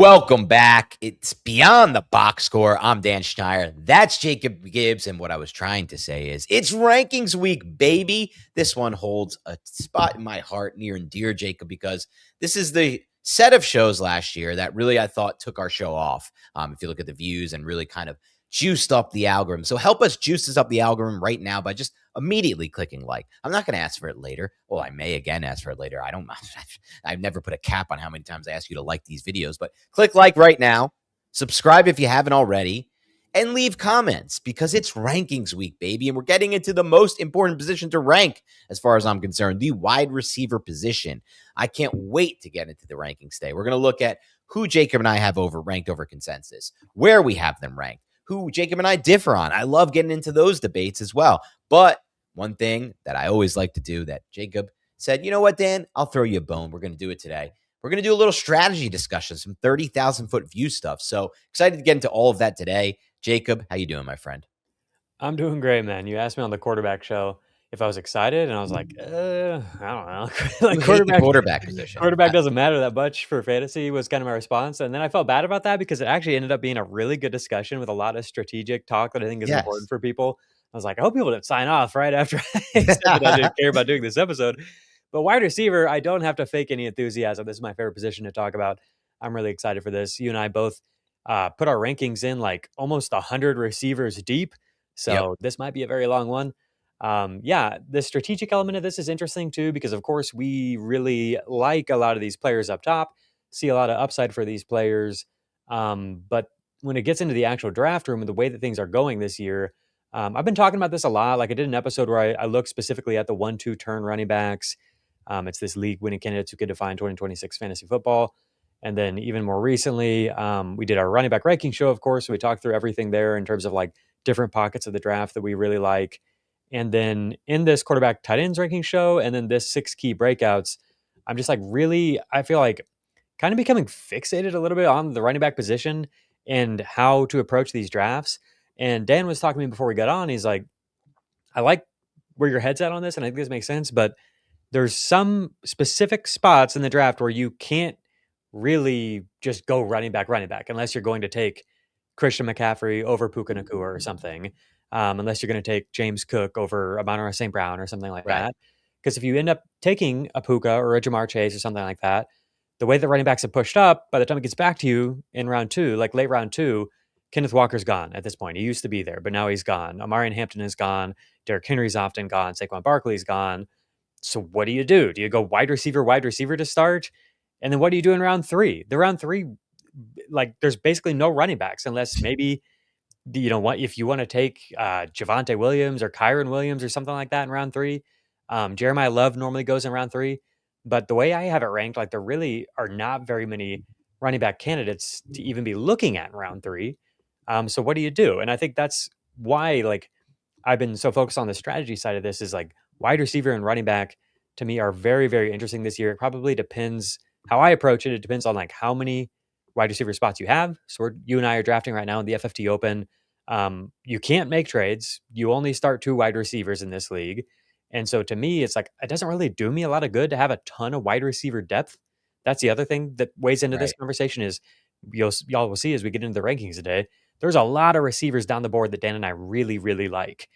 Welcome back. It's Beyond the Box Score. I'm Dan Schneier. That's Jacob Gibbs. And what I was trying to say is it's rankings week, baby. This one holds a spot in my heart near and dear, Jacob, because this is the set of shows last year that really I thought took our show off. If you look at the views and really kind of juiced up the algorithm. So help us juice this up the algorithm right now by just immediately clicking like. I'm not going to ask for it later. Well, I may again ask for it later. I've never put a cap on how many times I ask you to like these videos, but click like right now, subscribe if you haven't already, and leave comments because it's rankings week, baby. And we're getting into the most important position to rank as far as I'm concerned, the wide receiver position. I can't wait to get into the rankings today. We're going to look at who Jacob and I have ranked over consensus, where we have them ranked, who Jacob and I differ on. I love getting into those debates as well. But one thing that I always like to do that Jacob said, you know what, Dan, I'll throw you a bone. We're going to do it today. We're going to do a little strategy discussion, some 30,000 foot view stuff. So excited to get into all of that today. Jacob, how you doing, my friend? I'm doing great, man. You asked me on the quarterback show if I was excited, and I was like, I don't know. Like quarterback position. Quarterback doesn't matter that much for fantasy was kind of my response. And then I felt bad about that because it actually ended up being a really good discussion with a lot of strategic talk that I think is important for people. I was like, I hope people didn't sign off right after I said that I didn't care about doing this episode. But wide receiver, I don't have to fake any enthusiasm. This is my favorite position to talk about. I'm really excited for this. You and I both put our rankings in like almost 100 receivers deep. So This might be a very long one. The strategic element of this is interesting too, because of course we really like a lot of these players up top, see a lot of upside for these players. But when it gets into the actual draft room and the way that things are going this year, I've been talking about this a lot. Like I did an episode where I looked specifically at the 1-2 turn running backs. It's this league winning candidates who could define 2026 fantasy football. And then even more recently, we did our running back ranking show, of course. So we talked through everything there in terms of like different pockets of the draft that we really like. And then in this quarterback tight ends ranking show, and then this 6 key breakouts, I'm just like really, I feel like kind of becoming fixated a little bit on the running back position and how to approach these drafts. And Dan was talking to me before we got on. He's like, I like where your head's at on this, and I think this makes sense, but there's some specific spots in the draft where you can't really just go running back, unless you're going to take Christian McCaffrey over Puka Nacua or something, unless you're going to take James Cook over Amon-Ra St. Brown or something like that. Because if you end up taking a Puka or a Jamar Chase or something like that, the way the running backs have pushed up, by the time it gets back to you in round 2, like late round 2, Kenneth Walker's gone at this point. He used to be there, but now he's gone. Amarian Hampton is gone. Derrick Henry's often gone. Saquon Barkley's gone. So what do you do? Do you go wide receiver to start? And then what do you do in round 3? The round 3, like there's basically no running backs unless maybe, you know what, if you want to take Javonte Williams or Kyron Williams or something like that in round 3. Jeremiah Love normally goes in round 3. But the way I have it ranked, like there really are not very many running back candidates to even be looking at in round 3. So what do you do? And I think that's why like I've been so focused on the strategy side of this is like wide receiver and running back to me are very, very interesting this year. It probably depends how I approach it. It depends on like how many wide receiver spots you have. So you and I are drafting right now in the FFT Open. You can't make trades. You only start 2 wide receivers in this league. And so to me, it's like, it doesn't really do me a lot of good to have a ton of wide receiver depth. That's the other thing that weighs into this conversation is y'all will see as we get into the rankings today, there's a lot of receivers down the board that Dan and I really, really like.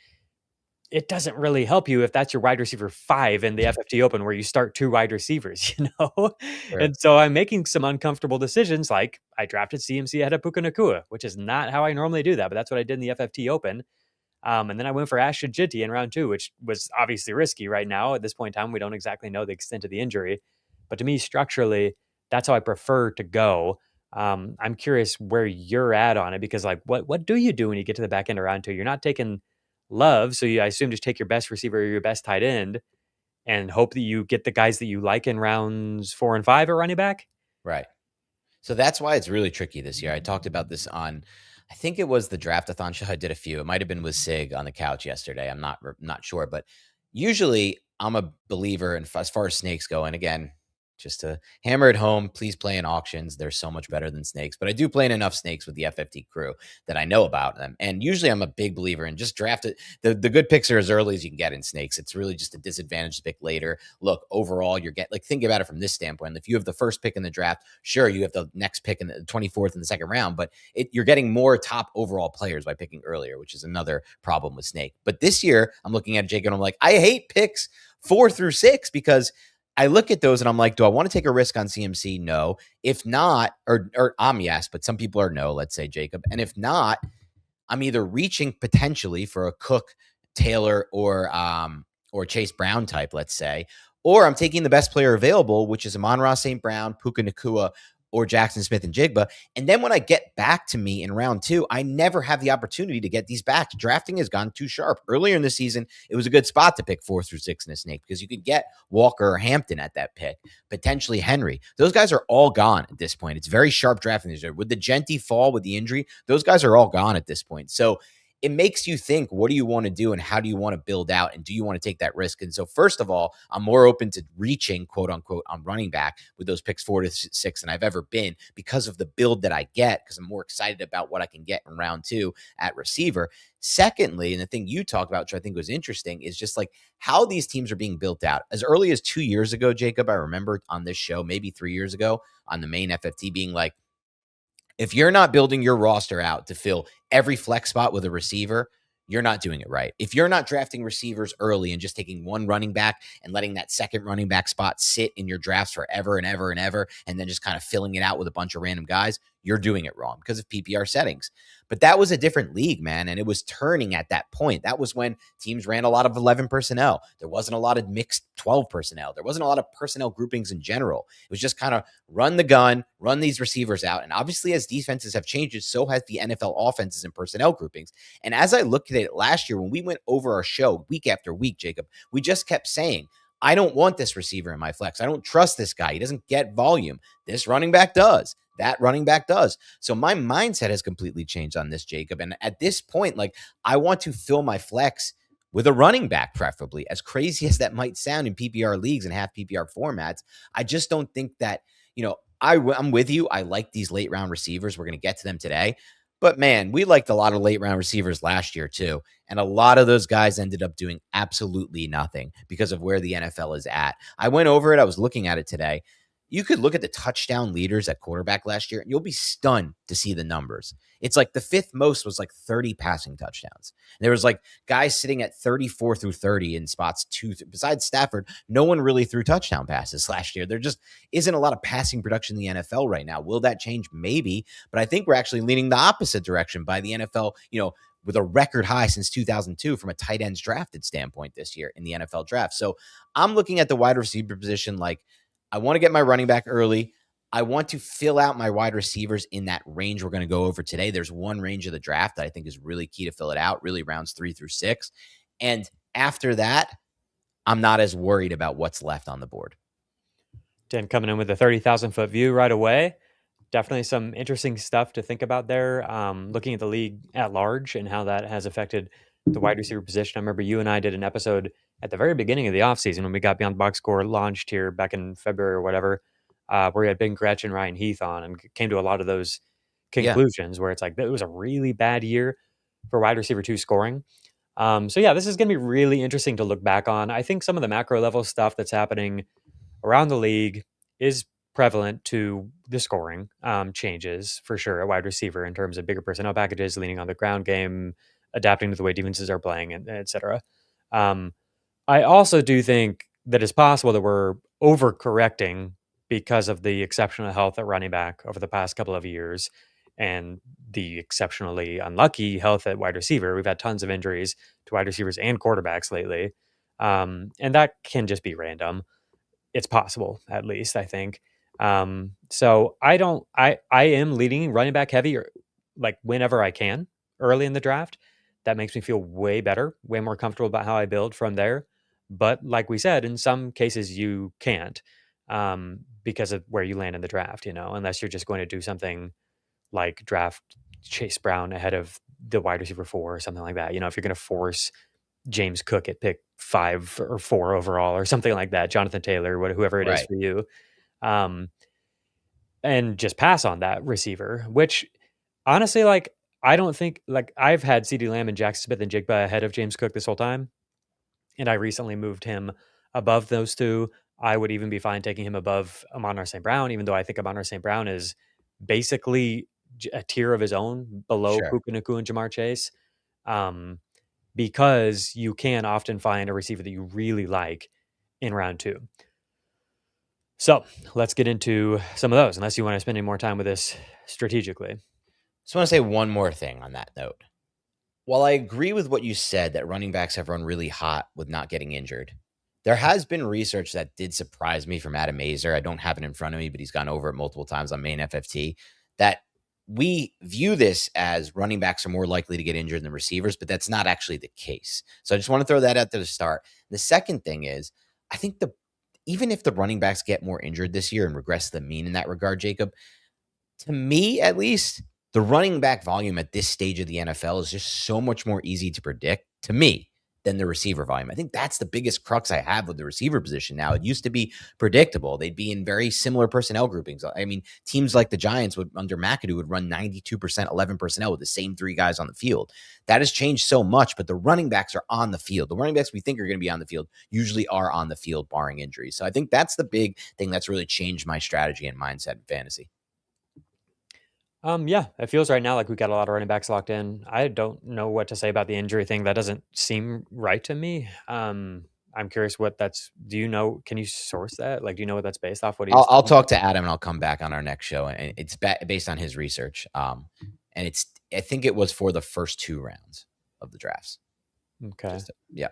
It doesn't really help you if that's your wide receiver 5 in the FFT Open where you start 2 wide receivers, you know? Sure. And so I'm making some uncomfortable decisions like I drafted CMC ahead of Puka Nacua, which is not how I normally do that, but that's what I did in the FFT Open. And then I went for Ashton Jitty in round 2, which was obviously risky right now. At this point in time, we don't exactly know the extent of the injury. But to me, structurally, that's how I prefer to go. I'm curious where you're at on it because like what do you do when you get to the back end of round 2? You're not taking Love, so I assume just take your best receiver or your best tight end and hope that you get the guys that you like in rounds 4 and 5 at running back. Right. So that's why it's really tricky this year. I talked about this on, I think it was the Draftathon show. I did a few. It might have been with Sig on the couch yesterday. I'm not sure, but usually I'm a believer in as far as snakes go. And again, just to hammer it home, please play in auctions. They're so much better than snakes. But I do play in enough snakes with the FFT crew that I know about them. And usually I'm a big believer in just draft it. The good picks are as early as you can get in snakes. It's really just a disadvantage to pick later. Look, overall, think about it from this standpoint. If you have the first pick in the draft, sure, you have the next pick in the 24th in the second round, but you're getting more top overall players by picking earlier, which is another problem with snake. But this year, I'm looking at Jacob and I'm like, I hate picks 4 through 6 because I look at those and I'm like, do I want to take a risk on CMC? No. If not, or I'm yes, but some people are no, let's say Jacob. And if not, I'm either reaching potentially for a Cook, Taylor, or Chase Brown type, let's say, or I'm taking the best player available, which is Amon-Ra St. Brown, Puka Nacua, or Jackson Smith and Jigba. And then when I get back to me in round 2, I never have the opportunity to get these back. Drafting has gone too sharp. Earlier in the season, it was a good spot to pick 4 through 6 in a snake because you could get Walker or Hampton at that pick, potentially Henry. Those guys are all gone at this point. It's very sharp drafting this year. With the Genty fall with the injury, those guys are all gone at this point. So it makes you think, what do you want to do and how do you want to build out and do you want to take that risk? And so first of all, I'm more open to reaching, quote unquote, on running back with those picks 4 to 6 than I've ever been because of the build that I get, because I'm more excited about what I can get in round 2 at receiver. Secondly, and the thing you talked about, which I think was interesting, is just like how these teams are being built out. As early as 2 years ago, Jacob, I remember on this show, maybe 3 years ago on the main FFT being like, if you're not building your roster out to fill every flex spot with a receiver, you're not doing it right. If you're not drafting receivers early and just taking one running back and letting that second running back spot sit in your drafts forever and ever and ever, and then just kind of filling it out with a bunch of random guys, you're doing it wrong because of PPR settings. But that was a different league, man. And it was turning at that point. That was when teams ran a lot of 11 personnel. There wasn't a lot of mixed 12 personnel. There wasn't a lot of personnel groupings in general. It was just kind of run the gun, run these receivers out. And obviously, as defenses have changed, so has the NFL offenses and personnel groupings. And as I looked at it last year, when we went over our show week after week, Jacob, we just kept saying, I don't want this receiver in my flex. I don't trust this guy. He doesn't get volume. This running back does. That running back does. So my mindset has completely changed on this, Jacob. And at this point, like, I want to fill my flex with a running back, preferably. As crazy as that might sound in PPR leagues and half PPR formats, I just don't think that, I'm with you. I like these late round receivers. We're going to get to them today. But man, we liked a lot of late round receivers last year too. And a lot of those guys ended up doing absolutely nothing because of where the NFL is at. I went over it. I was looking at it today. You could look at the touchdown leaders at quarterback last year, and you'll be stunned to see the numbers. It's like the fifth most was like 30 passing touchdowns. And there was like guys sitting at 34 through 30 in spots besides Stafford. No one really threw touchdown passes last year. There just isn't a lot of passing production in the NFL right now. Will that change? Maybe. But I think we're actually leaning the opposite direction by the NFL, with a record high since 2002 from a tight ends drafted standpoint this year in the NFL draft. So I'm looking at the wide receiver position like, I want to get my running back early. I want to fill out my wide receivers in that range we're going to go over today. There's one range of the draft that I think is really key to fill it out, really rounds 3 through 6. And after that, I'm not as worried about what's left on the board. Dan coming in with a 30,000-foot view right away. Definitely some interesting stuff to think about there. Looking at the league at large and how that has affected the wide receiver position. I remember you and I did an episode at the very beginning of the offseason when we got Beyond the Box Score launched here back in February or whatever, where we had Ben Gretch and Ryan Heath on and came to a lot of those conclusions where it's like, it was a really bad year for wide receiver 2 scoring. This is going to be really interesting to look back on. I think some of the macro level stuff that's happening around the league is prevalent to the scoring changes for sure at wide receiver in terms of bigger personnel packages, leaning on the ground game, adapting to the way defenses are playing, and et cetera. I also do think that it's possible that we're overcorrecting because of the exceptional health at running back over the past couple of years and the exceptionally unlucky health at wide receiver. We've had tons of injuries to wide receivers and quarterbacks lately. And that can just be random. It's possible, at least, I think. So I am leading running back heavy like whenever I can early in the draft. That makes me feel way better, way more comfortable about how I build from there. But like we said, in some cases you can't because of where you land in the draft, unless you're just going to do something like draft Chase Brown ahead of the wide receiver 4 or something like that. If you're going to force James Cook at pick 5 or 4 overall or something like that, Jonathan Taylor, whoever it is for you. and just pass on that receiver, which honestly, like, I don't think, like, I've had CeeDee Lamb and Jackson Smith-Njigba ahead of James Cook this whole time, and I recently moved him above those two. I would even be fine taking him above Amon-Ra St. Brown, even though I think Amon-Ra St. Brown is basically a tier of his own below Sure. Puka Nacua and Jamar Chase, because you can often find a receiver that you really like in round 2. So let's get into some of those, unless you want to spend any more time with this strategically. Just want to say one more thing on that note. While I agree with what you said that running backs have run really hot with not getting injured, there has been research that did surprise me from Adam Mazer. I don't have it in front of me, but he's gone over it multiple times on main FFT, that we view this as running backs are more likely to get injured than receivers, but that's not actually the case. So I just want to throw that out there to start. The second thing is, I think even if the running backs get more injured this year and regress to the mean in that regard, Jacob, to me at least, the running back volume at this stage of the NFL is just so much more easy to predict to me than the receiver volume. I think that's the biggest crux I have with the receiver position now. It used to be predictable. They'd be in very similar personnel groupings. I mean, teams like the Giants under McAdoo would run 92%, 11 personnel with the same 3 guys on the field. That has changed so much, but the running backs are on the field. The running backs we think are going to be on the field usually are on the field, barring injuries. So I think that's the big thing that's really changed my strategy and mindset in fantasy. Yeah, it feels right now like we got a lot of running backs locked in. I don't know what to say about the injury thing. That doesn't seem right to me. I'm curious what that's. Do you know? Can you source that? Like, do you know what that's based off? What he was I'll talking about? talk to Adam and I'll come back on our next show, and it's based on his research. And I think it was for the first 2 rounds of the drafts. Okay. Yeah.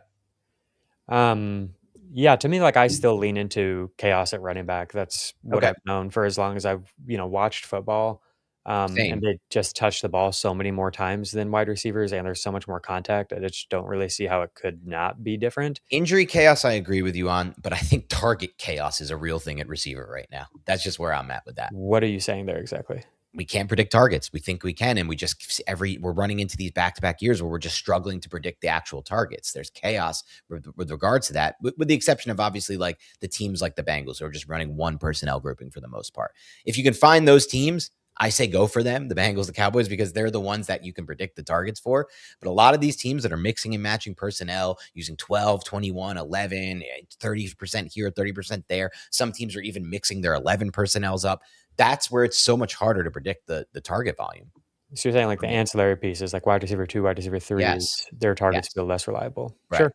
Yeah, to me, like, I still lean into chaos at running back. That's what Okay. I've known for as long as I've, watched football. And Same. they just touch the ball so many more times than wide receivers, and there's so much more contact. I just don't really see how it could not be different. Injury chaos, I agree with you on, but I think target chaos is a real thing at receiver right now. That's just where I'm at with that. What are you saying there exactly? We can't predict targets. We think we can, and we're running into these back-to-back years where we're just struggling to predict the actual targets. There's chaos with regards to that, with the exception of obviously like the teams like the Bengals who are just running one personnel grouping for the most part. If you can find those teams, I say go for them, the Bengals, the Cowboys, because they're the ones that you can predict the targets for. But a lot of these teams that are mixing and matching personnel using 12, 21, 11, 30% here, 30% there. Some teams are even mixing their 11 personnels up. That's where it's so much harder to predict the target volume. So you're saying like the ancillary pieces, like wide receiver 2, wide receiver 3, Yes. their targets feel less reliable. Right. Sure.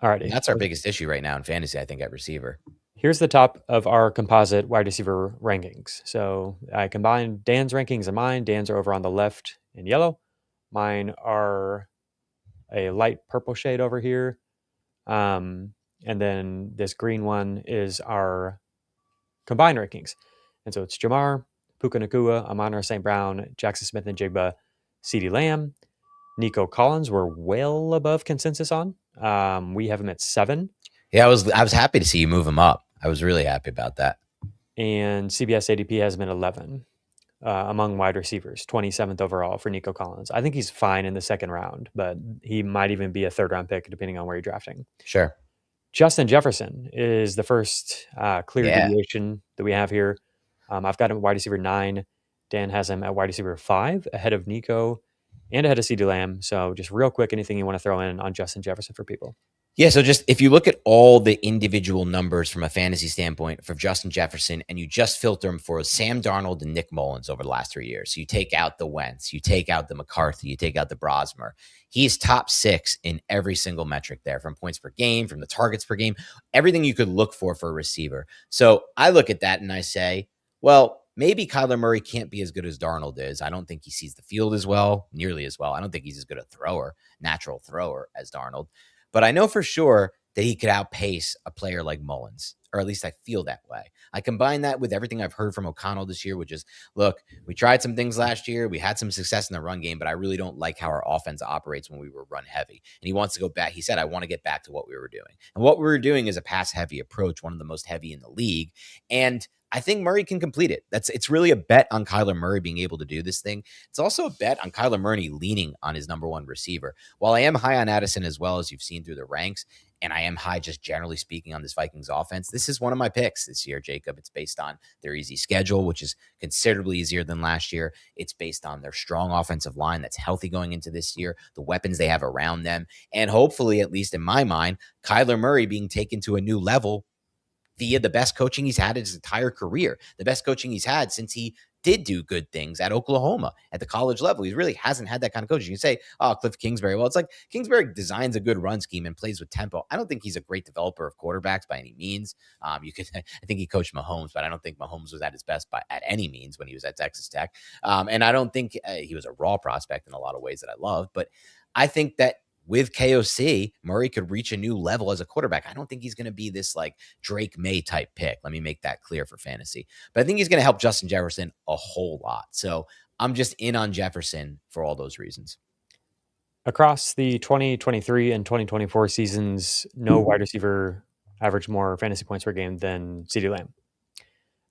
Alrighty. And that's our biggest issue right now in fantasy, I think, at receiver. Here's the top of our composite wide receiver rankings. So I combined Dan's rankings and mine. Dan's are over on the left in yellow. Mine are a light purple shade over here. And then this green one is our combined rankings. And so it's Jamar, Puka Nacua, Amon-Ra St. Brown, Jackson Smith-Njigba, CeeDee Lamb. Nico Collins we're well above consensus on. We have him at 7. Yeah, I was happy to see you move him up. I was really happy about that. And CBS ADP has him at 11 among wide receivers, 27th overall for Nico Collins. I think he's fine in the second round, but he might even be a third-round pick depending on where you're drafting. Sure. Justin Jefferson is the first clear deviation that we have here. I've got him at wide receiver 9. Dan has him at wide receiver 5, ahead of Nico and ahead of CeeDee Lamb. So just real quick, anything you want to throw in on Justin Jefferson for people? Yeah, so just if you look at all the individual numbers from a fantasy standpoint for Justin Jefferson and you just filter them for Sam Darnold and Nick Mullins over the last 3 years. So you take out the Wentz, you take out the McCarthy, you take out the Brosmer. He's top 6 in every single metric there, from points per game, from the targets per game, everything you could look for a receiver. So I look at that and I say, well, maybe Kyler Murray can't be as good as Darnold is. I don't think he sees the field as well, nearly as well. I don't think he's as good a natural thrower as Darnold. But I know for sure that he could outpace a player like Mullins, or at least I feel that way. I combine that with everything I've heard from O'Connell this year, which is, look, we tried some things last year. We had some success in the run game, but I really don't like how our offense operates when we were run heavy. And he wants to go back. He said, I want to get back to what we were doing. And what we were doing is a pass heavy approach, one of the most heavy in the league. And I think Murray can complete it. It's really a bet on Kyler Murray being able to do this thing. It's also a bet on Kyler Murray leaning on his number one receiver. While I am high on Addison as well, as you've seen through the ranks, and I am high just generally speaking on this Vikings offense, this is one of my picks this year, Jacob. It's based on their easy schedule, which is considerably easier than last year. It's based on their strong offensive line that's healthy going into this year, the weapons they have around them, and hopefully, at least in my mind, Kyler Murray being taken to a new level via the best coaching he's had his entire career, the best coaching he's had since he did do good things at Oklahoma at the college level. He really hasn't had that kind of coaching. You can say, oh, Cliff Kingsbury. Well, it's like Kingsbury designs a good run scheme and plays with tempo. I don't think he's a great developer of quarterbacks by any means. I think he coached Mahomes, but I don't think Mahomes was at his best at any means when he was at Texas Tech. And I don't think he was a raw prospect in a lot of ways that I love, but I think that with KOC, Murray could reach a new level as a quarterback. I don't think he's going to be this like Drake May type pick. Let me make that clear for fantasy. But I think he's going to help Justin Jefferson a whole lot. So I'm just in on Jefferson for all those reasons. Across the 2023 and 2024 seasons, no wide receiver averaged more fantasy points per game than CeeDee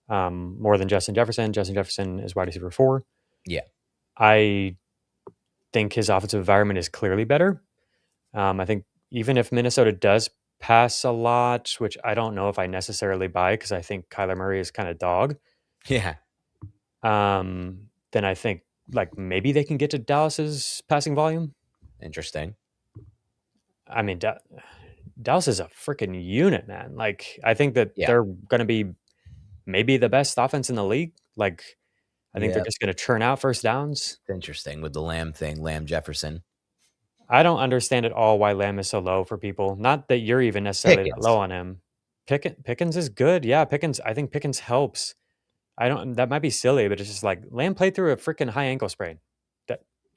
Lamb. More than Justin Jefferson. Justin Jefferson is wide receiver 4. Yeah. I think his offensive environment is clearly better. I think even if Minnesota does pass a lot, which I don't know if I necessarily buy because I think Kyler Murray is kind of dog. Yeah. Then I think like maybe they can get to Dallas's passing volume. Interesting. I mean, Dallas is a freaking unit, man. Like I think that they're going to be maybe the best offense in the league. Like I think they're just going to churn out first downs. It's interesting with the Lamb thing, Lamb Jefferson. I don't understand at all why Lamb is so low for people. Not that you're even necessarily that low on him. Pickens is good. Yeah, I think Pickens helps. That might be silly, but it's just like Lamb played through a freaking high ankle sprain.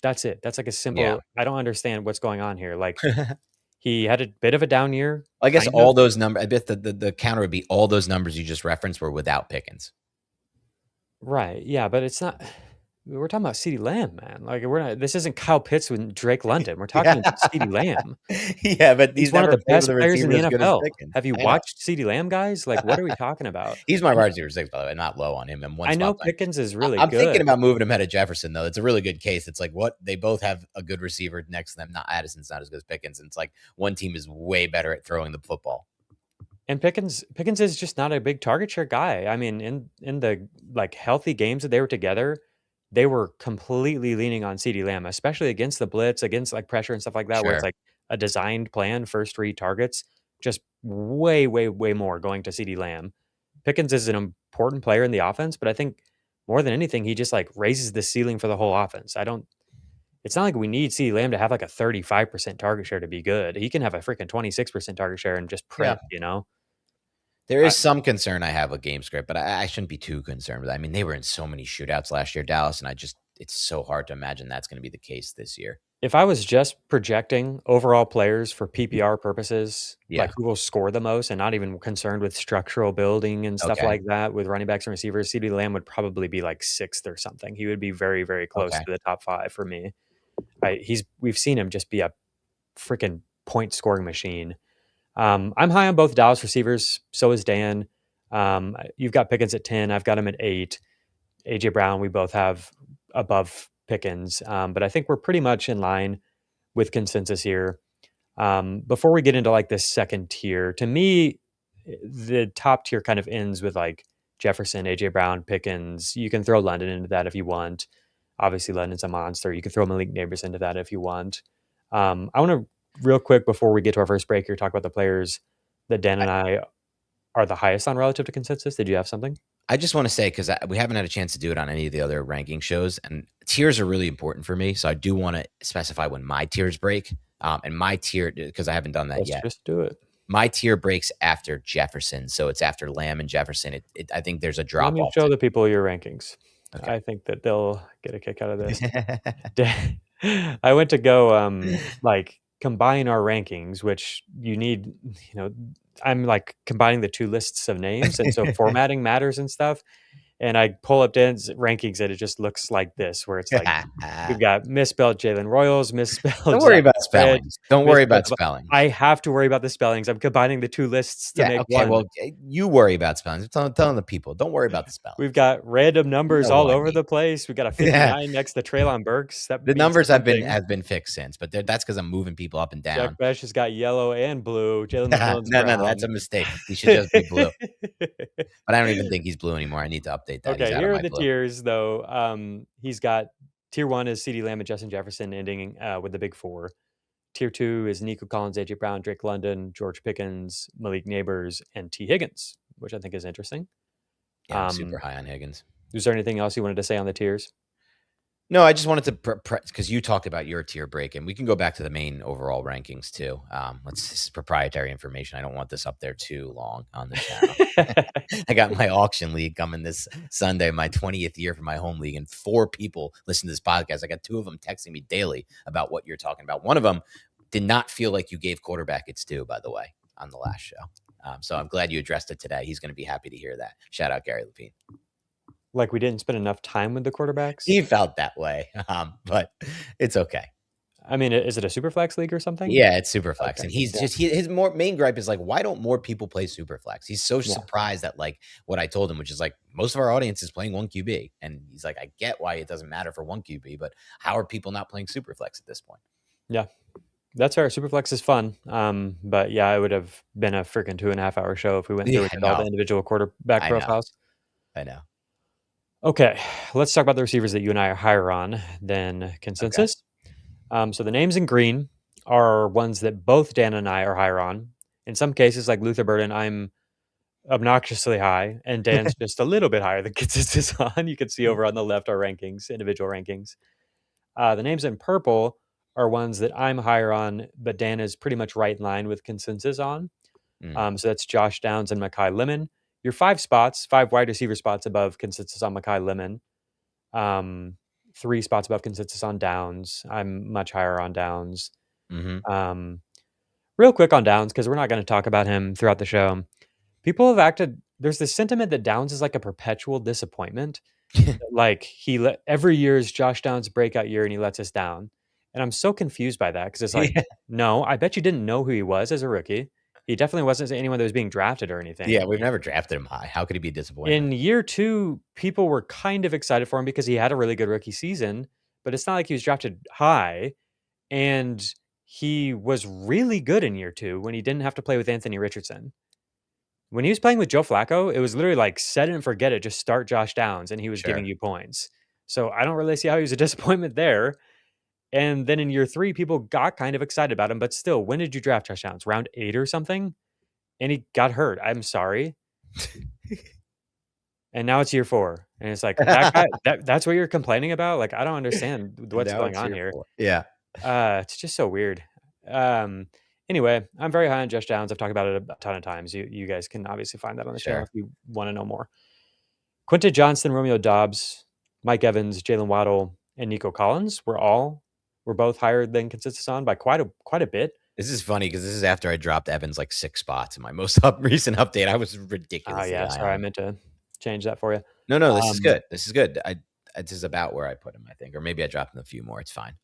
That's it. That's like a simple, I don't understand what's going on here. Like he had a bit of a down year. I guess all those numbers, I bet the counter would be all those numbers you just referenced were without Pickens. Right. Yeah, but it's not. We're talking about CeeDee Lamb, man. Like this isn't Kyle Pitts with Drake London. We're talking about CeeDee Lamb. Yeah, but he's one of the best players in the NFL. Have you watched CeeDee Lamb, guys? Like, what are we talking about? He's my wide receiver 6, by the way. Not low on him. I know Pickens is really I'm good. thinking about moving him ahead of Jefferson, though. It's a really good case. It's like what they both have a good receiver next to them. Not Addison's not as good as Pickens. And it's like one team is way better at throwing the football. And Pickens is just not a big target share guy. I mean, in the like healthy games that they were together, they were completely leaning on CeeDee Lamb, especially against the blitz, against like pressure and stuff like that, where it's like a designed plan, first read targets, just way, way, way more going to CeeDee Lamb. Pickens is an important player in the offense, but I think more than anything, he just like raises the ceiling for the whole offense. It's not like we need CeeDee Lamb to have like a 35% target share to be good. He can have a freaking 26% target share and just print, you know? There is some concern I have with game script, but I shouldn't be too concerned with that. I mean, they were in so many shootouts last year, Dallas, and it's so hard to imagine that's going to be the case this year. If I was just projecting overall players for PPR purposes, like who will score the most and not even concerned with structural building and stuff like that with running backs and receivers, CeeDee Lamb would probably be like 6th or something. He would be very, very close to the top 5 for me. We've seen him just be a freaking point scoring machine. I'm high on both Dallas receivers. So is Dan. You've got Pickens at 10. I've got him at 8. AJ Brown, we both have above Pickens. But I think we're pretty much in line with consensus here. Before we get into like this second tier, to me, the top tier kind of ends with like Jefferson, AJ Brown, Pickens. You can throw London into that if you want. Obviously, London's a monster. You can throw Malik Neighbors into that if you want. I want to real quick before we get to our first break here, talk about the players that Dan and I are the highest on relative to consensus. Did you have something? I just want to say, because we haven't had a chance to do it on any of the other ranking shows, and tiers are really important for me. So I do want to specify when my tiers break. And my tier, because I haven't done that yet. Just do it. My tier breaks after Jefferson. So it's after Lamb and Jefferson. I think there's a drop off. Let me show the people your rankings. Okay. I think that they'll get a kick out of this. I went to go like combine our rankings, which you need, I'm like combining the two lists of names. And so formatting matters and stuff. And I pull up Dan's rankings, and it just looks like this, where it's like we've got misspelled Jalen Royals, Don't misspelled worry Zach about Fred, spellings. Don't worry misspelled. about spellings. I have to worry about the spellings. I'm combining the two lists to Yeah, make okay, one. well, you worry about spellings. I'm telling the people, don't worry about the We've spellings. got random You numbers know all who I over mean. the place. We got a Yeah. 59 next to Treylon Burks. That The means numbers something. have been fixed since, but that's because I'm moving people up and Jack down. Besh has got yellow and blue. Jalen McMillan's No, that's brown. a mistake. He should just be blue. But I don't even think he's blue anymore. I need to update that. He's Okay, out of here are my the blue. tiers, though. He's got tier 1 is CeeDee Lamb and Justin Jefferson, ending with the big 4. Tier 2 is Nico Collins, AJ Brown, Drake London, George Pickens, Malik Neighbors, and T. Higgins, which I think is interesting. Yeah, I'm super high on Higgins. Is there anything else you wanted to say on the tiers? No, I just wanted to because you talked about your tier break, and we can go back to the main overall rankings too. This is proprietary information. I don't want this up there too long on the channel. I got my auction league coming this Sunday, my 20th year for my home league, and 4 people listen to this podcast. I got 2 of them texting me daily about what you're talking about. One of them did not feel like you gave quarterback its due, by the way, on the last show. So I'm glad you addressed it today. He's going to be happy to hear that. Shout out Gary Lepine. Like we didn't spend enough time with the quarterbacks? He felt that way, but it's okay. I mean, is it a Superflex league or something? Yeah, it's Superflex. Okay. And he's just his main gripe is like, why don't more people play Superflex? He's so surprised at like what I told him, which is like most of our audience is playing 1 QB. And he's like, I get why it doesn't matter for 1 QB, but how are people not playing Superflex at this point? Yeah. That's fair. Superflex is fun. But yeah, it would have been a freaking 2.5 hour show if we went through and did all the individual quarterback profiles. I know. Okay, let's talk about the receivers that you and I are higher on than consensus. Okay. So the names in green are ones that both Dan and I are higher on. In some cases, like Luther Burden, I'm obnoxiously high, and Dan's just a little bit higher than consensus on. You can see over on the left our rankings, individual rankings. The names in purple are ones that I'm higher on, but Dan is pretty much right in line with consensus on. So that's Josh Downs and Mekhi Lemon. You're 5 wide receiver spots above consensus on Mekhi Lemon. 3 spots above consensus on Downs. I'm much higher on Downs. Real quick on Downs, because we're not going to talk about him throughout the show. People have acted, there's this sentiment that Downs is like a perpetual disappointment. Like every year is Josh Downs' breakout year and he lets us down. And I'm so confused by that because it's like, no, I bet you didn't know who he was as a rookie. He definitely wasn't anyone that was being drafted or anything. Yeah, we've never drafted him high. How could he be disappointed? In year 2, people were kind of excited for him because he had a really good rookie season, but it's not like he was drafted high. And he was really good in year 2 when he didn't have to play with Anthony Richardson. When he was playing with Joe Flacco, it was literally like set it and forget it. Just start Josh Downs, and he was giving you points. So I don't really see how he was a disappointment there. And then in year 3, people got kind of excited about him. But still, when did you draft Josh Downs? Round 8 or something? And he got hurt. I'm sorry. And now it's year 4. And it's like, that guy, that's what you're complaining about? Like, I don't understand what's going on here. 4. Yeah. It's just so weird. Anyway, I'm very high on Josh Downs. I've talked about it a ton of times. You guys can obviously find that on the channel if you want to know more. Quentin Johnston, Romeo Doubs, Mike Evans, Jalen Waddle, and Nico Collins were both higher than consensus on by quite a bit. This is funny because this is after I dropped Evans like 6 spots in my most recent update. I was ridiculous. Oh yeah, sorry, I meant to change that for you. No, this is good. This is good. This is about where I put him, I think, or maybe I dropped him a few more. It's fine.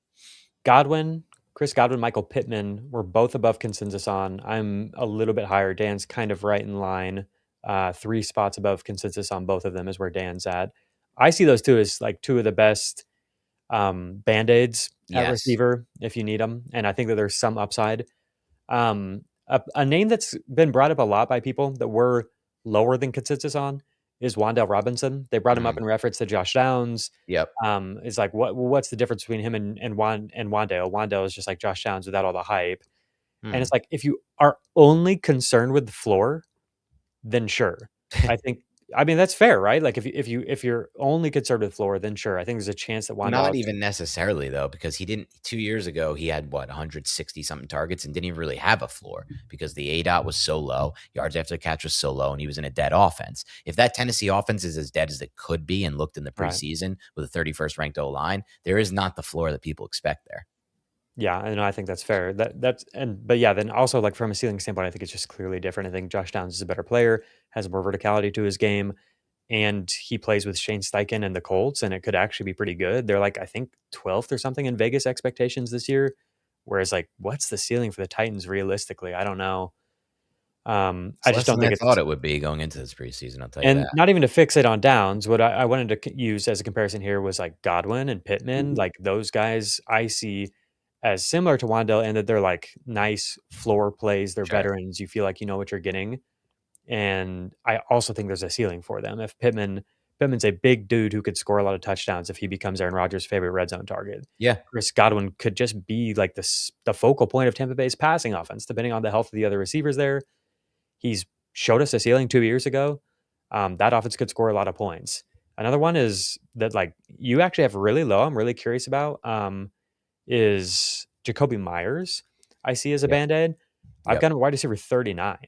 Chris Godwin, Michael Pittman were both above consensus on. I'm a little bit higher. Dan's kind of right in line. 3 spots above consensus on both of them is where Dan's at. I see those 2 as like 2 of the best Band-Aids at receiver if you need them. And I think that there's some upside. A name that's been brought up a lot by people that were lower than consensus on is Wan'Dale Robinson. They brought him up in reference to Josh Downs. Yep. It's like, what's the difference between him and Wan'Dale? Wan'Dale is just like Josh Downs without all the hype. And it's like, if you are only concerned with the floor, then sure. I mean, that's fair, right? Like if you're only concerned with floor, then sure. I think there's a chance that Wan'Dale. Not even necessarily though, because he didn't 2 years ago. He had 160 something targets and didn't even really have a floor because the ADOT was so low, yards after the catch was so low, and he was in a dead offense. If that Tennessee offense is as dead as it could be and looked in the preseason with a 31st ranked O line, there is not the floor that people expect there. Yeah, I think that's fair. But yeah, then also like from a ceiling standpoint, I think it's just clearly different. I think Josh Downs is a better player, has more verticality to his game, and he plays with Shane Steichen and the Colts, and it could actually be pretty good. They're like, I think 12th or something in Vegas expectations this year. Whereas, like, what's the ceiling for the Titans realistically? I don't know. It's I just less don't than I think thought it's, it would be going into this preseason. I'll tell you and that. not even to fix it on downs. What I wanted to use as a comparison here was like Godwin and Pittman. Like those guys, I see as similar to Wandell in that they're like nice floor plays. They're Sure. veterans. You feel like you know what you're getting. And I also think there's a ceiling for them. If Pittman's a big dude who could score a lot of touchdowns if he becomes Aaron Rodgers' favorite red zone target. Yeah. Chris Godwin could just be like the focal point of Tampa Bay's passing offense, depending on the health of the other receivers there. He's showed us a ceiling 2 years ago. That offense could score a lot of points. Another one is that like you actually have really low. I'm really curious about is Jacoby Myers. I see as a Yep. band aid. I've Yep. got him at wide receiver 39.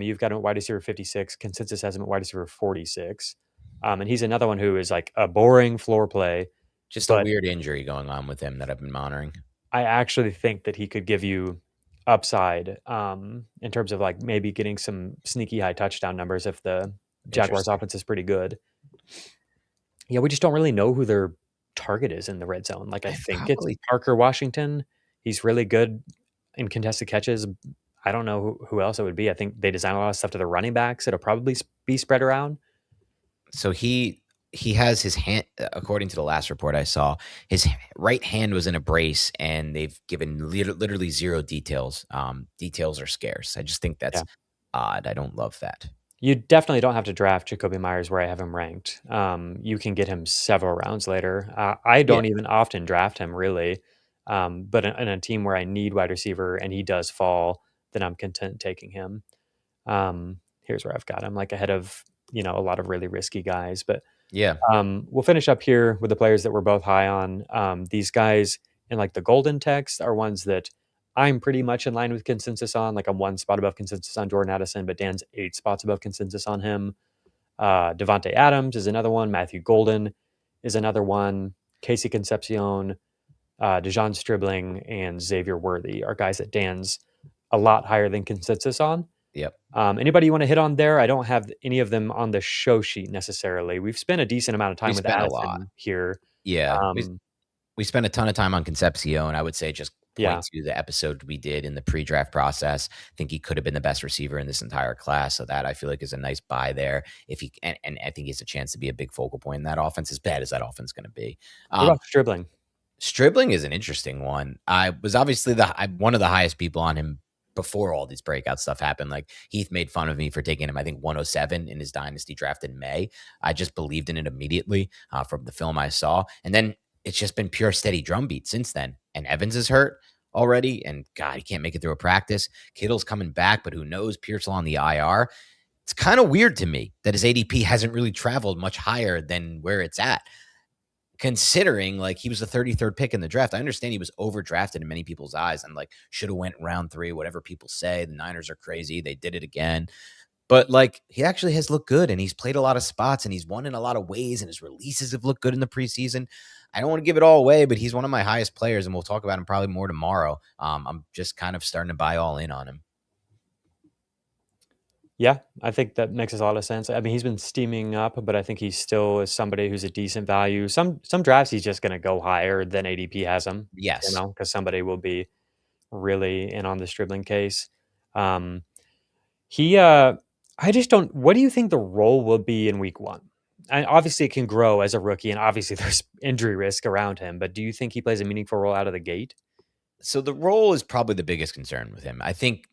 You've got him at wide receiver 56. Consensus has him at wide receiver 46. And he's another one who is like a boring floor play, Just a but weird injury going on with him that I've been monitoring. I actually think that he could give you upside in terms of like maybe getting some sneaky high touchdown numbers if the Jaguars Interesting. offense is pretty good. Yeah, we just don't really know who their target is in the red zone. Like I I think it's probably Parker Washington. He's really good in contested catches. I don't know who else it would be. I think they design a lot of stuff to the running backs. It'll probably be spread around. so he has his hand, according to the last report I saw, his right hand was in a brace, and they've given literally zero details. Details are scarce. I just think that's Yeah. odd. I don't love that. You definitely don't have to draft Jacoby Myers where I have him ranked. You can get him several rounds later. I Yeah. don't even often draft him really, but in a team where I need wide receiver and he does fall, then I'm content taking him. Here's where I've got him, like ahead of a lot of really risky guys. But Yeah. we'll finish up here with the players that we're both high on. These guys in like the golden text are ones that I'm pretty much in line with consensus on. Like I'm one spot above consensus on Jordan Addison, but Dan's 8 spots above consensus on him. Devontae Adams is another one. Matthew Golden is another one. Casey Concepcion, Dejon Stribling, and Xavier Worthy are guys that Dan's a lot higher than consensus on. Yep. Anybody you want to hit on there? I don't have any of them on the show sheet necessarily. We've spent a decent amount of We time with spent a lot. Addison here. Yeah. Um, We spent a ton of time on Concepcion. I would say just yeah, point to the episode we did in the pre-draft process. I think he could have been the best receiver in this entire class. So that I feel like is a nice buy there. If he and I think he has a chance to be a big focal point in that offense, as bad as that offense is going to be. what about Stribling? Stribling is an interesting one. I was obviously one of the highest people on him before all these breakout stuff happened. Like Heath made fun of me for taking him, I think 107 in his dynasty draft in May. I just believed in it immediately from the film I saw. And then it's just been pure steady drumbeat since then. And Evans is hurt already. And God, he can't make it through a practice. Kittle's coming back, but who knows? Pearsall on the IR. It's kind of weird to me that his ADP hasn't really traveled much higher than where it's at, considering like he was the 33rd pick in the draft. I understand he was overdrafted in many people's eyes and like should have went round 3, whatever people say. The Niners are crazy. They did it again. But like he actually has looked good, and he's played a lot of spots, and he's won in a lot of ways, and his releases have looked good in the preseason. I don't want to give it all away, but he's one of my highest players, and we'll talk about him probably more tomorrow. I'm just kind of starting to buy all in on him. Yeah, I think that makes a lot of sense. I mean, he's been steaming up, but I think he still is somebody who's a decent value. Some drafts he's just going to go higher than ADP has him, Yes. because somebody will be really in on the Stribling case. Um, he, I just don't. What do you think the role will be in Week 1? And obviously, it can grow as a rookie, and obviously there's injury risk around him. But do you think he plays a meaningful role out of the gate? So the role is probably the biggest concern with him. I think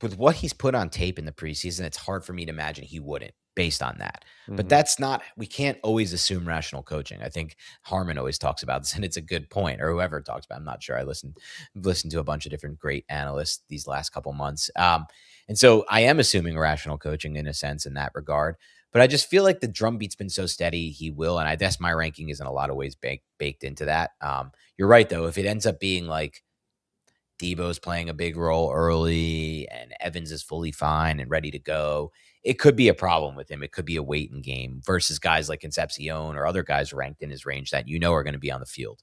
with what he's put on tape in the preseason, it's hard for me to imagine he wouldn't based on that. But that's not, we can't always assume rational coaching. I think Harmon always talks about this, and it's a good point, or whoever talks about it. I'm not sure. I've listened to a bunch of different great analysts these last couple months. And so I am assuming rational coaching in a sense in that regard. But I just feel like the drumbeat's been so steady, he will. And I guess my ranking is in a lot of ways baked into that. You're right, though. If it ends up being like Debo's playing a big role early and Evans is fully fine and ready to go, it could be a problem with him. It could be a waiting game versus guys like Concepcion or other guys ranked in his range that are going to be on the field.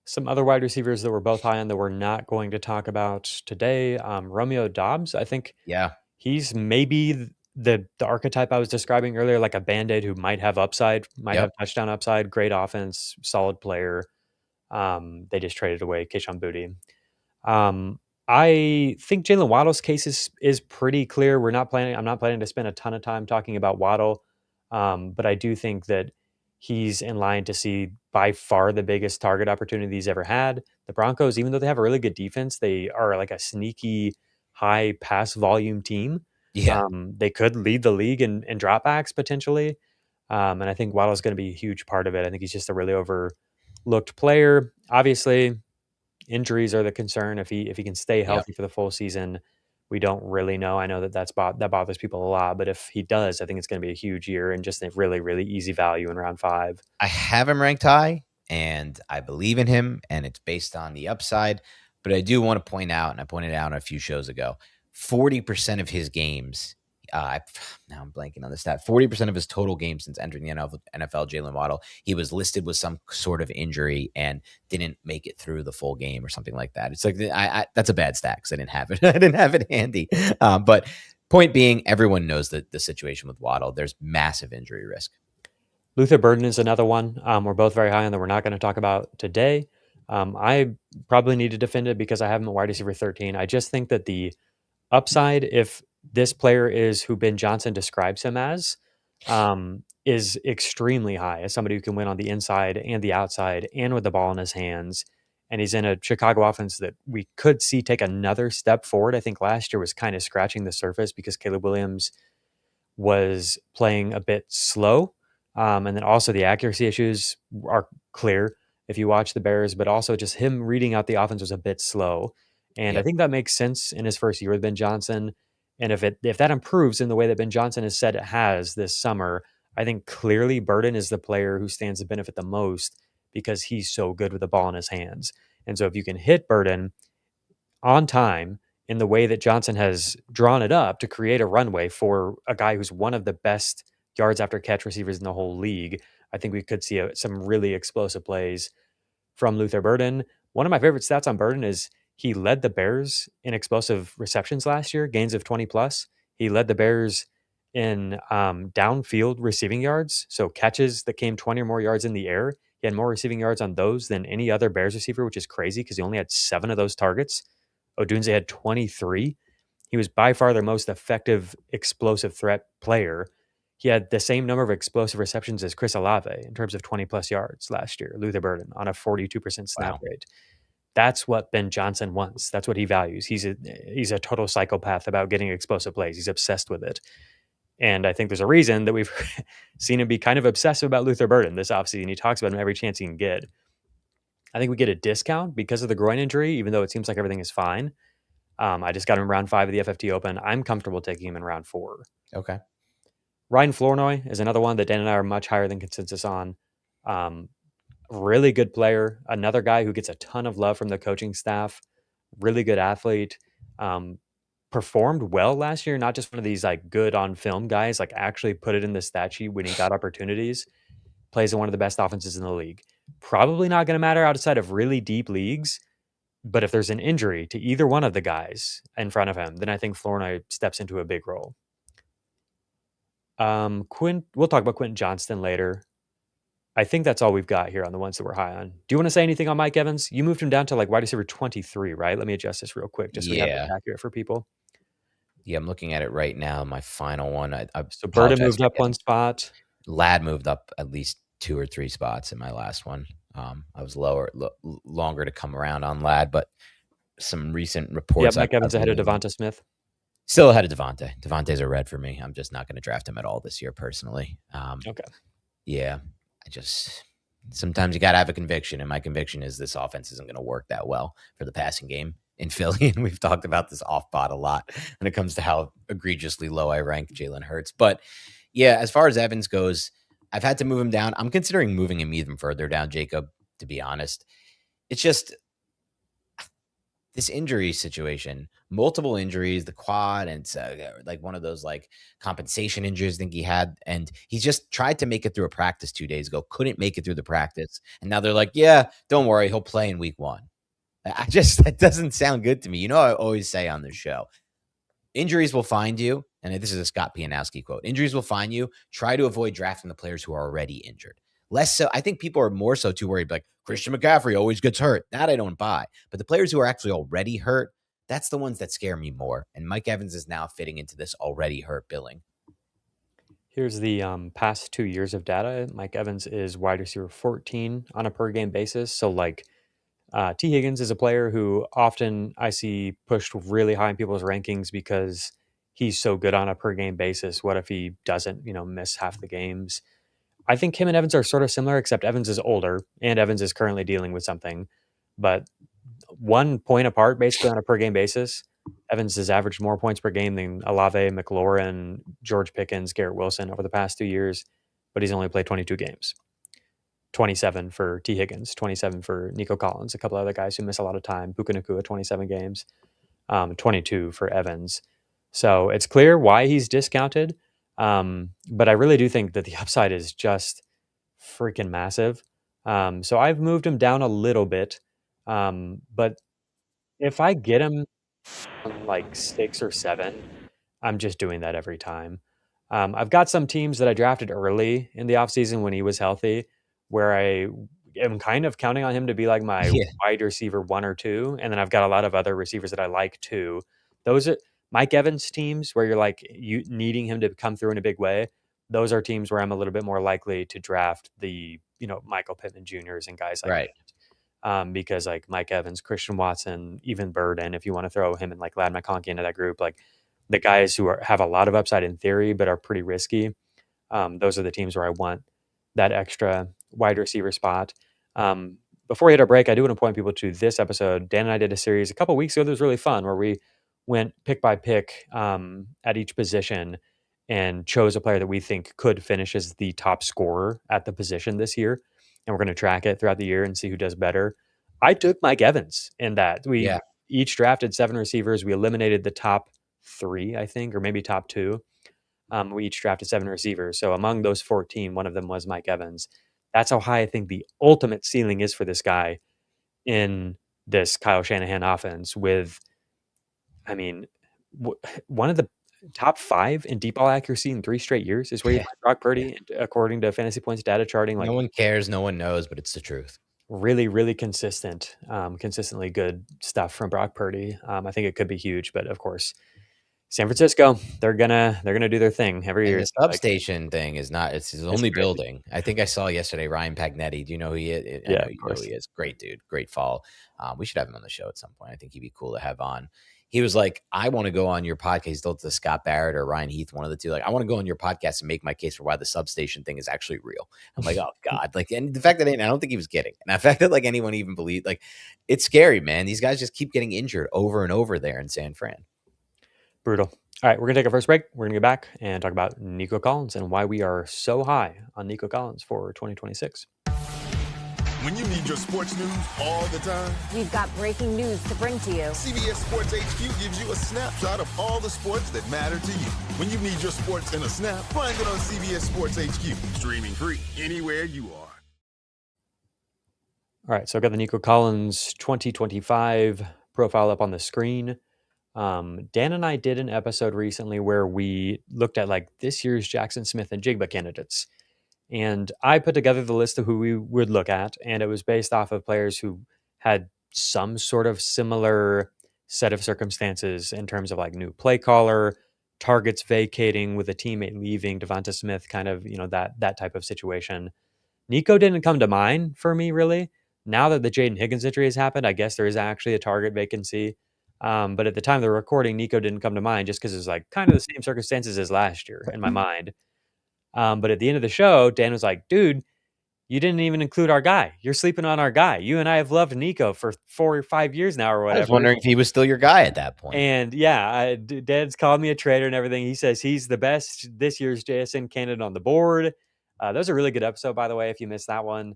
Some other wide receivers that we're both high on that we're not going to talk about today. Romeo Dobbs, I think Yeah. he's maybe the archetype I was describing earlier, like a Band-Aid who might have upside, might have touchdown upside, great offense, solid player. They just traded away Keishon Boutte. I think Jalen Waddle's case is pretty clear. I'm not planning to spend a ton of time talking about Waddle, but I do think that he's in line to see by far the biggest target opportunity he's ever had. The Broncos, even though they have a really good defense, they are like a sneaky high pass volume team. Yeah. They could lead the league in dropbacks potentially. And I think Waddle's going to be a huge part of it. I think he's just a really overlooked player. Obviously, injuries are the concern. If he can stay healthy for the full season, we don't really know. I know that that bothers people a lot, but if he does, I think it's going to be a huge year and just a really, really easy value in round 5. I have him ranked high, and I believe in him, and it's based on the upside. But I do want to point out, and I pointed out a few shows ago, 40% of his games. Now I'm blanking on the stat. 40% of his total games since entering the NFL, Jalen Waddle, he was listed with some sort of injury and didn't make it through the full game or something like that. It's like that's a bad stat because I didn't have it. I didn't have it handy. But point being, everyone knows that the situation with Waddle, there's massive injury risk. Luther Burden is another one. We're both very high on that we're not going to talk about today. I probably need to defend it because I have him at wide receiver 13. I just think that the upside, if this player is who Ben Johnson describes him as, is extremely high as somebody who can win on the inside and the outside and with the ball in his hands. And he's in a Chicago offense that we could see take another step forward. I think last year was kind of scratching the surface because Caleb Williams was playing a bit slow. And then also the accuracy issues are clear if you watch the Bears, but also just him reading out the offense was a bit slow. And I think that makes sense in his first year with Ben Johnson. And if that improves in the way that Ben Johnson has said it has this summer, I think clearly Burden is the player who stands to benefit the most because he's so good with the ball in his hands. And so if you can hit Burden on time in the way that Johnson has drawn it up to create a runway for a guy who's one of the best yards after catch receivers in the whole league, I think we could see some really explosive plays from Luther Burden. One of my favorite stats on Burden is he led the Bears in explosive receptions last year, gains of 20 plus. He led the Bears in downfield receiving yards, so catches that came 20 or more yards in the air. He had more receiving yards on those than any other Bears receiver, which is crazy because he only had 7 of those targets. Odunze had 23. He was by far their most effective explosive threat player. He had the same number of explosive receptions as Chris Olave in terms of 20-plus yards last year, Luther Burden, on a 42% snap rate. That's what Ben Johnson wants. That's what he values. He's a total psychopath about getting explosive plays. He's obsessed with it. And I think there's a reason that we've seen him be kind of obsessive about Luther Burden this offseason. He talks about him every chance he can get. I think we get a discount because of the groin injury, even though it seems like everything is fine. I just got him in round 5 of the FFT Open. I'm comfortable taking him in round 4. Okay. Ryan Flournoy is another one that Dan and I are much higher than consensus on. Really good player. Another guy who gets a ton of love from the coaching staff. Really good athlete. Performed well last year. Not just one of these like good on film guys, like actually put it in the stat sheet when he got opportunities. Plays in one of the best offenses in the league. Probably not going to matter outside of really deep leagues. But if there's an injury to either one of the guys in front of him, then I think Flournoy steps into a big role. We'll talk about Quentin Johnston later. I think that's all we've got here on the ones that we're high on. Do you want to say anything on Mike Evans? You moved him down to like wide receiver 23, right? Let me adjust this real quick just so we have it accurate for people. Yeah, I'm looking at it right now. My final one. So Burden moved up one spot. Ladd moved up at least 2 or 3 spots in my last one. I was longer to come around on Ladd, but some recent reports. Yeah, Mike Evans ahead of Devonta Smith. Still ahead of Devonta. Devonta's a red for me. I'm just not going to draft him at all this year personally. Okay. Yeah, sometimes you got to have a conviction, and my conviction is this offense isn't going to work that well for the passing game in Philly. And we've talked about this off bot a lot when it comes to how egregiously low I rank Jalen Hurts. But yeah, as far as Evans goes, I've had to move him down. I'm considering moving him even further down, Jacob, to be honest. It's just this injury situation, multiple injuries, the quad, and it's like one of those like compensation injuries I think he had. And he just tried to make it through a practice 2 days ago, couldn't make it through the practice. And now they're like, yeah, don't worry, he'll play in week 1. That doesn't sound good to me. You know, I always say on this show, Injuries will find you, and this is a Scott Pianowski quote. Injuries will find you. Try to avoid drafting the players who are already injured. Less so, I think people are more so too worried, like Christian McCaffrey always gets hurt. That I don't buy. But the players who are actually already hurt, that's the ones that scare me more. And Mike Evans is now fitting into this already hurt billing. Here's the past 2 years of data. Mike Evans is wide receiver 14 on a per game basis. So like T. Higgins is a player who often I see pushed really high in people's rankings because he's so good on a per game basis. What if he doesn't, miss half the games? I think him and Evans are sort of similar, except Evans is older and Evans is currently dealing with something. But 1 point apart, basically on a per game basis. Evans has averaged more points per game than Olave, McLaurin, George Pickens, Garrett Wilson over the past 2 years, but he's only played 22 games. 27 for T. Higgins, 27 for Nico Collins, a couple other guys who miss a lot of time. Puka Nacua, 27 games, 22 for Evans. So it's clear why he's discounted. But I really do think that the upside is just freaking massive. So I've moved him down a little bit. But if I get him on like 6 or 7, I'm just doing that every time. I've got some teams that I drafted early in the offseason when he was healthy, where I am kind of counting on him to be like my wide receiver 1 or 2. And then I've got a lot of other receivers that I like too. Those are Mike Evans teams where you're like you needing him to come through in a big way. Those are teams where I'm a little bit more likely to draft the, Michael Pittman Juniors and guys like that. Because like Mike Evans, Christian Watson, even Burden, if you want to throw him and like Ladd McConkey into that group, like the guys who have a lot of upside in theory, but are pretty risky. Those are the teams where I want that extra wide receiver spot. Before we hit our break, I do want to point people to this episode. Dan and I did a series a couple weeks ago that was really fun, where we went pick by pick at each position and chose a player that we think could finish as the top scorer at the position this year. And we're going to track it throughout the year and see who does better. I took Mike Evans in that. We each drafted 7 receivers. We eliminated the top 3, I think, or maybe top 2. We each drafted 7 receivers. So among those 14, one of them was Mike Evans. That's how high I think the ultimate ceiling is for this guy in this Kyle Shanahan offense with, one of the top 5 in deep ball accuracy in 3 straight years is where you find Brock Purdy, according to Fantasy Points data charting. Like, no one cares, no one knows, but it's the truth. Really, really consistently good stuff from Brock Purdy. I think it could be huge, but of course, San Francisco, they're gonna do their thing every year. The substation thing is not, it's his only building. I think I saw yesterday Ryan Pagnetti. Do you know who he is? I know you know who he is. Great dude, great fall. We should have him on the show at some point. I think he'd be cool to have on. He was like, I want to go on your podcast. He's told to Scott Barrett or Ryan Heath, one of the two. Like, I want to go on your podcast and make my case for why the substation thing is actually real. I'm like, oh God. Like, and the fact that I don't think he was kidding. And the fact that like anyone even believed, like, it's scary, man. These guys just keep getting injured over and over there in San Fran. Brutal. All right, we're going to take our first break. We're going to get back and talk about Nico Collins and why we are so high on Nico Collins for 2026. When you need your sports news all the time, we've got breaking news to bring to you. CBS Sports HQ gives you a snapshot of all the sports that matter to you. When you need your sports in a snap, find it on CBS Sports HQ, streaming free anywhere you are. All right, so I've got the Nico Collins 2025 profile up on the screen. Dan and I did an episode recently where we looked at like this year's Jackson Smith and Jigba candidates. And I put together the list of who we would look at, and it was based off of players who had some sort of similar set of circumstances in terms of like new play caller, targets vacating with a teammate leaving, Devonta Smith, kind of, that type of situation. Nico didn't come to mind for me, really. Now that the Jaden Higgins injury has happened, I guess there is actually a target vacancy. But at the time of the recording, Nico didn't come to mind just because it's like kind of the same circumstances as last year in my mind. But at the end of the show, Dan was like, dude, you didn't even include our guy. You're sleeping on our guy. You and I have loved Nico for 4 or 5 years now or whatever. I was wondering if he was still your guy at that point. And yeah, Dad's called me a traitor and everything. He says he's the best this year's JSN candidate on the board. That was a really good episode, by the way, if you missed that one.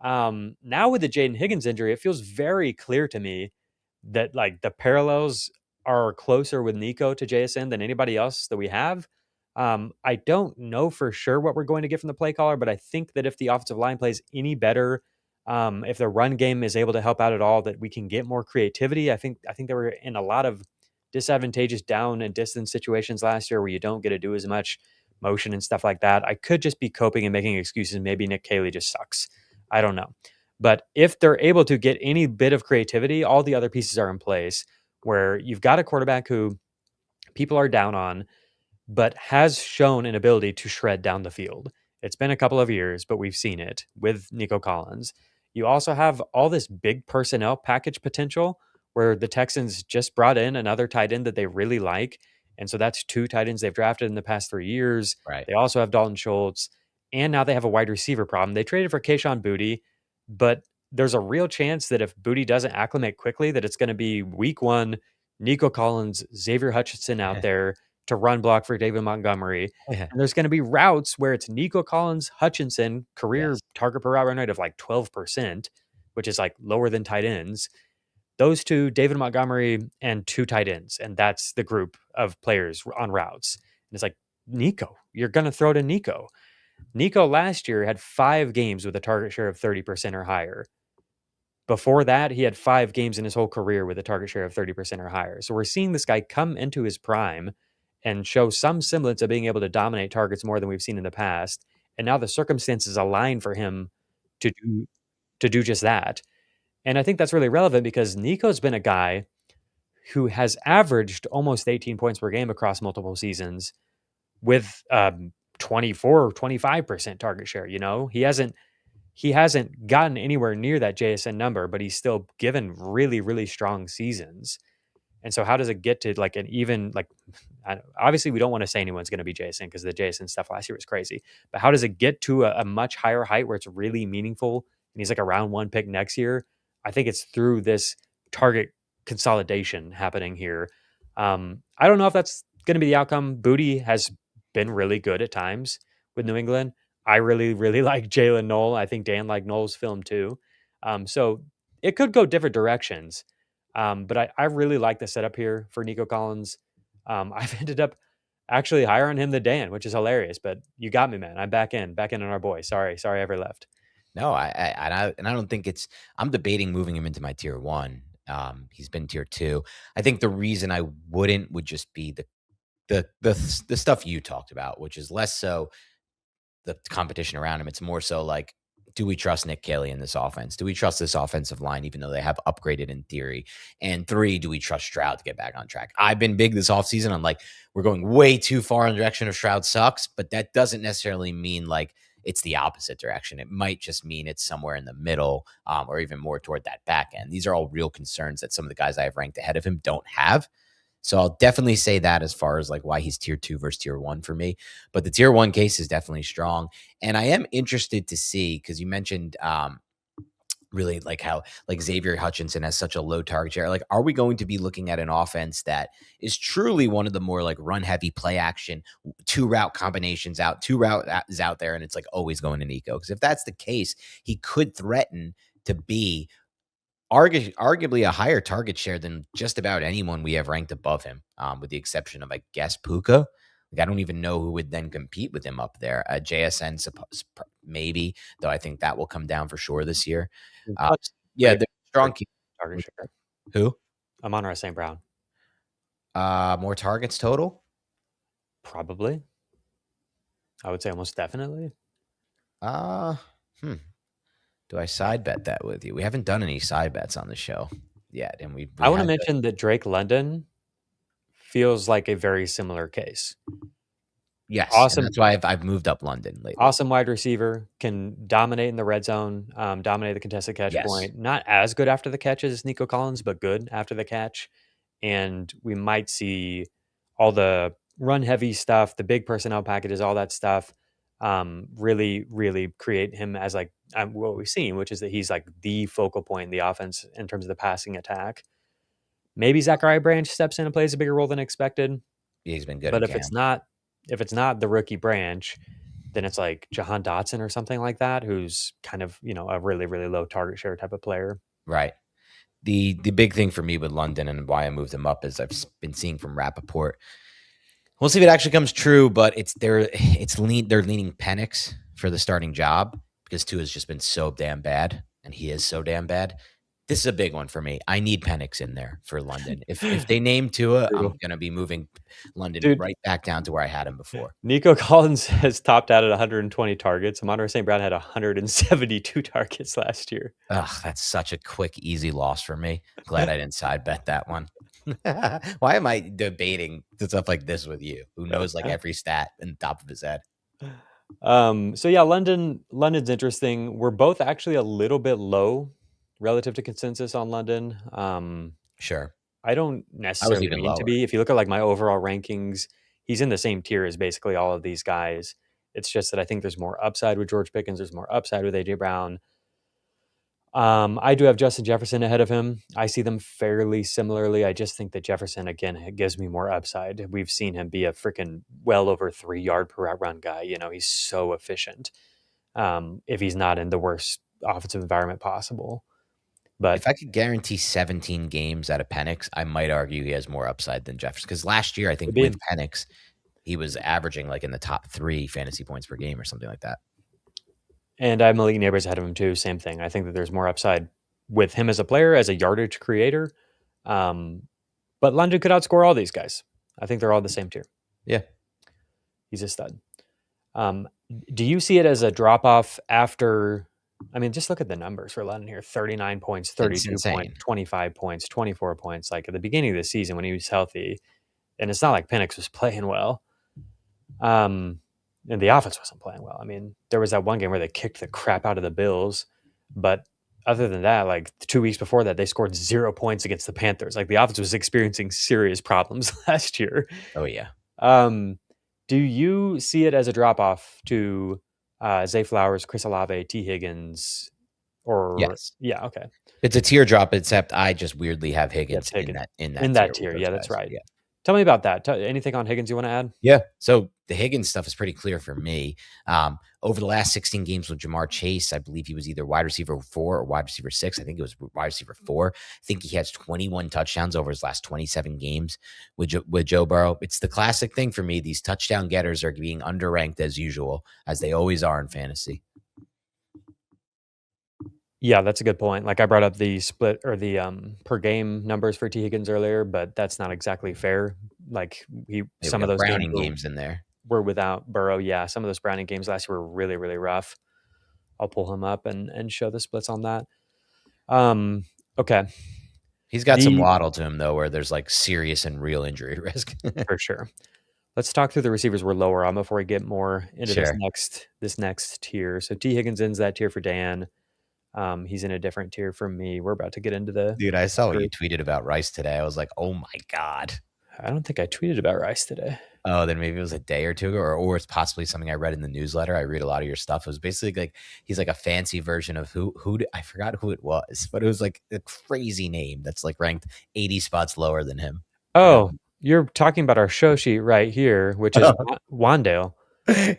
Now with the Jaden Higgins injury, it feels very clear to me that like the parallels are closer with Nico to JSN than anybody else that we have. I don't know for sure what we're going to get from the play caller, but I think that if the offensive line plays any better, if the run game is able to help out at all, that we can get more creativity. I think that we're in a lot of disadvantageous down and distance situations last year where you don't get to do as much motion and stuff like that. I could just be coping and making excuses. Maybe Nick Caley just sucks. I don't know. But if they're able to get any bit of creativity, all the other pieces are in place where you've got a quarterback who people are down on, but has shown an ability to shred down the field. It's been a couple of years, but we've seen it with Nico Collins. You also have all this big personnel package potential where the Texans just brought in another tight end that they really like. And so that's 2 tight ends they've drafted in the past 3 years. Right. They also have Dalton Schultz. And now they have a wide receiver problem. They traded for Kayshon Boutte, but there's a real chance that if Boutte doesn't acclimate quickly, that it's going to be week 1, Nico Collins, Xavier Hutchinson out there to run block for David Montgomery. And there's going to be routes where it's Nico Collins, Hutchinson, career target per route run rate of like 12%, which is like lower than tight ends. Those 2, David Montgomery and 2 tight ends. And that's the group of players on routes. And it's like, Nico, you're going to throw to Nico. Nico last year had 5 games with a target share of 30% or higher. Before that, he had 5 games in his whole career with a target share of 30% or higher. So we're seeing this guy come into his prime and show some semblance of being able to dominate targets more than we've seen in the past. And now the circumstances align for him to do just that. And I think that's really relevant because Nico's been a guy who has averaged almost 18 points per game across multiple seasons with 24 or 25% target share. You know, he hasn't gotten anywhere near that JSN number, but he's still given really, really strong seasons. And so how does it get to like an even, like, obviously we don't want to say anyone's going to be JSN because the JSN stuff last year was crazy, but how does it get to a much higher height where it's really meaningful and he's like a round 1 pick next year? I think it's through this target consolidation happening here. I don't know if that's going to be the outcome. Boutte has been really good at times with New England. I really, really like Jalen Knoll. I think Dan liked Knoll's film too. So it could go different directions. But I really like the setup here for Nico Collins. I've ended up actually higher on him than Dan, which is hilarious. But you got me, man. I'm back in on our boy. Sorry I ever left. No, I don't think it's. I'm debating moving him into my tier 1. He's been tier 2. I think the reason I wouldn't would just be the stuff you talked about, which is less so the competition around him. It's more so like, do we trust Nick Caley in this offense? Do we trust this offensive line, even though they have upgraded in theory? And 3, do we trust Stroud to get back on track? I've been big this offseason. I'm like, we're going way too far in the direction of Stroud sucks, but that doesn't necessarily mean like it's the opposite direction. It might just mean it's somewhere in the middle or even more toward that back end. These are all real concerns that some of the guys I have ranked ahead of him don't have. So I'll definitely say that as far as like why he's tier 2 versus tier 1 for me. But the tier 1 case is definitely strong. And I am interested to see, because you mentioned really like how like Xavier Hutchinson has such a low target share. Like, are we going to be looking at an offense that is truly one of the more like run heavy play action, 2 route combinations out, 2 routes out there, and it's like always going to Nico? Because if that's the case, he could threaten to be arguably a higher target share than just about anyone we have ranked above him, with the exception of, I guess, Puka. Like, I don't even know who would then compete with him up there. JSN, maybe, though I think that will come down for sure this year. Yeah, the strong target share. Who? Amon-Ra St. Brown. More targets total? Probably. I would say almost definitely. Do I side bet that with you? We haven't done any side bets on the show yet. And I want to mention that Drake London feels like a very similar case. Yes. Awesome. That's why I've moved up London lately. Awesome wide receiver, can dominate in the red zone, dominate the contested catch point. Not as good after the catch as Nico Collins, but good after the catch. And we might see all the run heavy stuff, the big personnel packages, all that stuff, really, really create him as like what we've seen, which is that he's like the focal point in the offense in terms of the passing attack. Maybe Zachariah Branch steps in and plays a bigger role than expected. Yeah, he's been good. But if it's not the rookie Branch, then it's like Jahan Dotson or something like that, who's kind of, a really, really low target share type of player. Right. The big thing for me with London and why I moved him up is I've been seeing from Rappaport. We'll see if it actually comes true, but they're leaning Penix for the starting job because Tua has just been so damn bad, and he is so damn bad. This is a big one for me. I need Penix in there for London. If they name Tua, I'm going to be moving London right back down to where I had him before. Nico Collins has topped out at 120 targets. Amon-Ra St. Brown had 172 targets last year. Ugh, that's such a quick, easy loss for me. Glad I didn't side bet that one. Why am I debating stuff like this with you? Who knows like every stat in the top of his head? So yeah, London's interesting. We're both actually a little bit low relative to consensus on London. Sure. I don't necessarily mean to be. If you look at like my overall rankings, he's in the same tier as basically all of these guys. It's just that I think there's more upside with George Pickens. There's more upside with AJ Brown. I do have Justin Jefferson ahead of him. I see them fairly similarly. I just think that Jefferson, again, gives me more upside. We've seen him be a freaking well over 3 yard per route run guy. You know, he's so efficient if he's not in the worst offensive environment possible. But if I could guarantee 17 games out of Penix, I might argue he has more upside than Jefferson. Because last year, I think with Penix, he was averaging like in the top 3 fantasy points per game or something like that. And I have Malik Neighbors ahead of him too. Same thing. I think that there's more upside with him as a player, as a yardage creator. But London could outscore all these guys. I think they're all the same tier. Yeah. He's a stud. Do you see it as a drop-off after... I mean, just look at the numbers for London here. 39 points, 32 points, 25 points, 24 points. Like at the beginning of the season when he was healthy. And it's not like Penix was playing well. And the offense wasn't playing well. I mean, there was that one game where they kicked the crap out of the Bills. But other than that, like 2 weeks before that, they scored 0 points against the Panthers. Like the offense was experiencing serious problems last year. Oh, yeah. Do you see it as a drop-off to Zay Flowers, Chris Olave, T. Higgins? Or yes. Yeah, okay. It's a teardrop, except I just weirdly have Higgins in that tier. Yeah, that's right. Yeah. Tell me about that. Anything on Higgins you want to add? Yeah. So the Higgins stuff is pretty clear for me. Over the last 16 games with Jamar Chase, I believe he was either wide receiver 4 or wide receiver 6. I think it was wide receiver 4. I think he has 21 touchdowns over his last 27 games with Joe Burrow. It's the classic thing for me. These touchdown getters are being underranked as usual, as they always are in fantasy. Yeah, that's a good point. Like I brought up the split or the per game numbers for T. Higgins earlier, but that's not exactly fair. Like some of those Browning games in there were without Burrow. Yeah, some of those Browning games last year were really, really rough. I'll pull him up and show the splits on that. Okay. He's got some waddle to him though, where there's like serious and real injury risk. For sure. Let's talk through the receivers we're lower on before we get more into this next tier. So T. Higgins ends that tier for Dan. He's in a different tier from me. We're about to get into the... Dude, I saw what you tweeted about Rice today. I was like, oh my God. I don't think I tweeted about Rice today. Oh, then maybe it was a day or two ago, or it's possibly something I read in the newsletter. I read a lot of your stuff. It was basically like, he's like a fancy version of I forgot who it was, but it was like a crazy name that's like ranked 80 spots lower than him. Oh, you're talking about our show sheet right here, which is Wandale.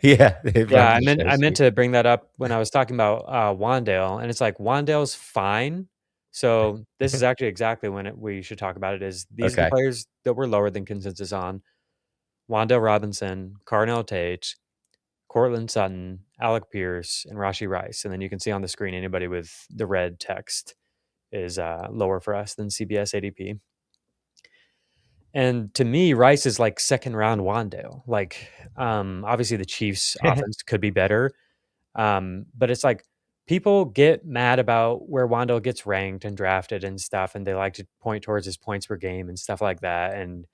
Yeah. I meant to bring that up when I was talking about Wandale, and it's like Wandale's fine. So this is actually exactly when we should talk about it. Is these are the players that were lower than consensus on: Wandale Robinson, Carnell Tate, Cortland Sutton, Alec Pierce, and Rashee Rice. And then you can see on the screen anybody with the red text is lower for us than CBS ADP. And to me, Rice is like second round Wandale. Like, obviously the Chiefs offense could be better. But it's like people get mad about where Wandale gets ranked and drafted and stuff. And they like to point towards his points per game and stuff like that and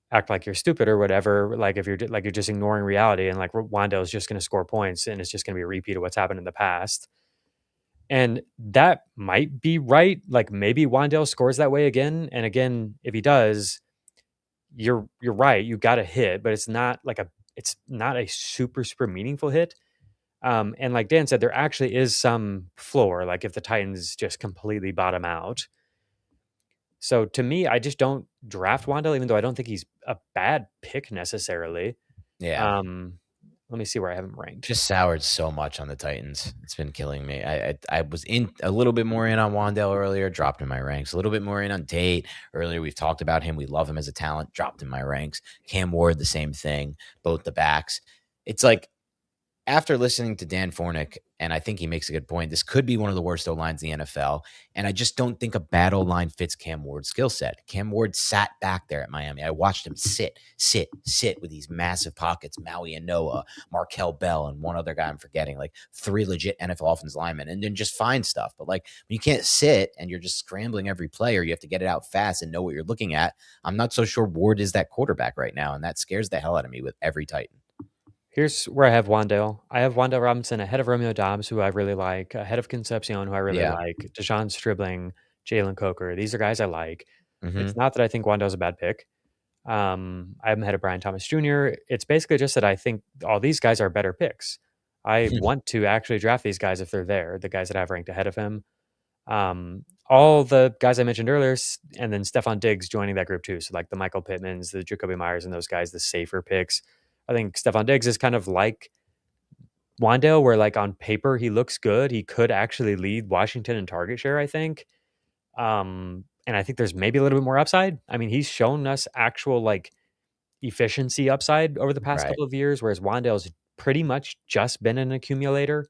act like you're stupid or whatever. Like if you're just ignoring reality and like Wandale is just going to score points and it's just going to be a repeat of what's happened in the past. And that might be right. Like maybe Wandale scores that way again. And again, if he does, you're right. You got a hit, but it's not a super meaningful hit. And like Dan said, there actually is some floor. Like if the Titans just completely bottom out. So to me, I just don't draft Wandale, even though I don't think he's a bad pick necessarily. Yeah. Let me see where I have him ranked. Just soured so much on the Titans. It's been killing me. I was in a little bit more in on Wandale earlier, dropped in my ranks. A little bit more in on Tate earlier. We've talked about him. We love him as a talent, dropped in my ranks. Cam Ward, the same thing. Both the backs. It's like after listening to Dan Fornick And I think he makes a good point. This could be one of the worst O-lines in the NFL. And I just don't think a bad O-line fits Cam Ward's skill set. Cam Ward sat back there at Miami. I watched him sit with these massive pockets, Maui and Noah, Markel Bell, and one other guy I'm forgetting, like 3 legit NFL offensive linemen, and then just find stuff. But like when you can't sit and you're just scrambling every play, or you have to get it out fast and know what you're looking at, I'm not so sure Ward is that quarterback right now. And that scares the hell out of me with every Titan. Here's where I have Wan'Dale. I have Wan'Dale Robinson ahead of Romeo Doubs, who I really like, ahead of Concepcion, who I really like, Deshaun Stribling, Jalen Coker. These are guys I like. It's not that I think Wan'Dale's a bad pick. I'm ahead of Brian Thomas Jr. It's basically just that I think all these guys are better picks. I want to actually draft these guys if they're there, the guys that I've ranked ahead of him. All the guys I mentioned earlier, and then Stephon Diggs joining that group too. So like the Michael Pittmans, the Jacoby Myers, and those guys, the safer picks. I think Stephon Diggs is kind of like Wan'Dale, where like on paper he looks good. He could actually lead Washington in target share, I think. And I think there's maybe a little bit more upside. I mean, he's shown us actual like efficiency upside over the past couple of years, whereas Wan'Dale's pretty much just been an accumulator.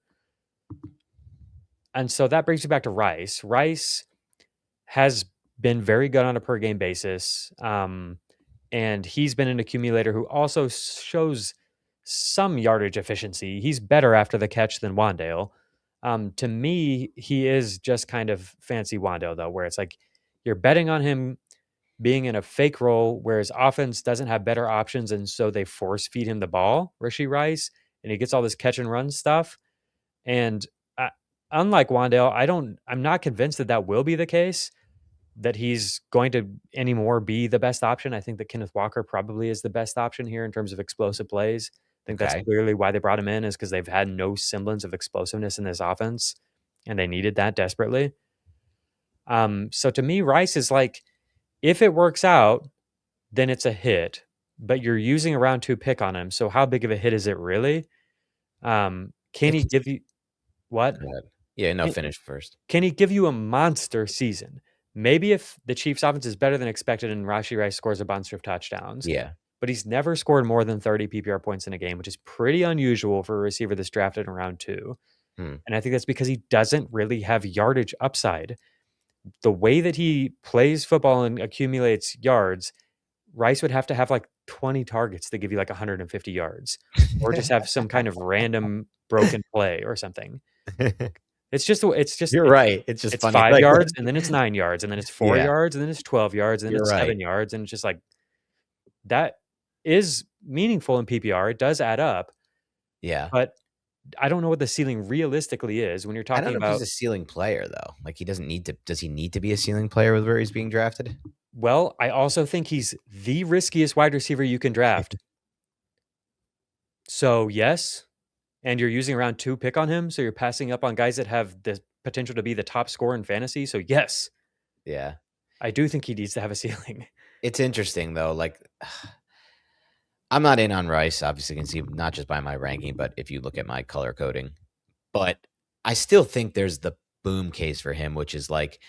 And so that brings you back to Rice. Rice has been very good on a per game basis. And he's been an accumulator who also shows some yardage efficiency. He's better after the catch than Wan'Dale. To me, he is just kind of fancy Wan'Dale, though, where it's like you're betting on him being in a fake role where his offense doesn't have better options, and so they force feed him the ball, Rashee Rice, and he gets all this catch and run stuff. And unlike Wan'Dale, I'm not convinced that will be the case, that he's going to anymore be the best option. I think that Kenneth Walker probably is the best option here in terms of explosive plays. I think that's clearly why they brought him in, is because they've had no semblance of explosiveness in this offense, and they needed that desperately. So to me, Rice is like, if it works out, then it's a hit, but you're using a round 2 pick on him. So how big of a hit is it really? Can he give you what? Yeah, no, finish first. Can he give you a monster season? Maybe if the Chiefs' offense is better than expected and Rashee Rice scores a bunch of touchdowns. Yeah. But he's never scored more than 30 PPR points in a game, which is pretty unusual for a receiver that's drafted in round 2. And I think that's because he doesn't really have yardage upside. The way that he plays football and accumulates yards, Rice would have to have like 20 targets to give you like 150 yards, or just have some kind of random broken play or something. It's just you're right. It's just it's funny. 5 yards, and then it's 9 yards, and then it's 4 yards, and then it's 12 yards, and then it's 7 yards, and it's just like that is meaningful in PPR. It does add up. Yeah, but I don't know what the ceiling realistically is when you're talking about. I don't know if he's a ceiling player though. Like he doesn't need to. Does he need to be a ceiling player with where he's being drafted? Well, I also think he's the riskiest wide receiver you can draft. So yes. And you're using a round 2 pick on him, so you're passing up on guys that have the potential to be the top scorer in fantasy. So yes, yeah, I do think he needs to have a ceiling. It's interesting though. Like, I'm not in on Rice. Obviously, you can see not just by my ranking, but if you look at my color coding. But I still think there's the boom case for him, which is like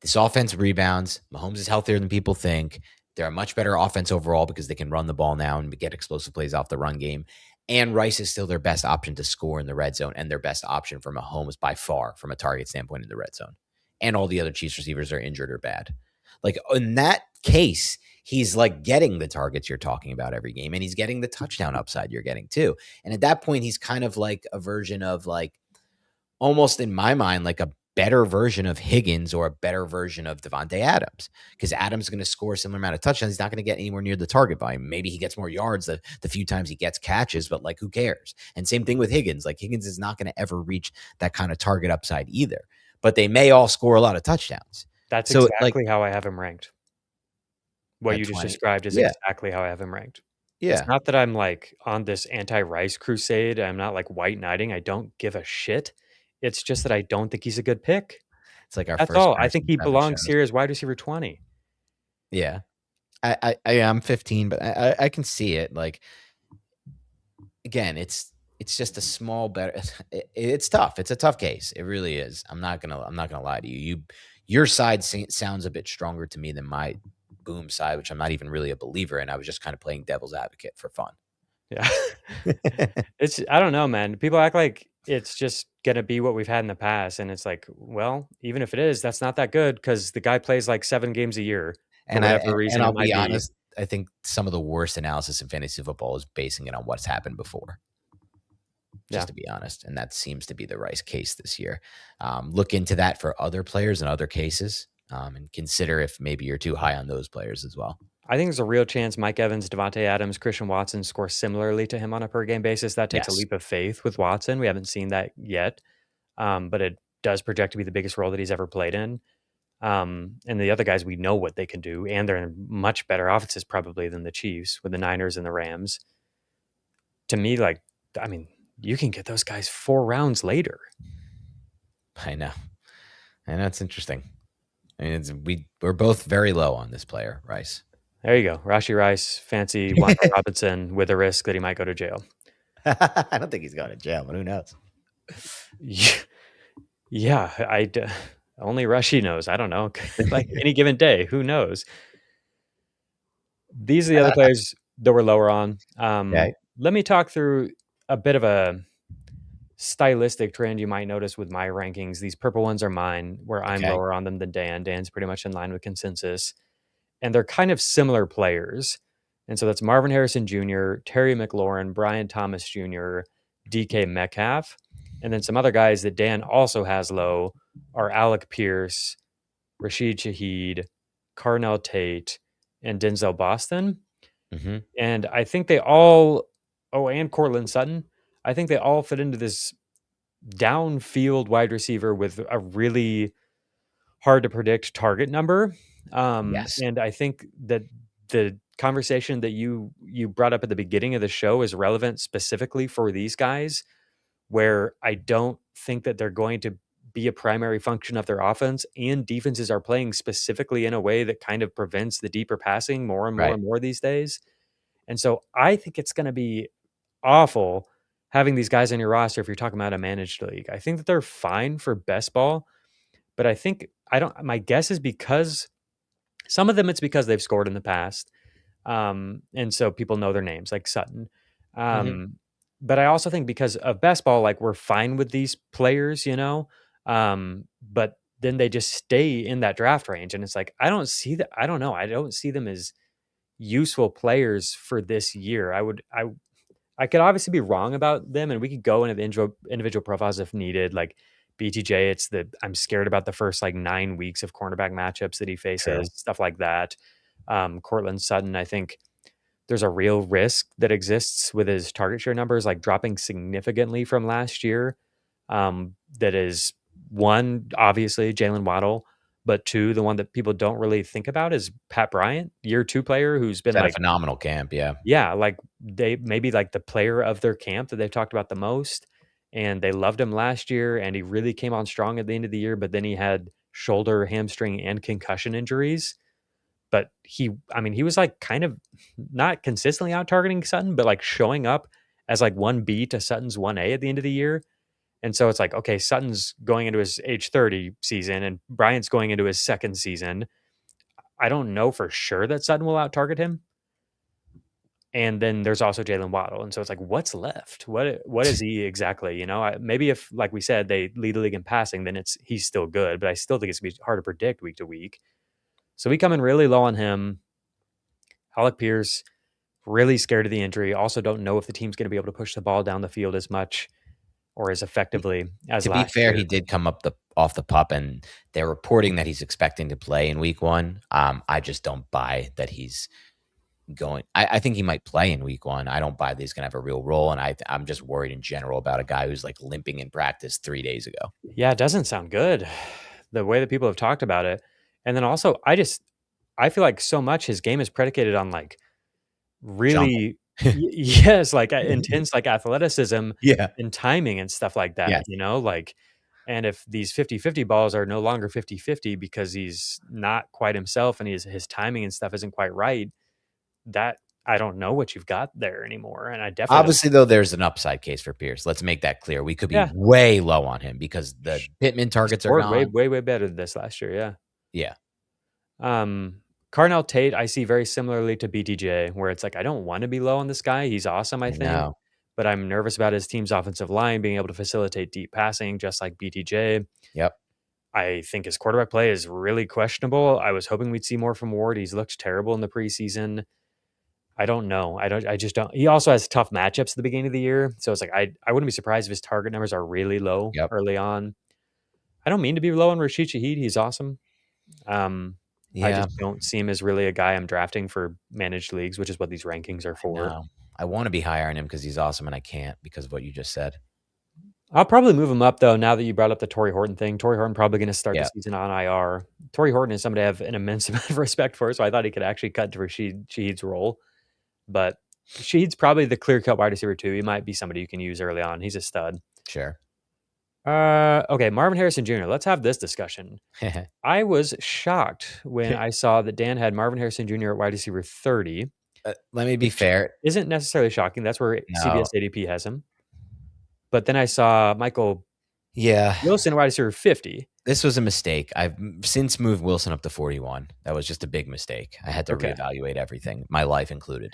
this offense rebounds. Mahomes is healthier than people think. They're a much better offense overall because they can run the ball now and get explosive plays off the run game. And Rice is still their best option to score in the red zone, and their best option for Mahomes by far from a target standpoint in the red zone. And all the other Chiefs receivers are injured or bad. Like in that case, he's like getting the targets you're talking about every game, and he's getting the touchdown upside you're getting too. And at that point, he's kind of like a version of like, almost in my mind, like a better version of Higgins or a better version of Devontae Adams, because Adams is going to score a similar amount of touchdowns. He's not going to get anywhere near the target volume. Maybe he gets more yards the few times he gets catches, but like, who cares? And same thing with Higgins. Like Higgins is not going to ever reach that kind of target upside either, but they may all score a lot of touchdowns. That's so exactly how I have him ranked. What you just described is exactly how I have him ranked. Yeah. It's not that I'm like on this anti-Rice crusade. I'm not like white knighting. I don't give a shit. It's just that I don't think he's a good pick. It's like that's all. I think he belongs here as wide receiver 20. Yeah. I am 15, but I can see it. Like, again, it's just a small better. It's tough. It's a tough case. It really is. I'm not gonna lie to you. Your side sounds a bit stronger to me than my boom side, which I'm not even really a believer in. I was just kind of playing devil's advocate for fun. Yeah. I don't know, man. People act like it's just going to be what we've had in the past. And it's like, well, even if it is, that's not that good because the guy plays like 7 games a year for whatever reason I'll it might be be. honest, I think some of the worst analysis in fantasy football is basing it on what's happened before. Just to be honest, and that seems to be the right case this year. Look into that for other players and other cases, and consider if maybe you're too high on those players as well. I think there's a real chance Mike Evans, Devontae Adams, Christian Watson score similarly to him on a per game basis. That takes a leap of faith with Watson. We haven't seen that yet, but it does project to be the biggest role that he's ever played in. And the other guys, we know what they can do, and they're in much better offenses probably than the Chiefs with the Niners and the Rams. To me, you can get those guys 4 rounds later. I know. It's interesting. I mean, we're both very low on this player, Rice. There you go. Rashee Rice, fancy Wan'Dale Robinson with a risk that he might go to jail. I don't think he's going to jail, but who knows? Yeah, only Rashee knows. I don't know. Like any given day, who knows? These are the other players that we're lower on. Okay. Let me talk through a bit of a stylistic trend you might notice with my rankings. These purple ones are mine, where I'm lower on them than Dan. Dan's pretty much in line with consensus. And they're kind of similar players. And so that's Marvin Harrison Jr., Terry McLaurin, Brian Thomas Jr., DK Metcalf. And then some other guys that Dan also has low are Alec Pierce, Rashid Shaheed, Carnell Tate, and Denzel Boston. Mm-hmm. And I think they all, and Cortland Sutton, I think they all fit into this downfield wide receiver with a really hard to predict target number. And I think that the conversation that you brought up at the beginning of the show is relevant specifically for these guys, where I don't think that they're going to be a primary function of their offense, and defenses are playing specifically in a way that kind of prevents the deeper passing more and more and more these days. And so I think it's going to be awful having these guys on your roster if you're talking about a managed league. I think that they're fine for best ball, but my guess is because some of them it's because they've scored in the past. And so people know their names, like Sutton. But I also think because of best ball, like we're fine with these players, but then they just stay in that draft range. And it's like, I don't see that. I don't know. I don't see them as useful players for this year. I could obviously be wrong about them, and we could go into the individual profiles if needed. Like BTJ, I'm scared about the first 9 weeks of cornerback matchups that he faces, stuff like that. Cortland Sutton, I think there's a real risk that exists with his target share numbers, dropping significantly from last year. That is, one, obviously Jalen Waddle, but two, the one that people don't really think about is Pat Bryant, year 2 player who's been a phenomenal camp. Yeah. They maybe the player of their camp that they've talked about the most, and they loved him last year, and he really came on strong at the end of the year, but then he had shoulder, hamstring, and concussion injuries. But he was kind of not consistently out targeting Sutton, but showing up as 1B to Sutton's 1A at the end of the year. And so it's okay, Sutton's going into his age 30 season and Bryant's going into his second season. I don't know for sure that Sutton will out target him. And then there's also Jalen Waddle. And so it's what's left? What is he exactly? Maybe if, like we said, they lead the league in passing, then he's still good, but I still think it's going to be hard to predict week to week. So we come in really low on him. Alec Pierce, really scared of the injury. Also don't know if the team's going to be able to push the ball down the field as much or as effectively as last year. To be fair, he did come up off the pup, and they're reporting that he's expecting to play in week 1. I just don't buy that he's going. I think he might play in week 1. I don't buy that he's going to have a real role, and I'm just worried in general about a guy who's limping in practice 3 days ago. Yeah, it doesn't sound good, the way that people have talked about it. And then also, I feel like so much his game is predicated on really yes, intense athleticism and timing and stuff like that, and if these 50-50 balls are no longer 50-50 because he's not quite himself and his timing and stuff isn't quite right, that I don't know what you've got there anymore. And I definitely obviously though there's an upside case for Pierce. Let's make that clear. We could be way low on him because the Pittman targets are gone. way better than this last year. Yeah. Carnell Tate, I see very similarly to BTJ, where it's I don't want to be low on this guy. He's awesome, I think. but I'm nervous about his team's offensive line being able to facilitate deep passing, just like BTJ. Yep. I think his quarterback play is really questionable. I was hoping we'd see more from Ward. He's looked terrible in the preseason. I don't know. I just don't. He also has tough matchups at the beginning of the year. So it's like, I wouldn't be surprised if his target numbers are really low early on. I don't mean to be low on Rashid Shaheed. He's awesome. I just don't see him as really a guy I'm drafting for managed leagues, which is what these rankings are for. I want to be higher on him because he's awesome, and I can't because of what you just said. I'll probably move him up, though, now that you brought up the Torrey Horton thing. Torrey Horton probably going to start the season on IR. Torrey Horton is somebody I have an immense amount of respect for, so I thought he could actually cut to Rashid Shaheed's role. But Shaheed's probably the clear-cut wide receiver, too. He might be somebody you can use early on. He's a stud. Sure. Okay, Marvin Harrison Jr. Let's have this discussion. I was shocked when I saw that Dan had Marvin Harrison Jr. at wide receiver 30. Let me be fair. Isn't necessarily shocking. That's where CBS ADP has him. But then I saw Michael Wilson wide receiver 50. This was a mistake. I've since moved Wilson up to 41. That was just a big mistake. I had to reevaluate everything, my life included.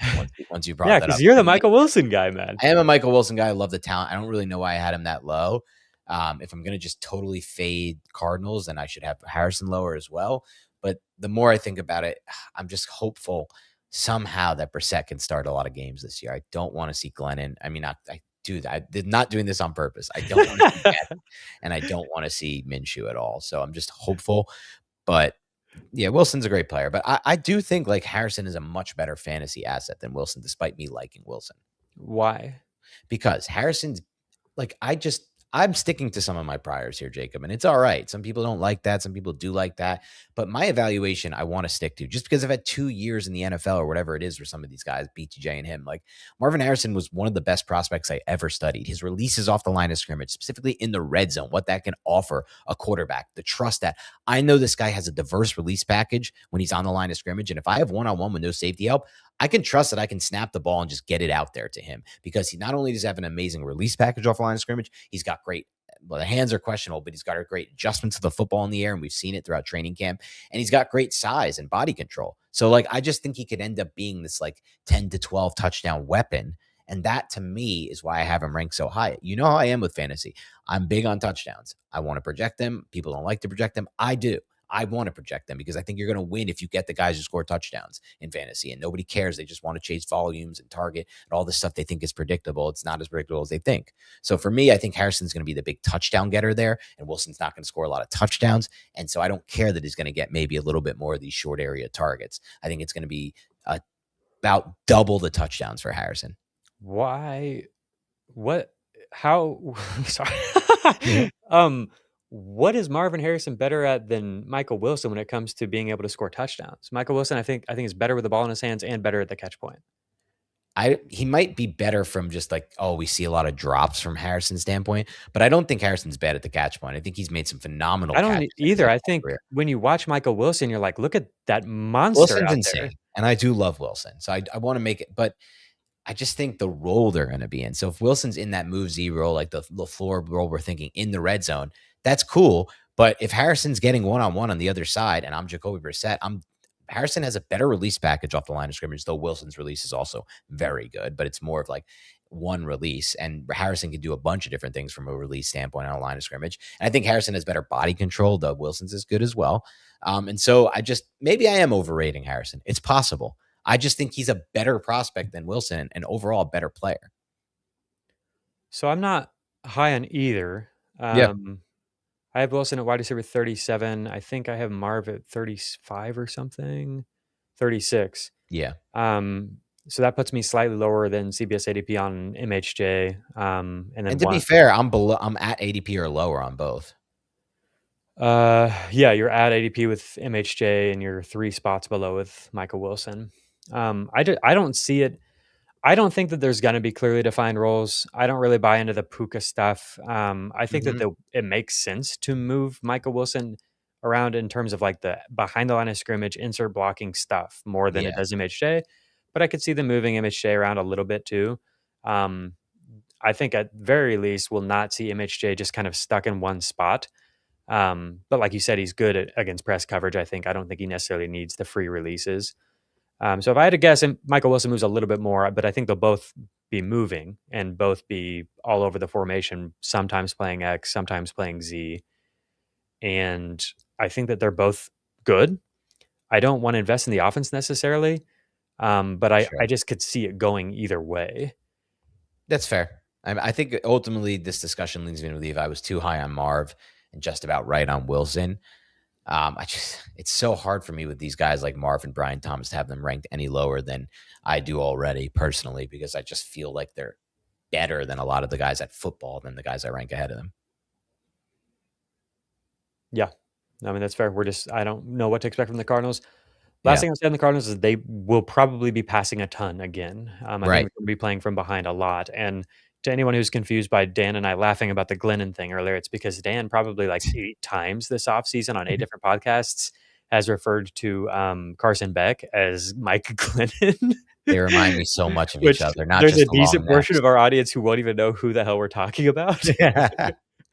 Once you brought that up. Yeah, because you're the Michael Wilson guy, man. I am a Michael Wilson guy. I love the talent. I don't really know why I had him that low. If I'm going to just totally fade Cardinals, then I should have Harrison lower as well. But the more I think about it, I'm just hopeful somehow that Brissett can start a lot of games this year. I don't want to see Glennon. I mean, I did not doing this on purpose. I don't want to see that, and I don't want to see Minshew at all. So I'm just hopeful. But yeah, Wilson's a great player. But I do think like Harrison is a much better fantasy asset than Wilson, despite me liking Wilson. Why? Because Harrison's like, I'm sticking to some of my priors here, Jacob, and it's all right. Some people don't like that. Some people do like that. But my evaluation, I want to stick to just because I've had 2 years in the NFL or whatever it is for some of these guys, BTJ and him. Like Marvin Harrison was one of the best prospects I ever studied. His releases off the line of scrimmage, specifically in the red zone, what that can offer a quarterback, the trust that I know this guy has a diverse release package when he's on the line of scrimmage. And if I have one-on-one with no safety help, I can trust that I can snap the ball and just get it out there to him because he not only does have an amazing release package off the line of scrimmage, he's got great, well, the hands are questionable, but he's got a great adjustment to the football in the air, and we've seen it throughout training camp, and he's got great size and body control. So, like, I just think he could end up being this, like, 10 to 12 touchdown weapon, and that, to me, is why I have him ranked so high. You know how I am with fantasy. I'm big on touchdowns. I want to project them. People don't like to project them. I do. I want to project them because I think you're going to win if you get the guys who score touchdowns in fantasy, and nobody cares. They just want to chase volumes and target and all this stuff they think is predictable. It's not as predictable as they think. So for me, I think Harrison's going to be the big touchdown getter there, and Wilson's not going to score a lot of touchdowns. And so I don't care that he's going to get maybe a little bit more of these short area targets. I think it's going to be about double the touchdowns for Harrison. Why? What? How? Sorry. What is Marvin Harrison better at than Michael Wilson when it comes to being able to score touchdowns? Michael Wilson, I think is better with the ball in his hands and better at the catch point. He might be better from just like, we see a lot of drops from Harrison's standpoint, but I don't think Harrison's bad at the catch point. I think he's made some phenomenal. I don't either. I think when you watch Michael Wilson, you're like, look at that monster. Wilson's out insane, there. And I do love Wilson, so I want to make it, but I just think the role they're going to be in. So if Wilson's in that move Z role, like the LaFleur role we're thinking in the red zone, that's cool. But if Harrison's getting one-on-one on the other side and I'm Jacoby Brissett, Harrison has a better release package off the line of scrimmage, though Wilson's release is also very good, but it's more of like one release. And Harrison can do a bunch of different things from a release standpoint on a line of scrimmage. And I think Harrison has better body control, though Wilson's is good as well. And so maybe I am overrating Harrison. It's possible. I just think he's a better prospect than Wilson and overall a better player. So I'm not high on either. I have Wilson at wide receiver 37. I think I have Marv at 35 or something. 36. Yeah. So that puts me slightly lower than CBS ADP on MHJ. And to be fair, I'm at ADP or lower on both. Yeah, you're at ADP with MHJ and you're 3 spots below with Michael Wilson. I don't see it. I don't think that there's going to be clearly defined roles. I don't really buy into the Puka stuff. I think that it makes sense to move Michael Wilson around in terms of like the behind the line of scrimmage, insert blocking stuff more than it does MHJ. But I could see them moving MHJ around a little bit too. I think at very least we'll not see MHJ just kind of stuck in one spot. But like you said, he's good against press coverage. I don't think he necessarily needs the free releases. So if I had to guess, Michael Wilson moves a little bit more, but I think they'll both be moving and both be all over the formation, sometimes playing X, sometimes playing Z. And I think that they're both good. I don't want to invest in the offense necessarily, but I just could see it going either way. That's fair. I think ultimately this discussion leads me to believe I was too high on Marv and just about right on Wilson. It's so hard for me with these guys like Marv and Brian Thomas to have them ranked any lower than I do already personally, because I just feel like they're better than a lot of the guys at football than the guys I rank ahead of them. Yeah. I mean, that's fair. I don't know what to expect from the Cardinals. Last thing I'll say on the Cardinals is they will probably be passing a ton again. I think we're going to be playing from behind a lot. And to anyone who's confused by Dan and I laughing about the Glennon thing earlier, it's because Dan probably like 8 times this offseason on 8 different podcasts has referred to Carson Beck as Mike Glennon. They remind me so much of each other. Not there's just a decent portion of our audience who won't even know who the hell we're talking about.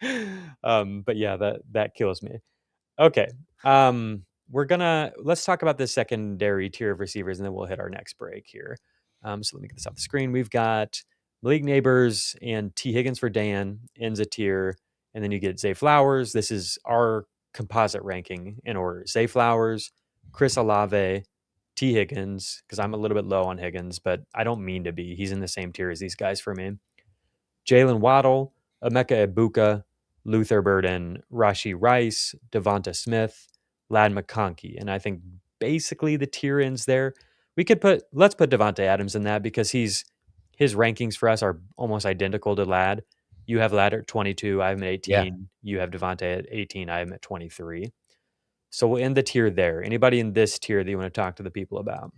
But yeah, that kills me. Okay. Let's talk about the secondary tier of receivers, and then we'll hit our next break here. So let me get this off the screen. We've got Malik Neighbors and T. Higgins for Dan ends a tier, and then you get Zay Flowers. This is our composite ranking in order. Zay Flowers, Chris Olave, T. Higgins, because I'm a little bit low on Higgins, but I don't mean to be. He's in the same tier as these guys for me. Jalen Waddle, Emeka Egbuka, Luther Burden, Rashee Rice, Devonta Smith, Ladd McConkey. And I think basically the tier ends there. Let's put Devontae Adams in that because his rankings for us are almost identical to Ladd. You have Ladd at 22, I have him at 18. Yeah. You have Devontae at 18, I have him at 23. So we'll end the tier there. Anybody in this tier that you want to talk to the people about?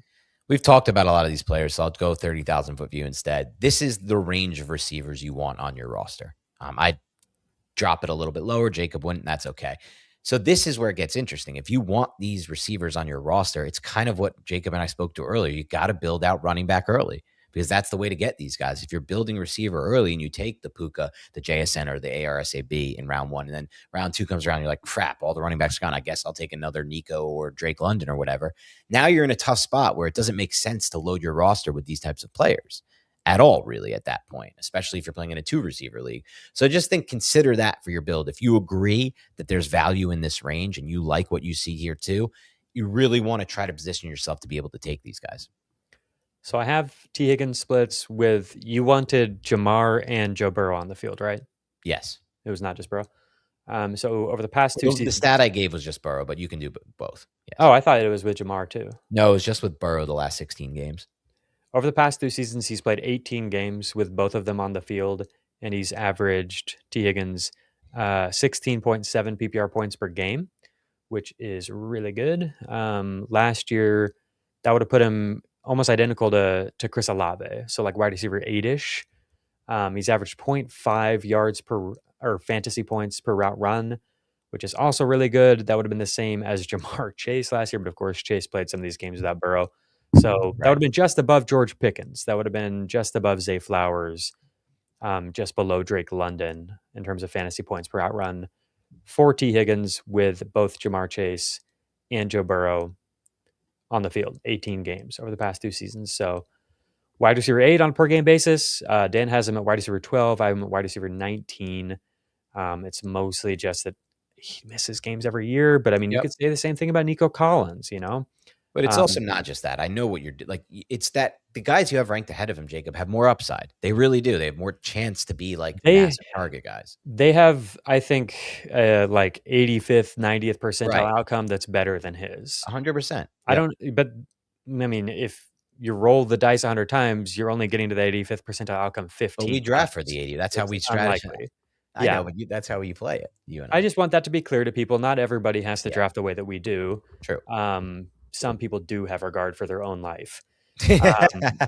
We've talked about a lot of these players, so I'll go 30,000 foot view instead. This is the range of receivers you want on your roster. I'd drop it a little bit lower. Jacob wouldn't. That's okay. So this is where it gets interesting. If you want these receivers on your roster, it's kind of what Jacob and I spoke to earlier. You got to build out running back early because that's the way to get these guys. If you're building receiver early and you take the Puka, the JSN, or the ARSAB in round 1, and then round 2 comes around, you're like, crap, all the running backs are gone. I guess I'll take another Nico or Drake London or whatever. Now you're in a tough spot where it doesn't make sense to load your roster with these types of players at all, really, at that point, especially if you're playing in a 2-receiver league. So just consider that for your build. If you agree that there's value in this range and you like what you see here too, you really want to try to position yourself to be able to take these guys. So I have T. Higgins splits with, you wanted Jamar and Joe Burrow on the field, right? Yes. It was not just Burrow. So over the past 2 seasons. The stat I gave was just Burrow, but you can do both. Yes. Oh, I thought it was with Jamar too. No, it was just with Burrow the last 16 games. Over the past 2 seasons, he's played 18 games with both of them on the field, and he's averaged, T. Higgins, 16.7 PPR points per game, which is really good. Last year, that would have put him almost identical to Chris Olave, so like wide receiver 8-ish. He's averaged 0.5 yards or fantasy points per route run, which is also really good. That would have been the same as Jamar Chase last year, but of course, Chase played some of these games without Burrow. So that would have been just above George Pickens. That would have been just above Zay Flowers, just below Drake London in terms of fantasy points per outrun for T. Higgins with both Jamar Chase and Joe Burrow on the field, 18 games over the past 2 seasons. So wide receiver 8 on a per game basis. Dan has him at wide receiver 12. I have him at wide receiver 19. It's mostly just that he misses games every year. But I mean, you could say the same thing about Nico Collins, you know? But it's also not just that. I know what you're like. It's that the guys you have ranked ahead of him, Jacob, have more upside. They really do. They have more chance to be like massive target guys. They have, I think, like 85th, 90th percentile outcome that's better than his. 100%. But I mean, if you roll the dice 100 times, you're only getting to the 85th percentile outcome 15. But we draft for the 80. That's how we strategize. I know, but that's how you play it. You and I just want that to be clear to people. Not everybody has to draft the way that we do. True. Some people do have regard for their own life.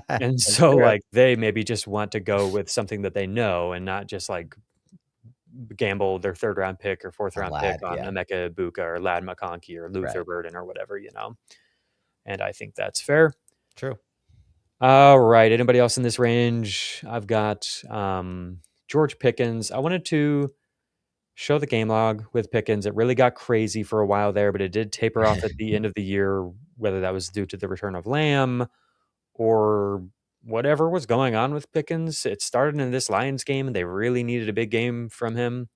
And so like they maybe just want to go with something that they know and not just like gamble their 3rd round pick or 4th round pick on Emeka Egbuka or Ladd McConkey or Luther Burden or whatever, you know. And I think that's fair. True. All right. Anybody else in this range? I've got George Pickens. I wanted to show the game log with Pickens. It really got crazy for a while there, but it did taper off at the end of the year, whether that was due to the return of Lamb or whatever was going on with Pickens, it started in this Lions game, and they really needed a big game from him.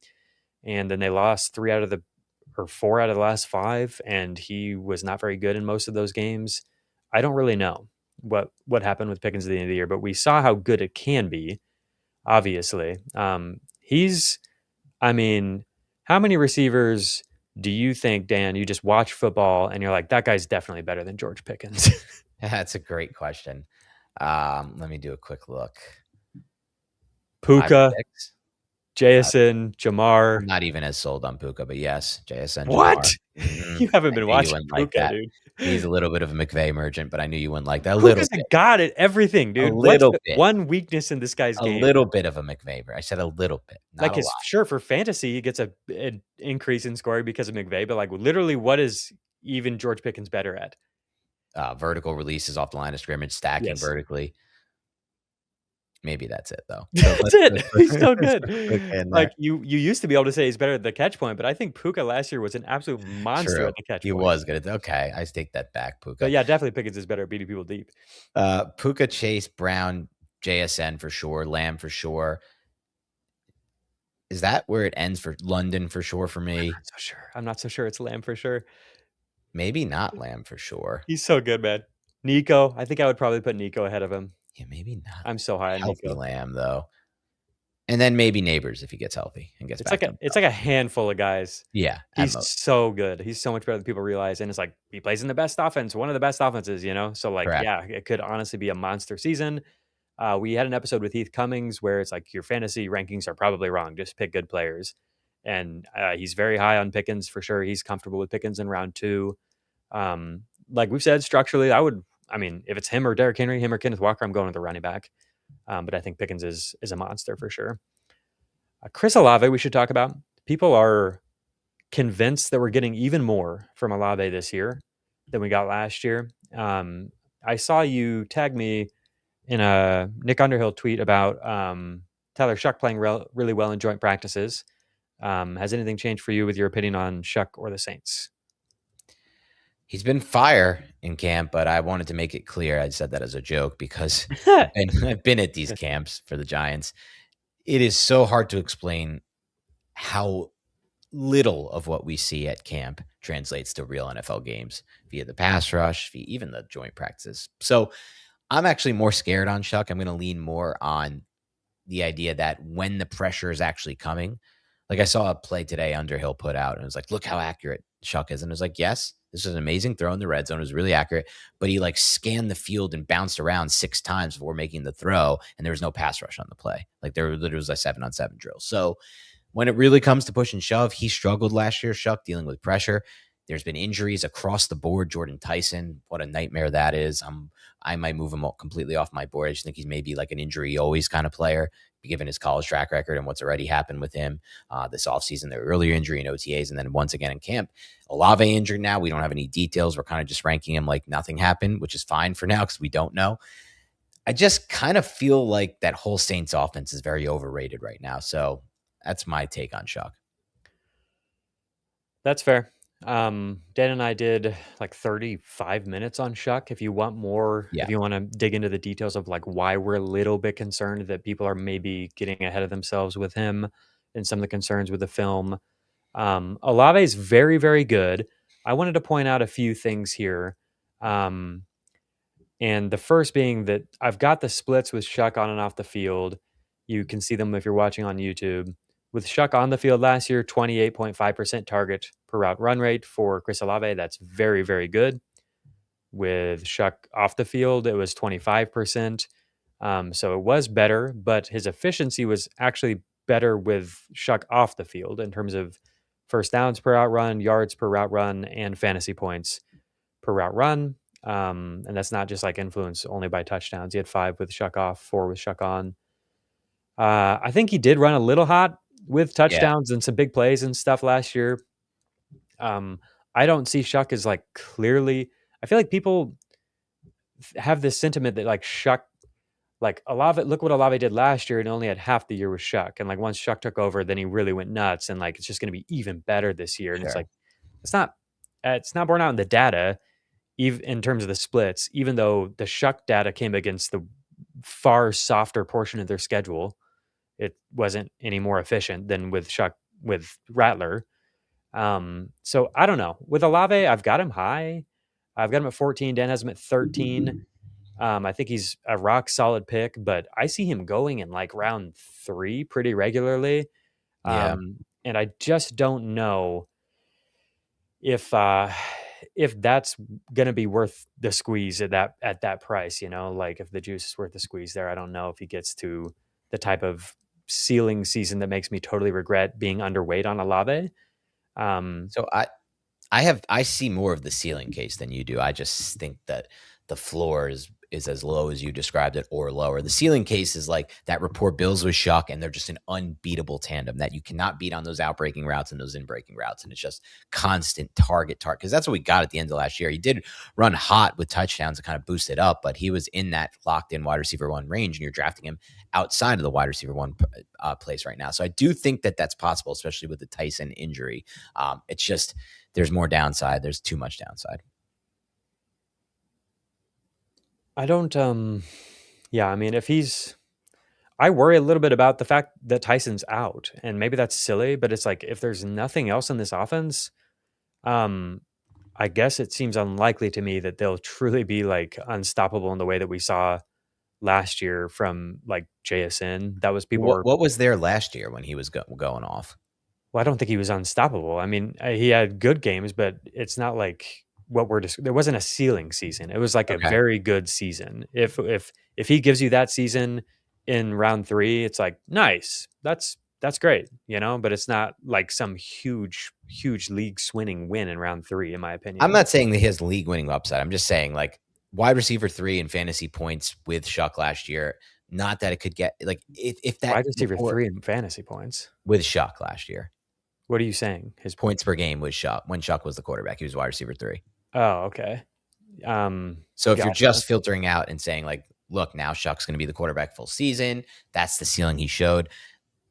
And then they lost 4 out of the last 5, and he was not very good in most of those games. I don't really know what happened with Pickens at the end of the year, but we saw how good it can be, obviously. How many receivers do you think, Dan, you just watch football and you're like, that guy's definitely better than George Pickens? That's a great question. Let me do a quick look. Puka, JSN, Jamar. I'm not even as sold on Puka, but yes, JSN. What? Mm-hmm. You haven't been watching Puka, dude. He's a little bit of a McVay merchant, but I knew you wouldn't like that. Puka's a god at everything, dude. A little bit. One weakness in this guy's game. A little bit of a McVay. I said a little bit, not a lot. Sure, for fantasy, he gets an increase in scoring because of McVay, but like literally, what is even George Pickens better at? Vertical releases off the line of scrimmage, stacking vertically. Maybe that's it, though. That's it. He's so good. Like you used to be able to say he's better at the catch point, but I think Puka last year was an absolute monster at the catch point. He was good. Okay, I take that back, Puka. But yeah, definitely Pickens is better at beating people deep. Puka, Chase, Brown, JSN for sure, Lamb for sure. Is that where it ends for London for sure for me? I'm not so sure it's Lamb for sure. Maybe not Lamb for sure. He's so good, man. Nico, I think I would probably put Nico ahead of him. Yeah, maybe not. I'm so high on Nico. Lamb though, and then maybe Neighbors if he gets healthy and gets back. It's like a handful of guys. Yeah, he's so good. He's so much better than people realize, and it's like he plays in the best offense, one of the best offenses, you know. So like, correct. Yeah, it could honestly be a monster season. We had an episode with Heath Cummings where it's like your fantasy rankings are probably wrong. Just pick good players, and he's very high on Pickens for sure. He's comfortable with Pickens in round 2. Like we've said, structurally, if it's him or Derrick Henry, him or Kenneth Walker, I'm going with the running back. But I think Pickens is a monster for sure. Chris Olave, we should talk about. People are convinced that we're getting even more from Olave this year than we got last year. I saw you tag me in a Nick Underhill tweet about Tyler Shuck playing really well in joint practices. Has anything changed for you with your opinion on Shuck or the Saints? He's been fire in camp, but I wanted to make it clear. I said that as a joke because I've been at these camps for the Giants. It is so hard to explain how little of what we see at camp translates to real NFL games via the pass rush, via even the joint practices. So I'm actually more scared on Shuck. I'm going to lean more on the idea that when the pressure is actually coming, like I saw a play today Underhill put out and it was like, look how accurate Shuck is. And it was like, yes, this is an amazing throw in the red zone. It was really accurate, but he like scanned the field and bounced around 6 times before making the throw. And there was no pass rush on the play. Like there literally was a 7-on-7 drill. So when it really comes to push and shove, he struggled last year, Shuck, dealing with pressure. There's been injuries across the board. Jordan Tyson, what a nightmare that is. I might move him completely off my board. I just think he's maybe like an injury always kind of player, given his college track record and what's already happened with him this offseason, the earlier injury in OTAs, and then once again in camp. Olave injured now. We don't have any details. We're kind of just ranking him like nothing happened, which is fine for now because we don't know. I just kind of feel like that whole Saints offense is very overrated right now. So that's my take on Shuck. That's fair. Dan and I did like 35 minutes on Shuck. If you want more, if you want to dig into the details of like why we're a little bit concerned that people are maybe getting ahead of themselves with him and some of the concerns with the film. Olave is very, very good. I wanted to point out a few things here. And the first being that I've got the splits with Shuck on and off the field. You can see them if you're watching on YouTube. With Shuck on the field last year, 28.5% target per route run rate for Chris Olave. That's very, very good. With Shuck off the field, it was 25%. So it was better, but his efficiency was actually better with Shuck off the field in terms of first downs per route run, yards per route run, and fantasy points per route run. And that's not just like influenced only by touchdowns. He had 5 with Shuck off, 4 with Shuck on. I think he did run a little hot with touchdowns and some big plays and stuff last year. I don't see Shuck as like clearly. I feel like people have this sentiment that like Shuck, like Olave, look what Olave did last year and only had half the year with Shuck. And like once Shuck took over, then he really went nuts and like it's just going to be even better this year. And it's like, it's not borne out in the data, even in terms of the splits, even though the Shuck data came against the far softer portion of their schedule. It wasn't any more efficient than with Rattler. So I don't know. With Olave, I've got him high. I've got him at 14. Dan has him at 13. I think he's a rock solid pick, but I see him going in like round 3 pretty regularly. Yeah. And I just don't know if that's going to be worth the squeeze at that price, like if the juice is worth the squeeze there. I don't know if he gets to the type of ceiling season that makes me totally regret being underweight on Olave. So I see more of the ceiling case than you do. I just think that the floor is as low as you described it or lower. The ceiling case is like that rapport Bills with Shuck, and they're just an unbeatable tandem that you cannot beat on those outbreaking routes and those in-breaking routes. And it's just constant target. Because that's what we got at the end of last year. He did run hot with touchdowns to kind of boost it up, but he was in that locked-in wide receiver 1 range, and you're drafting him outside of the wide receiver 1 place right now. So I do think that that's possible, especially with the Tyson injury. It's just there's more downside. There's too much downside. I don't, I mean, I worry a little bit about the fact that Tyson's out, and maybe that's silly, but it's like, if there's nothing else in this offense, I guess it seems unlikely to me that they'll truly be like unstoppable in the way that we saw last year from like JSN. That was What was there last year when he was going off? Well, I don't think he was unstoppable. I mean, he had good games, but it's not like there wasn't a ceiling season. It was like a very good season. If he gives you that season in round 3, it's like, nice. That's great, but it's not like some huge league winning win in round 3, in my opinion. I'm not saying that he has league winning upside. I'm just saying like wide receiver 3 in fantasy points with Shuck last year. Not that it could get like if that wide receiver 3 in fantasy points with Shuck last year. What are you saying? His points per game was Shuck when Shuck was the quarterback. He was wide receiver 3. Oh, okay. So if you're just filtering out and saying like, look, now Shuck's going to be the quarterback full season, that's the ceiling he showed.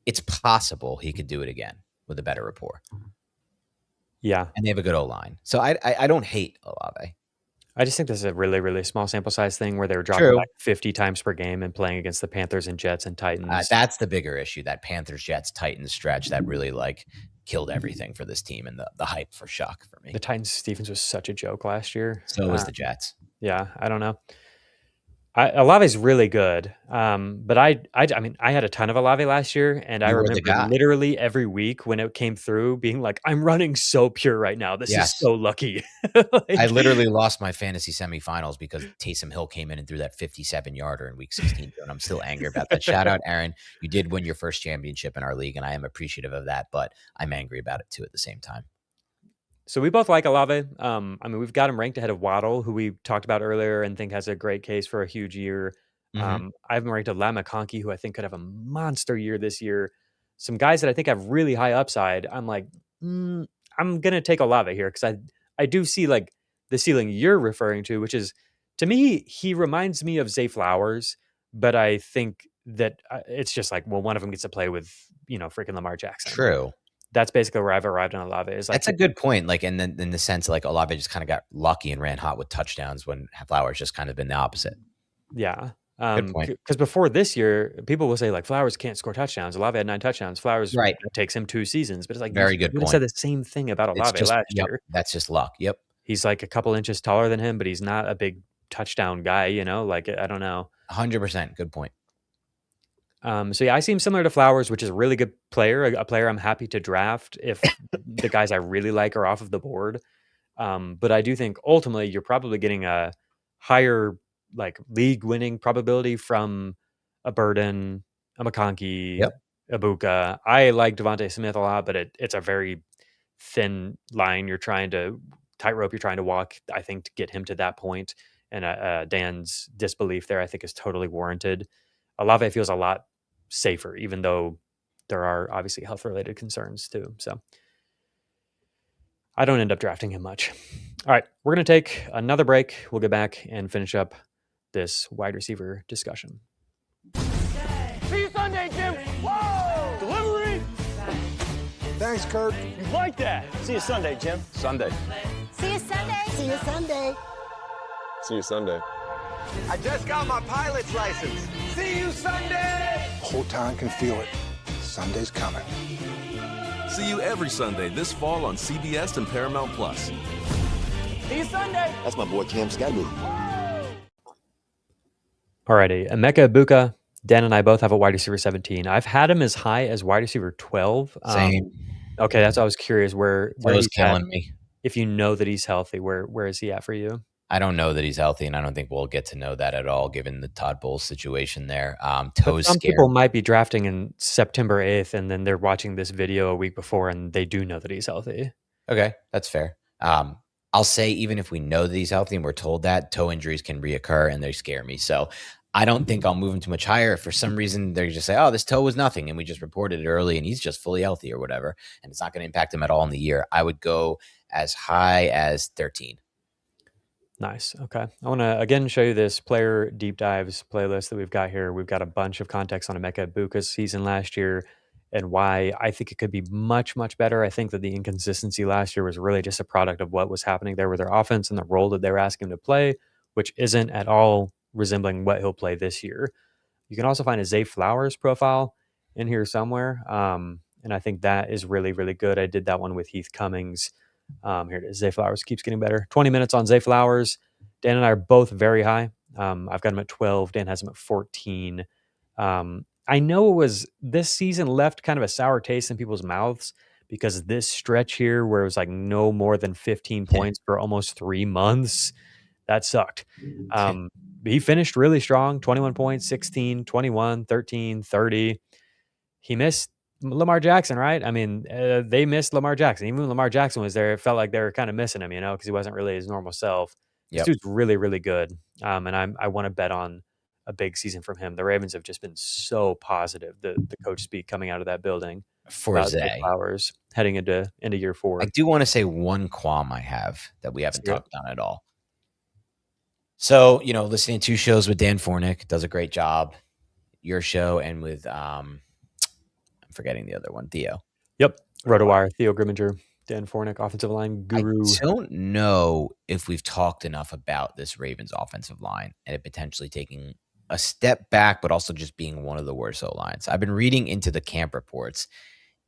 It's possible he could do it again with a better rapport. Yeah. And they have a good O-line. So I don't hate Olave. I just think this is a really, really small sample size thing where they were dropping like 50 times per game and playing against the Panthers and Jets and Titans. That's the bigger issue, that Panthers, Jets, Titans stretch that really like killed everything for this team and the hype for Shuck for me. The Titans defense was such a joke last year. So was the Jets. Yeah, I don't know. Olave's really good, but I mean, I had a ton of Olave last year, and I remember literally every week when it came through being like, I'm running so pure right now. This is so lucky. I literally lost my fantasy semifinals because Taysom Hill came in and threw that 57-yarder in week 16, and I'm still angry about that. Shout out, Aaron. You did win your first championship in our league, and I am appreciative of that, but I'm angry about it too at the same time. So we both like Olave. I mean, we've got him ranked ahead of Waddle, who we talked about earlier and think has a great case for a huge year. I have him ranked ahead of McConkey, who I think could have a monster year this year. Some guys that I think have really high upside. I'm like, I'm going to take Olave here because I do see like the ceiling you're referring to, which is, to me, he reminds me of Zay Flowers, but I think that it's just like, well, one of them gets to play with, freaking Lamar Jackson. True. That's basically where I've arrived on Olave. Is like, that's a good point. Like, and then in the sense, like Olave just kind of got lucky and ran hot with touchdowns when Flowers just kind of been the opposite. Yeah. Good point. Because before this year, people will say like Flowers can't score touchdowns. Olave had 9 touchdowns. Flowers right. It takes him 2 seasons, but it's like very good point. Said the same thing about Olave last year. That's just luck. Yep. He's like a couple inches taller than him, but he's not a big touchdown guy. Like I don't know. 100%. Good point. So yeah, I see him similar to Flowers, which is a really good player, a player I'm happy to draft if the guys I really like are off of the board. But I do think ultimately you're probably getting a higher like league winning probability from a Burden, a McConkey, a Buka. I like Devontae Smith a lot, but it's a very thin line. Tightrope you're trying to walk, I think, to get him to that point. And Dan's disbelief there, I think, is totally warranted. Olave feels a lot safer, even though there are obviously health-related concerns too. So I don't end up drafting him much. All right, we're going to take another break. We'll get back and finish up this wide receiver discussion. See you Sunday, Jim. Whoa! Delivery! Thanks, Kurt. You like that. See you Sunday, Jim. Sunday. See you Sunday. See you Sunday. See you Sunday. I just got my pilot's license. See you Sunday! The whole town can feel it. Sunday's coming. See you every Sunday this fall on CBS and Paramount Plus. See you Sunday. That's my boy Cam Skydmove. Alrighty, Emeka Ibuka. Dan and I both have a wide receiver 17. I've had him as high as wide receiver 12. Same. Okay, that's why I was curious where He's killing at. me. If you know that he's healthy, where is he at for you? I don't know that he's healthy, and I don't think we'll get to know that at all, given the Todd Bowles situation there. Some people might be drafting in September 8th, and then they're watching this video a week before, and they do know that he's healthy. Okay, that's fair. I'll say even if we know that he's healthy and we're told that, toe injuries can reoccur, and they scare me. So I don't think I'll move him too much higher. If for some reason they just say, oh, this toe was nothing, and we just reported it early, and he's just fully healthy or whatever, and it's not going to impact him at all in the year, I would go as high as 13. Nice. Okay. I want to again show you this player deep dives playlist that we've got here. We've got a bunch of context on Emeka Ibuka's season last year and why I think it could be much, much better. I think that the inconsistency last year was really just a product of what was happening there with their offense and the role that they were asking him to play, which isn't at all resembling what he'll play this year. You can also find a Zay Flowers profile in here somewhere. And I think that is really, really good. I did that one with Heath Cummings. Here it is. Zay Flowers keeps getting better. 20 minutes on Zay Flowers. Dan and I are both very high. I've got him at 12. Dan has him at 14. I know it was this season left kind of a sour taste in people's mouths because this stretch here where it was like no more than 15 points for almost 3 months, that sucked. He finished really strong, 21 points, 16, 21, 13, 30. He missed Lamar Jackson, right? I mean, they missed Lamar Jackson. Even when Lamar Jackson was there, it felt like they were kind of missing him, because he wasn't really his normal self. This dude's really, really good. And I want to bet on a big season from him. The Ravens have just been so positive, the coach speak coming out of that building. For Zay Flowers heading into year 4. I do want to say one qualm I have that we haven't talked on at all. So, listening to 2 shows with Dan Fornick, does a great job. Your show and with I'm forgetting the other one, Theo. Yep. RotoWire, Theo Grimminger, Dan Fornick, offensive line guru. I don't know if we've talked enough about this Ravens offensive line and it potentially taking a step back, but also just being one of the worst O-lines. I've been reading into the camp reports,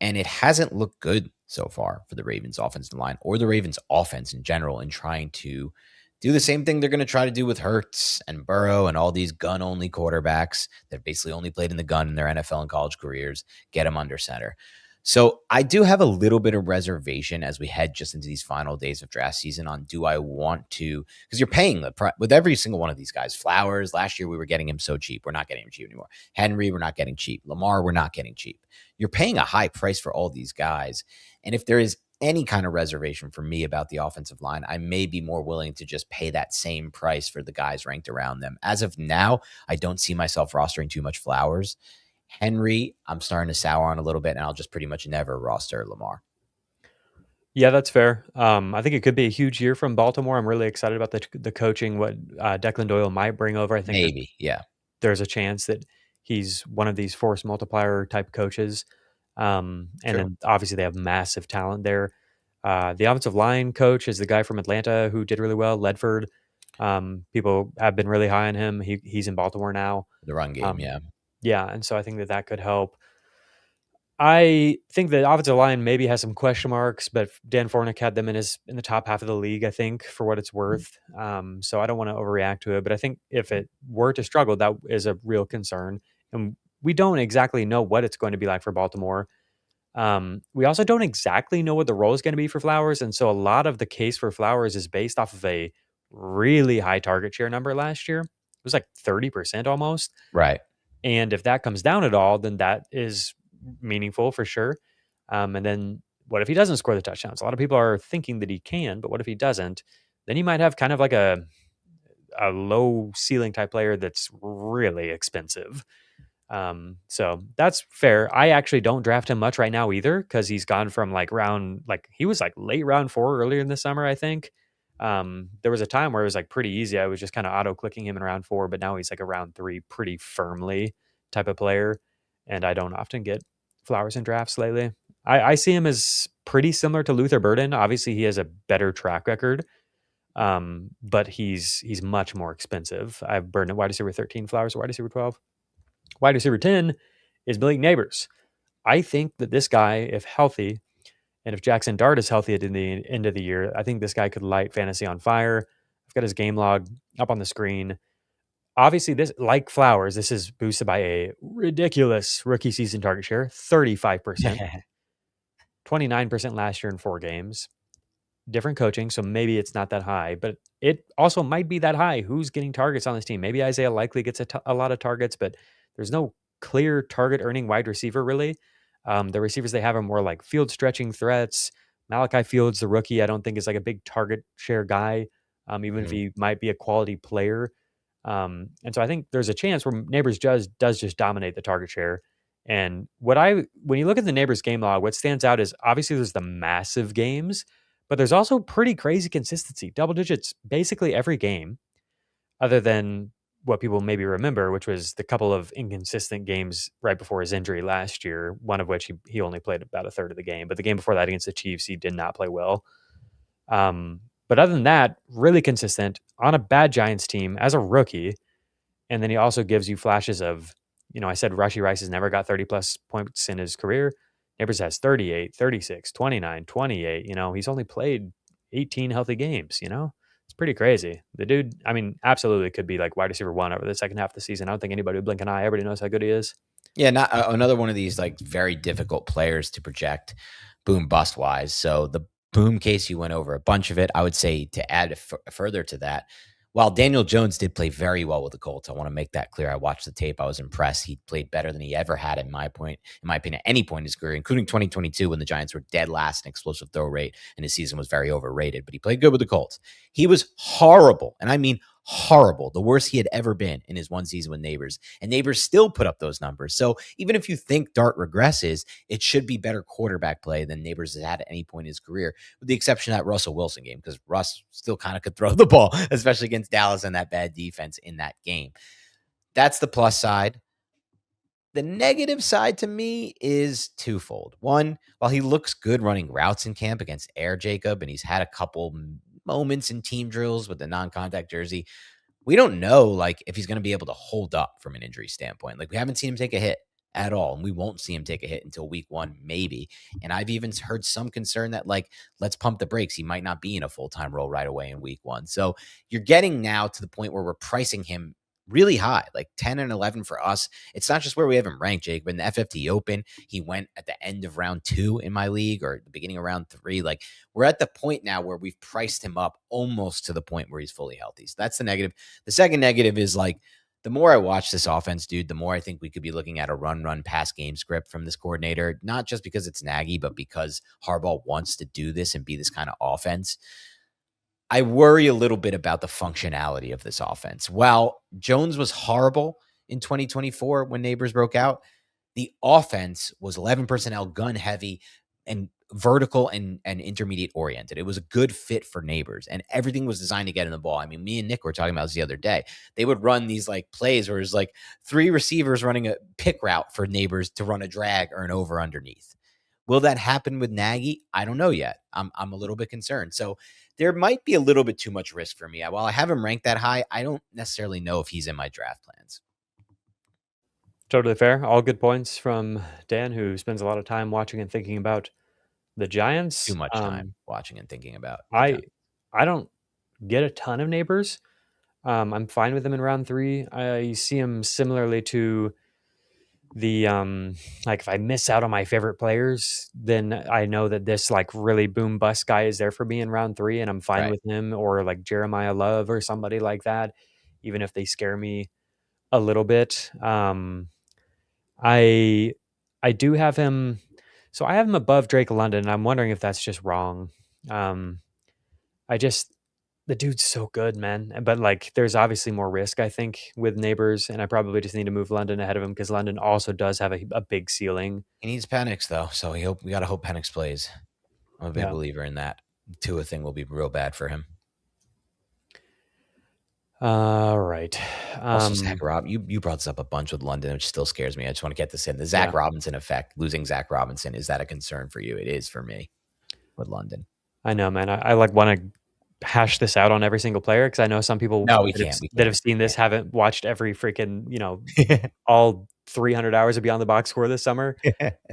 and it hasn't looked good so far for the Ravens offensive line or the Ravens offense in general in trying to do the same thing they're going to try to do with Hurts and Burrow and all these gun-only quarterbacks that basically only played in the gun in their NFL and college careers, get them under center. So I do have a little bit of reservation as we head just into these final days of draft season on do I want to, because you're paying with every single one of these guys. Flowers, last year we were getting him so cheap. We're not getting him cheap anymore. Henry, we're not getting cheap. Lamar, we're not getting cheap. You're paying a high price for all these guys. And if there is any kind of reservation for me about the offensive line, I may be more willing to just pay that same price for the guys ranked around them. As of now, I don't see myself rostering too much Flowers. Henry, I'm starting to sour on a little bit, and I'll just pretty much never roster Lamar. Yeah, that's fair. I think it could be a huge year from Baltimore. I'm really excited about the coaching, what Declan Doyle might bring over. I think maybe, there's a chance that he's one of these force multiplier type coaches. And then obviously they have massive talent there. The offensive line coach is the guy from Atlanta who did really well, Ledford. People have been really high on him. He's in Baltimore now. The run game, Yeah, and so I think that could help. I think the offensive line maybe has some question marks, but Dan Fornick had them in the top half of the league, I think, for what it's worth. So I don't want to overreact to it, but I think if it were to struggle, that is a real concern. And we don't exactly know what it's going to be like for Baltimore. We also don't exactly know what the role is going to be for Flowers, and so a lot of the case for Flowers is based off of a really high target share number last year. It was like 30% almost. Right. And if that comes down at all, then that is meaningful for sure. And then what if he doesn't score the touchdowns? A lot of people are thinking that he can, but what if he doesn't? Then he might have kind of like a low ceiling type player that's really expensive. So that's fair. I actually don't draft him much right now either, because he's gone from he was like late round 4 earlier in the summer, I think. There was a time where it was like pretty easy. I was just kind of auto clicking him in round 4, but now he's like a round 3 pretty firmly type of player. And I don't often get Flowers in drafts lately. I see him as pretty similar to Luther Burden. Obviously he has a better track record. But he's much more expensive. I've burned at wide receiver 13, Flowers at wide receiver 12. Wide receiver 10 is Malik Neighbors. I think that this guy, if healthy, and if Jackson Dart is healthy at the end of the year, I think this guy could light fantasy on fire. I've got his game log up on the screen. Obviously, this, like Flowers, this is boosted by a ridiculous rookie season target share, 35%, 29% last year in 4 games. Different coaching, so maybe it's not that high, but it also might be that high. Who's getting targets on this team? Maybe Isaiah Likely gets a lot of targets, but there's no clear target earning wide receiver, really. The receivers they have are more like field stretching threats. Malachi Fields, the rookie, I don't think is like a big target share guy, even if he might be a quality player. And so I think there's a chance where Neighbors does just dominate the target share. And when you look at the Neighbors game log, what stands out is obviously there's the massive games, but there's also pretty crazy consistency, double digits basically every game, other than what people maybe remember, which was the couple of inconsistent games right before his injury last year, one of which he only played about a third of the game. But the game before that against the Chiefs, he did not play well. But other than that, really consistent on a bad Giants team as a rookie. And then he also gives you flashes of, I said Rashee Rice has never got 30-plus points in his career. Neighbors has 38, 36, 29, 28. He's only played 18 healthy games, It's pretty crazy. The dude, absolutely could be like wide receiver 1 over the second half of the season. I don't think anybody would blink an eye. Everybody knows how good he is. Yeah, not another one of these like very difficult players to project boom bust wise. So the boom case, you went over a bunch of it. I would say to add further to that, while Daniel Jones did play very well with the Colts, I want to make that clear. I watched the tape. I was impressed. He played better than he ever had in my opinion, at any point in his career, including 2022 when the Giants were dead last in explosive throw rate and his season was very overrated, but he played good with the Colts. He was horrible. And I mean horrible, the worst he had ever been in his one season with Neighbors, and Neighbors still put up those numbers. So even if you think Dart regresses, it should be better quarterback play than Neighbors has had at any point in his career, with the exception of that Russell Wilson game, because Russ still kind of could throw the ball, especially against Dallas and that bad defense in that game. That's the plus side. The negative side to me is twofold. One, while he looks good running routes in camp against Air Jacob, and he's had a couple moments in team drills with the non-contact jersey, we don't know like if he's going to be able to hold up from an injury standpoint. Like we haven't seen him take a hit at all, and we won't see him take a hit until week 1, maybe. And I've even heard some concern that like, let's pump the brakes. He might not be in a full-time role right away in week 1. So you're getting now to the point where we're pricing him really high, like 10 and 11 for us. It's not just where we have him ranked, Jake, but in the FFT Open, he went at the end of round 2 in my league, or the beginning of round 3. Like we're at the point now where we've priced him up almost to the point where he's fully healthy. So that's the negative. The second negative is like, the more I watch this offense, dude, the more I think we could be looking at a run, pass game script from this coordinator, not just because it's Nagy, but because Harbaugh wants to do this and be this kind of offense. I worry a little bit about the functionality of this offense. While Jones was horrible in 2024 when Neighbors broke out, the offense was 11 personnel, gun heavy, and vertical and intermediate oriented. It was a good fit for Neighbors, and everything was designed to get in the ball. I mean, me and Nick were talking about this the other day. They would run these like plays where it's like 3 receivers running a pick route for Neighbors to run a drag or an over underneath. Will that happen with Nagy? I don't know yet. I'm a little bit concerned. So there might be a little bit too much risk for me. While I have him ranked that high, I don't necessarily know if he's in my draft plans. Totally fair. All good points from Dan, who spends a lot of time watching and thinking about the Giants. Too much time watching and thinking about. I don't get a ton of Neighbors. I'm fine with them in round 3. I see him similarly to the like if I miss out on my favorite players, then I know that this like really boom bust guy is there for me in round 3, and I'm fine with him, or like Jeremiah Love or somebody like that, even if they scare me a little bit. I do have him, so I have him above Drake London, and I'm wondering if that's just wrong. The dude's so good, man. But like, there's obviously more risk, I think, with Neighbors, and I probably just need to move London ahead of him because London also does have a big ceiling. He needs Penix though, so we got to hope Penix plays. I'm a big believer in that. Tua thing will be real bad for him. All right. Also, Zach Robinson, you brought this up a bunch with London, which still scares me. I just want to get this in. The Zach Robinson effect, losing Zach Robinson, is that a concern for you? It is for me with London. I know, man. I like want to hash this out on every single player, because I know some people that have seen this haven't watched every freaking, all 300 hours of Beyond the Box Score this summer.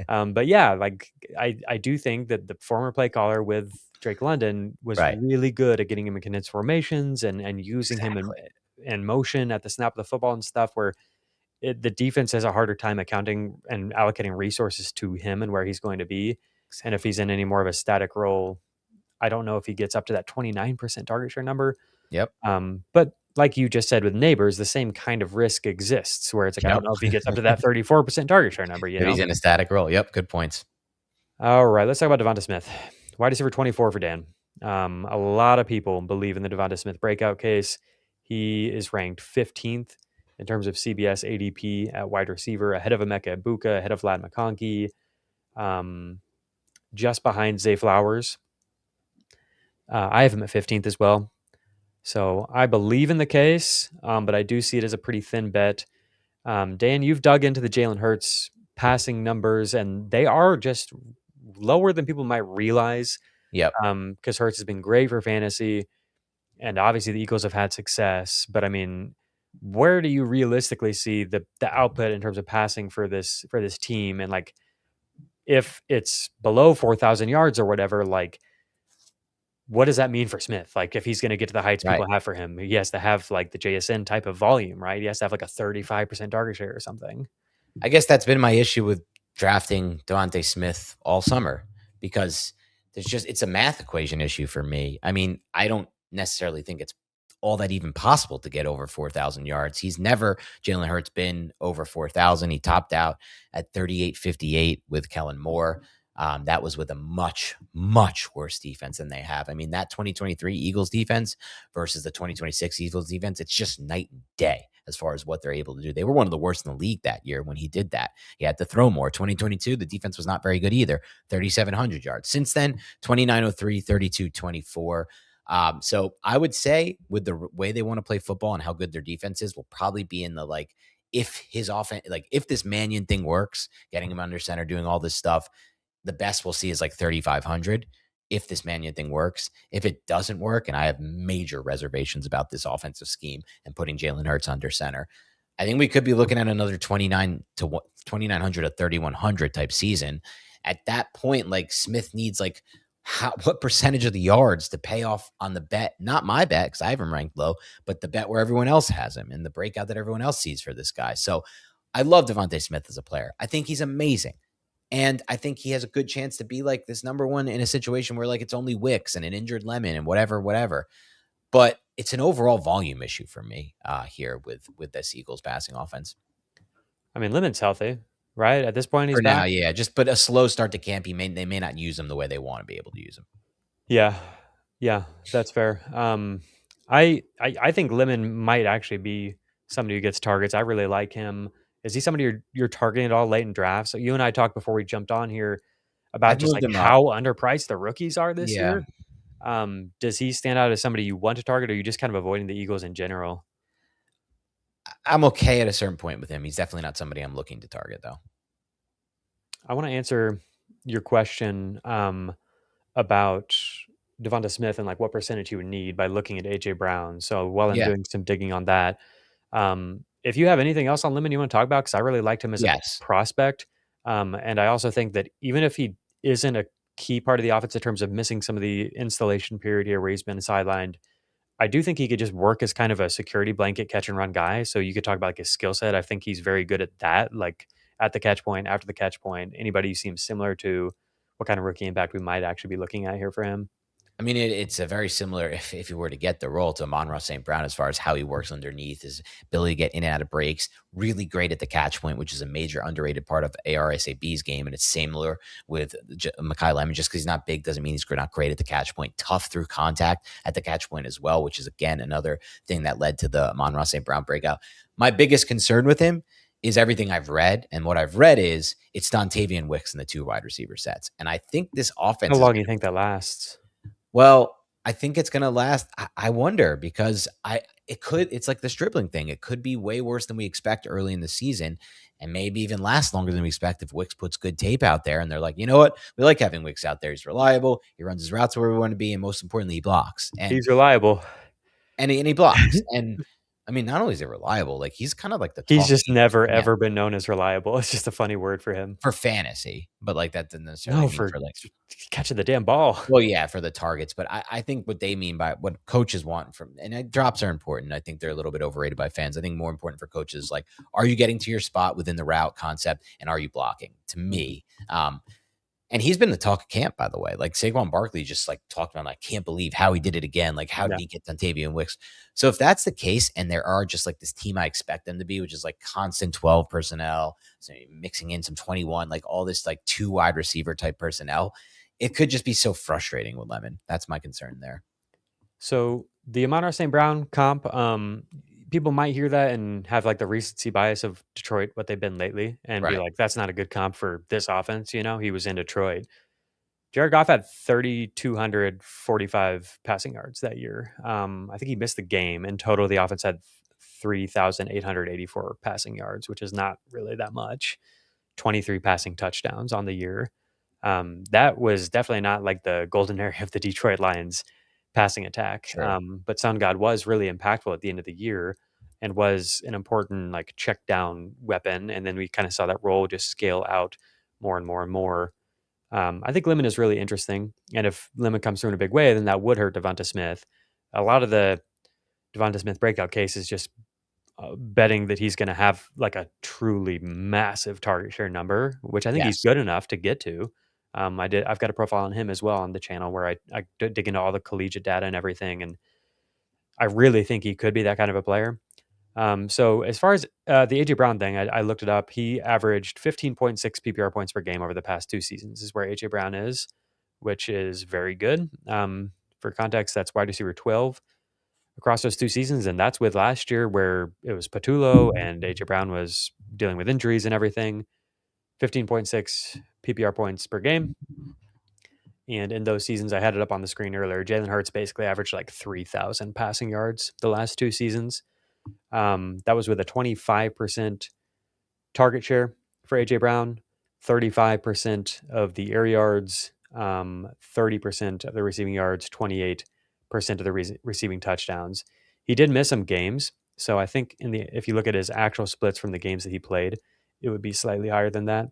But yeah, like I do think that the former play caller with Drake London was really good at getting him in condensed formations and using him in motion at the snap of the football and stuff, where the defense has a harder time accounting and allocating resources to him and where he's going to be. And if he's in any more of a static role, I don't know if he gets up to that 29% target share number. Yep. But like you just said with Neighbors, the same kind of risk exists where it's like, I don't know if he gets up to that 34% target share number. If he's in a static role. Yep. Good points. All right. Let's talk about Devonta Smith. Wide receiver 24 for Dan. A lot of people believe in the Devonta Smith breakout case. He is ranked 15th in terms of CBS ADP at wide receiver, ahead of Emeka Egbuka, ahead of Ladd McConkey, just behind Zay Flowers. I have him at 15th as well. So I believe in the case, but I do see it as a pretty thin bet. Dan, you've dug into the Jalen Hurts passing numbers, and they are just lower than people might realize. Yep. Because Hurts has been great for fantasy, and obviously the Eagles have had success. But I mean, where do you realistically see the output in terms of passing for this team? And like, if it's below 4,000 yards or whatever, like, what does that mean for Smith? Like, if he's going to get to the heights people have for him, he has to have like the JSN type of volume, right? He has to have like a 35% target share or something. I guess that's been my issue with drafting Devonta Smith all summer, because it's a math equation issue for me. I mean, I don't necessarily think it's all that even possible to get over 4,000 yards. He's never, Jalen Hurts, been over 4,000. He topped out at 38.58 with Kellen Moore. That was with a much, much worse defense than they have. I mean, that 2023 Eagles defense versus the 2026 Eagles defense, it's just night and day as far as what they're able to do. They were one of the worst in the league that year when he did that. He had to throw more. 2022, the defense was not very good either. 3,700 yards. Since then, 2,903, 32-24. So I would say with the way they want to play football and how good their defense is, will probably be in the, like, if his offense, like if this Mannion thing works, getting him under center, doing all this stuff, the best we'll see is like 3,500 if this Mannion thing works. If it doesn't work, and I have major reservations about this offensive scheme and putting Jalen Hurts under center, I think we could be looking at another 2,900 to 3,100 type season. At that point, like, Smith needs like what percentage of the yards to pay off on the bet, not my bet because I have him ranked low, but the bet where everyone else has him and the breakout that everyone else sees for this guy. So I love Devonta Smith as a player. I think he's amazing. And I think he has a good chance to be like this number one in a situation where like it's only Wicks and an injured Lemon and whatever. But it's an overall volume issue for me here with this Eagles passing offense. I mean, Lemon's healthy, right? At this point, he's for back. Now, yeah. But a slow start to camp, they may not use him the way they want to be able to use him. Yeah, that's fair. I think Lemon might actually be somebody who gets targets. I really like him. Is he somebody you're targeting at all late in drafts? So you and I talked before we jumped on here about just like how underpriced the rookies are this year. Does he stand out as somebody you want to target, or are you just kind of avoiding the Eagles in general? I'm okay at a certain point with him. He's definitely not somebody I'm looking to target, though. I want to answer your question about Devonta Smith and like what percentage he would need by looking at AJ Brown. So while I'm doing some digging on that, if you have anything else on Lemon you want to talk about, because I really liked him as a prospect. And I also think that even if he isn't a key part of the offense in terms of missing some of the installation period here where he's been sidelined, I do think he could just work as kind of a security blanket catch and run guy. So you could talk about like his skill set. I think he's very good at that, like at the catch point, after the catch point. Anybody who seems similar to what kind of rookie impact we might actually be looking at here for him. I mean, it's a very similar, if you were to get the role, to Amon-Ra St. Brown as far as how he works underneath, his ability to get in and out of breaks, really great at the catch point, which is a major underrated part of ARSAB's game. And it's similar with Mekhi Lemon. Just because he's not big doesn't mean he's not great at the catch point. Tough through contact at the catch point as well, which is, again, another thing that led to the Amon-Ra St. Brown breakout. My biggest concern with him is everything I've read. And what I've read is it's Dontavian Wicks in the two wide receiver sets. And I think this offense... How long do you think that lasts? Well, I think it's going to last. I wonder because it's like this dribbling thing. It could be way worse than we expect early in the season and maybe even last longer than we expect if Wicks puts good tape out there and they're like, you know what? We like having Wicks out there. He's reliable. He runs his routes where we want to be. And most importantly, he blocks. And he's reliable. And he blocks. And I mean, not only is he reliable, like he's kind of like the he's just never ever been known as reliable. It's just a funny word for him for fantasy, but like that doesn't necessarily mean for like catching the damn ball. Well, yeah, for the targets, but I think what they mean by what coaches want from and drops are important. I think they're a little bit overrated by fans. I think more important for coaches, like, are you getting to your spot within the route concept, and are you blocking? To me, and he's been the talk of camp, by the way. Like Saquon Barkley just like talked about, I can't believe how he did it again. Like how did he get Dontavian Wicks? So if that's the case, and there are just like this team I expect them to be, which is like constant 12 personnel, so mixing in some 21, like all this like 2 wide receiver type personnel, it could just be so frustrating with Lemon. That's my concern there. So the Amon-Ra St. Brown comp, people might hear that and have like the recency bias of Detroit, what they've been lately, and be like, that's not a good comp for this offense. You know, he was in Detroit. Jared Goff had 3,245 passing yards that year. I think he missed the game. In total, the offense had 3,884 passing yards, which is not really that much. 23 passing touchdowns on the year. That was definitely not like the golden area of the Detroit Lions passing attack. Sure. But Sun God was really impactful at the end of the year and was an important like check down weapon. And then we kind of saw that role just scale out more and more and more. I think Lemon is really interesting. And if Lemon comes through in a big way, then that would hurt Devonta Smith. A lot of the Devonta Smith breakout case is just betting that he's going to have like a truly massive target share number, which I think he's good enough to get to. I've got a profile on him as well on the channel where I dig into all the collegiate data and everything. And I really think he could be that kind of a player. So as far as the AJ Brown thing, I looked it up. He averaged 15.6 PPR points per game over the past 2 seasons is where AJ Brown is, which is very good. For context, that's wide receiver 12 across those 2 seasons. And that's with last year where it was Patullo and AJ Brown was dealing with injuries and everything. 15.6 PPR points per game. And in those seasons, I had it up on the screen earlier, Jalen Hurts basically averaged like 3,000 passing yards the last 2 seasons. That was with a 25% target share for AJ Brown, 35% of the air yards, 30% of the receiving yards, 28% of the receiving touchdowns. He did miss some games. So I think if you look at his actual splits from the games that he played, it would be slightly higher than that.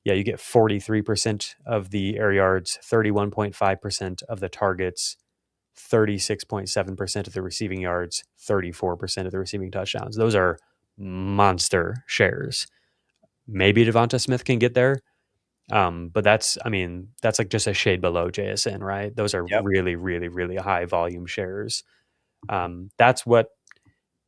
Yeah, you get 43% of the air yards, 31.5% of the targets, 36.7% of the receiving yards, 34% of the receiving touchdowns. Those are monster shares. Maybe Devonta Smith can get there. But that's like just a shade below JSN, right? Those are really, really, really high volume shares. That's what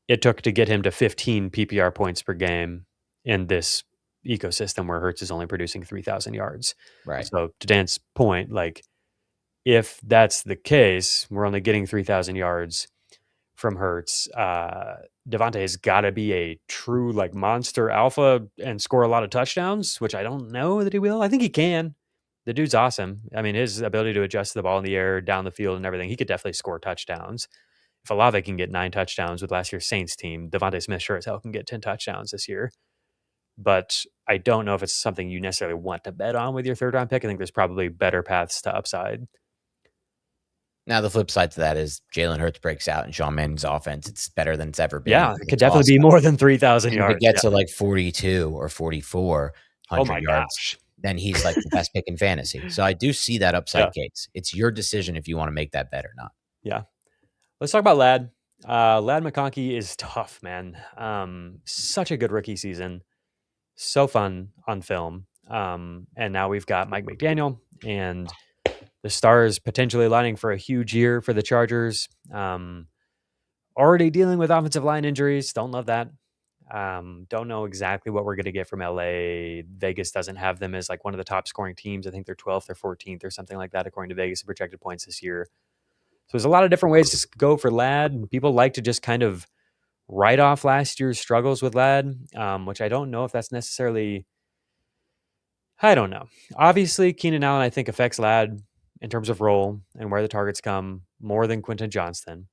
it took to get him to 15 PPR points per game in this ecosystem where Hurts is only producing 3,000 yards. Right. So to Dan's point, like if that's the case, we're only getting 3,000 yards from Hurts. Devonta has got to be a true like monster alpha and score a lot of touchdowns, which I don't know that he will. I think he can. The dude's awesome. I mean, his ability to adjust the ball in the air, down the field and everything, he could definitely score touchdowns. If Olave can get 9 touchdowns with last year's Saints team, Devonta Smith sure as hell can get 10 touchdowns this year. But I don't know if it's something you necessarily want to bet on with your 3rd round pick. I think there's probably better paths to upside. Now, the flip side to that is Jalen Hurts breaks out in Sean Manning's offense. It's better than it's ever been. Yeah, it could definitely be more than 3,000 yards. If it gets to like 42 or 4,400 yards, then he's like the best pick in fantasy. So I do see that upside case. It's your decision if you want to make that bet or not. Yeah. Let's talk about Ladd. Ladd McConkey is tough, man. Such a good rookie season. So fun on film. And now we've got Mike McDaniel and the stars potentially lining for a huge year for the Chargers. Already dealing with offensive line injuries. Don't love that. Don't know exactly what we're going to get from LA. Vegas doesn't have them as like one of the top scoring teams. I think they're 12th or 14th or something like that, according to Vegas projected points this year. So there's a lot of different ways to go for Ladd. People like to just kind of write off last year's struggles with Ladd, which I don't know if that's necessarily, I don't know. Obviously, Keenan Allen, I think, affects Ladd in terms of role and where the targets come. more than Quentin Johnston.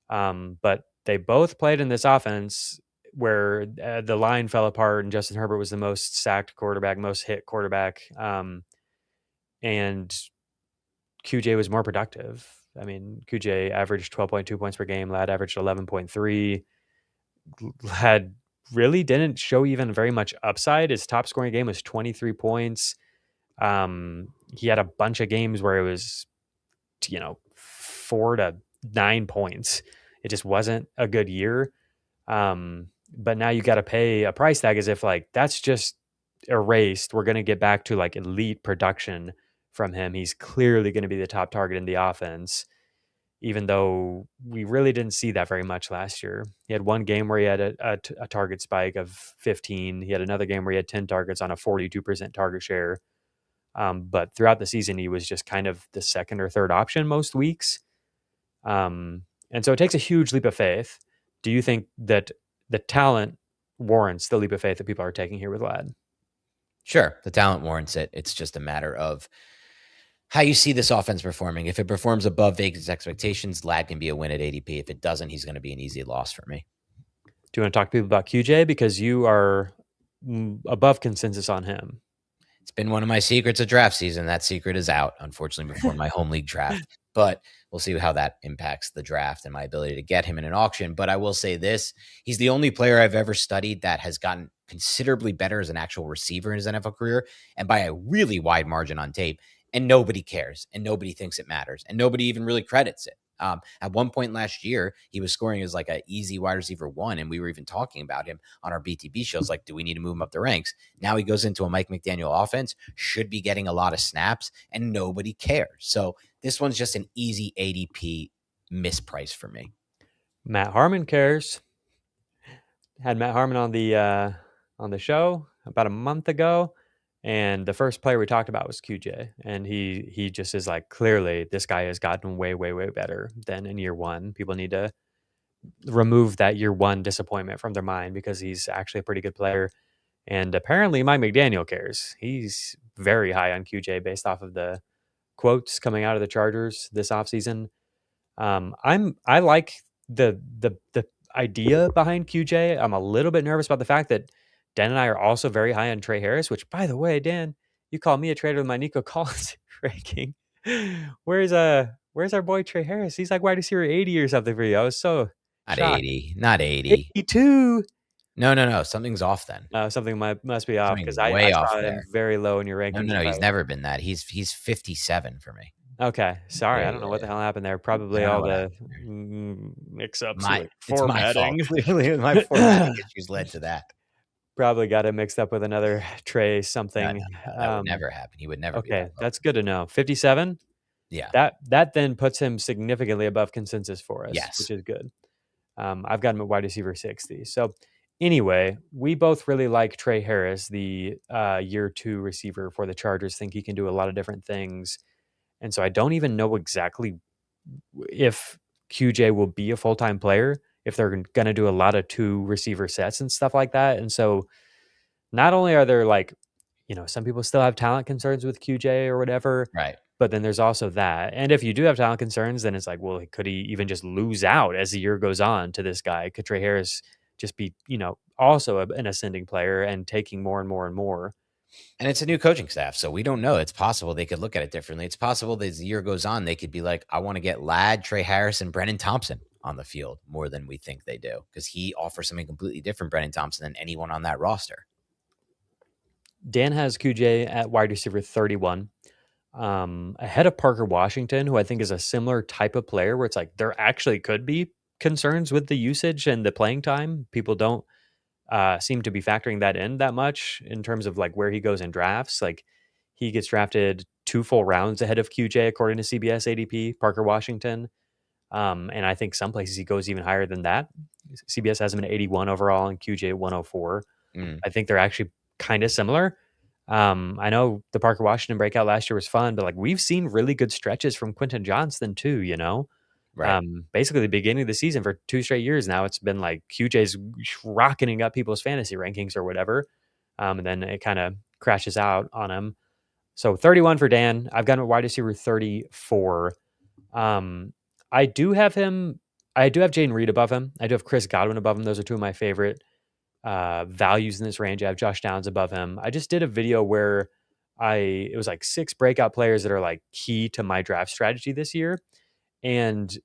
But they both played in this offense where the line fell apart and Justin Herbert was the most sacked quarterback, most hit quarterback. And QJ was more productive. I mean, QJ averaged 12.2 points per game. Ladd averaged 11.3. Ladd really didn't show even very much upside. His top scoring game was 23 points. He had a bunch of games where it was, 4 to 9 points. It just wasn't a good year. But now you got to pay a price tag as if like that's just erased. We're going to get back to like elite production from him. He's clearly going to be the top target in the offense, even though we really didn't see that very much last year. He had one game where he had a target spike of 15. He had another game where he had 10 targets on a 42% target share. But throughout the season, he was just kind of the second or third option most weeks. And so it takes a huge leap of faith. Do you think that the talent warrants the leap of faith that people are taking here with Ladd? Sure, the talent warrants it. It's just a matter of how you see this offense performing. If it performs above Vegas expectations, Ladd can be a win at ADP. If it doesn't, he's going to be an easy loss for me. Do you want to talk to people about QJ? Because you are above consensus on him. It's been one of my secrets of draft season. That secret is out, unfortunately, before my home league draft. But we'll see how that impacts the draft and my ability to get him in an auction. But I will say this. He's the only player I've ever studied that has gotten considerably better as an actual receiver in his NFL career, and by a really wide margin on tape. And nobody cares, and nobody thinks it matters, and nobody even really credits it. At one point last year, he was scoring as like an easy wide receiver 1, and we were even talking about him on our BTB shows. Like, do we need to move him up the ranks? Now he goes into a Mike McDaniel offense, should be getting a lot of snaps, and nobody cares. So this one's just an easy ADP misprice for me. Matt Harmon cares. Had Matt Harmon on the show about a month ago. And the first player we talked about was QJ. And he just is like, clearly, this guy has gotten way, way, way better than in year one. People need to remove that year one disappointment from their mind because he's actually a pretty good player. And apparently Mike McDaniel cares. He's very high on QJ based off of the quotes coming out of the Chargers this offseason. I like the idea behind QJ. I'm a little bit nervous about the fact that Dan and I are also very high on Trey Harris, which, by the way, Dan, you called me a trader with my Nico Collins ranking. Where's our boy Trey Harris? He's like wide receiver 80 or something for you. I was so not shocked. 80, not 80, 82. No, something's off then. Something must be off because I saw him very low in your rankings. No, he's never been that. He's 57 for me. Okay, sorry, I don't know what the hell happened there. Probably all the mix-ups, formatting. Clearly, my formatting issues led to that. Probably got it mixed up with another Trey something. That would never happen. He would never. Okay, that's good to know. 57. Yeah, that then puts him significantly above consensus for us. Yes, which is good. I've got him at wide receiver 60. So anyway, we both really like Trey Harris, the year 2 receiver for the Chargers. Think he can do a lot of different things, and so I don't even know exactly if QJ will be a full-time player, if they're going to do a lot of 2 receiver sets and stuff like that. And so not only are there some people still have talent concerns with QJ or whatever, right? But then there's also that. And if you do have talent concerns, then it's like, well, could he even just lose out as the year goes on to this guy? Could Trey Harris just be, also an ascending player and taking more and more and more? And it's a new coaching staff, so we don't know. It's possible they could look at it differently. It's possible that as the year goes on, they could be like, I want to get Ladd, Trey Harris, and Brennan Thompson on the field more than we think they do, because he offers something completely different, Brennan Thompson, than anyone on that roster. Dan has QJ at wide receiver 31, ahead of Parker Washington, who I think is a similar type of player where it's like there actually could be concerns with the usage and the playing time. People don't seem to be factoring that in that much in terms of like where he goes in drafts. Like he gets drafted 2 full rounds ahead of QJ according to CBS ADP, Parker Washington. And I think some places he goes even higher than that. CBS has him at 81 overall and QJ at 104. I think they're actually kind of similar. I know the Parker Washington breakout last year was fun, but like we've seen really good stretches from Quentin Johnston too, Right. Basically the beginning of the season for 2 straight years now, it's been like QJ's rocketing up people's fantasy rankings or whatever. And then it kind of crashes out on him. So 31 for Dan. I've got him at wide receiver 34. I do have Jaden Reed above him. I do have Chris Godwin above him. Those are two of my favorite values in this range. I have Josh Downs above him. I just did a video where it was like 6 breakout players that are like key to my draft strategy this year. And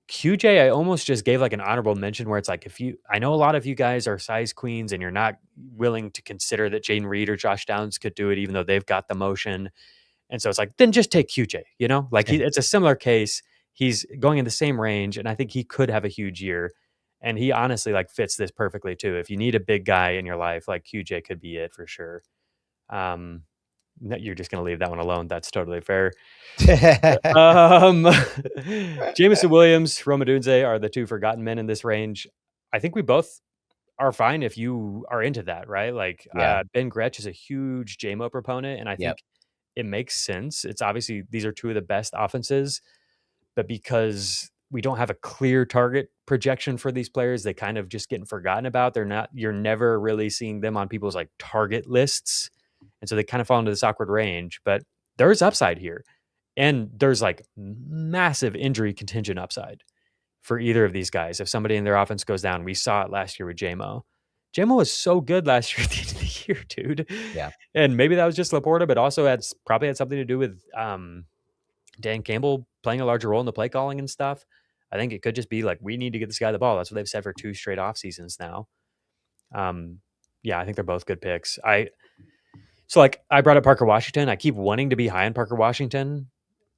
QJ, I almost just gave like an honorable mention where it's like, I know a lot of you guys are size queens and you're not willing to consider that Jaden Reed or Josh Downs could do it, even though they've got the motion. And so it's like, then just take QJ, like it's a similar case. He's going in the same range and I think he could have a huge year. And he honestly like fits this perfectly too. If you need a big guy in your life, like QJ could be it for sure. You're just going to leave that one alone. That's totally fair. Jameson Williams, Rome Odunze are the two forgotten men in this range. I think we both are fine if you are into that, right? Like Ben Gretsch is a huge JMO proponent, and I think it makes sense. It's obviously these are two of the best offenses, but because we don't have a clear target projection for these players, they kind of just getting forgotten about. You're never really seeing them on people's like target lists. And so they kind of fall into this awkward range, but there's upside here. And there's like massive injury contingent upside for either of these guys. If somebody in their offense goes down, we saw it last year with JMO. JMO was so good last year at the end of the year, dude. Yeah. And maybe that was just Laporta, but also probably had something to do with Dan Campbell playing a larger role in the play calling and stuff. I think it could just be like, we need to get this guy the ball. That's what they've said for 2 straight off seasons now. I think they're both good picks. So like I brought up Parker Washington. I keep wanting to be high on Parker Washington,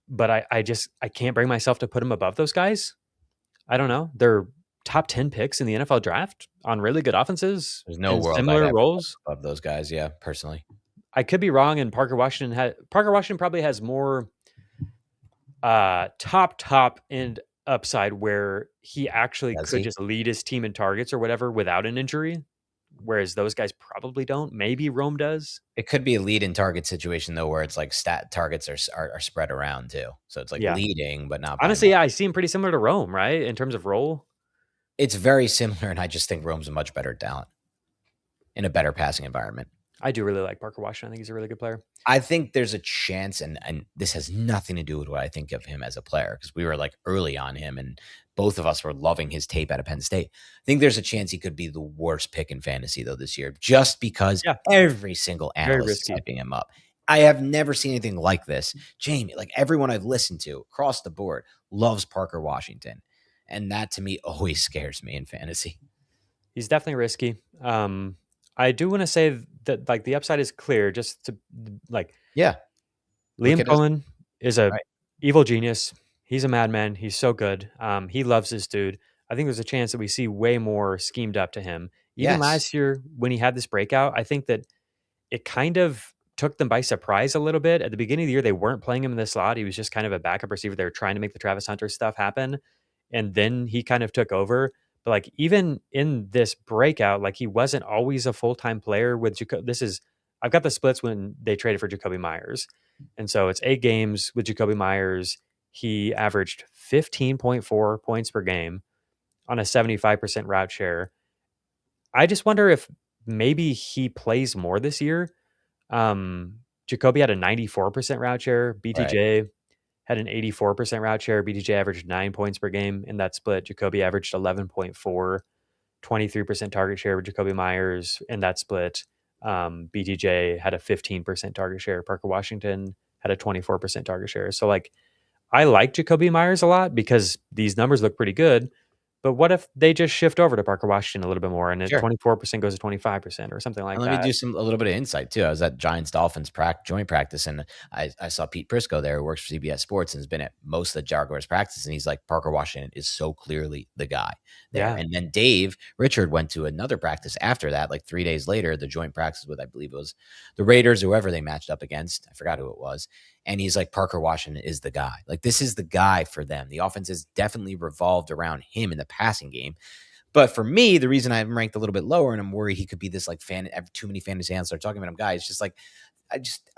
but I can't bring myself to put him above those guys. I don't know. They're top 10 picks in the NFL draft on really good offenses. There's no world similar roles of those guys. Yeah, personally, I could be wrong. And Parker Washington probably has more top end upside where he actually could just lead his team in targets or whatever without an injury. Whereas those guys probably don't. Maybe Rome does. It could be a lead in target situation though, where it's like targets are spread around too. So it's like leading, but not. Honestly, I see him pretty similar to Rome, right? In terms of role. It's very similar, and I just think Rome's a much better talent in a better passing environment. I do really like Parker Washington. I think he's a really good player. I think there's a chance, and this has nothing to do with what I think of him as a player, because we were like early on him, and both of us were loving his tape out of Penn State. I think there's a chance he could be the worst pick in fantasy, though, this year, just because every single analyst is hyping him up. I have never seen anything like this. Jamie, like everyone I've listened to across the board loves Parker Washington. And that to me always scares me in fantasy. He's definitely risky. I do want to say that like the upside is clear, just to like, Liam Cohen is a evil genius. He's a madman. He's so good. He loves this dude. I think there's a chance that we see way more schemed up to him. Even last year when he had this breakout, I think that it kind of took them by surprise a little bit. At the beginning of the year, they weren't playing him in the slot. He was just kind of a backup receiver. They were trying to make the Travis Hunter stuff happen. And then he kind of took over. But like even in this breakout, like he wasn't always a full-time player with I've got the splits when they traded for Jacoby Myers. And so it's 8 games with Jacoby Myers. He averaged 15.4 points per game on a 75% route share. I just wonder if maybe he plays more this year. Jacoby had a 94% route share. BTJ had an 84% route share. BTJ averaged 9 points per game in that split. Jacoby averaged 11.4, 23% target share with Jacoby Myers in that split. BTJ had a 15% target share. Parker Washington had a 24% target share. So like, I like Jacoby Myers a lot because these numbers look pretty good. But what if they just shift over to Parker Washington a little bit more and 24% goes to 25% or something like that? Let me do a little bit of insight too. I was at Giants-Dolphins joint practice, and I saw Pete Prisco there, who works for CBS Sports and has been at most of the Jaguars practice, and he's like, Parker Washington is so clearly the guy there. Yeah. And then Dave Richard went to another practice after that, like 3 days later, the joint practice with, I believe it was the Raiders, whoever they matched up against. I forgot who it was. And he's like, Parker Washington is the guy. Like, this is the guy for them. The offense has definitely revolved around him in the passing game. But for me, the reason I'm ranked a little bit lower and I'm worried he could be this like too many fantasy analysts are talking about him guy, it's just like,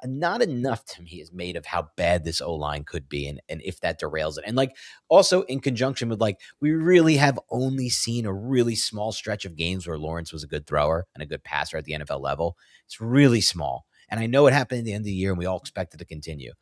not enough to me is made of how bad this O-line could be and if that derails it. And like also in conjunction with like, we really have only seen a really small stretch of games where Lawrence was a good thrower and a good passer at the NFL level. It's really small. And I know it happened at the end of the year and we all expect it to continue.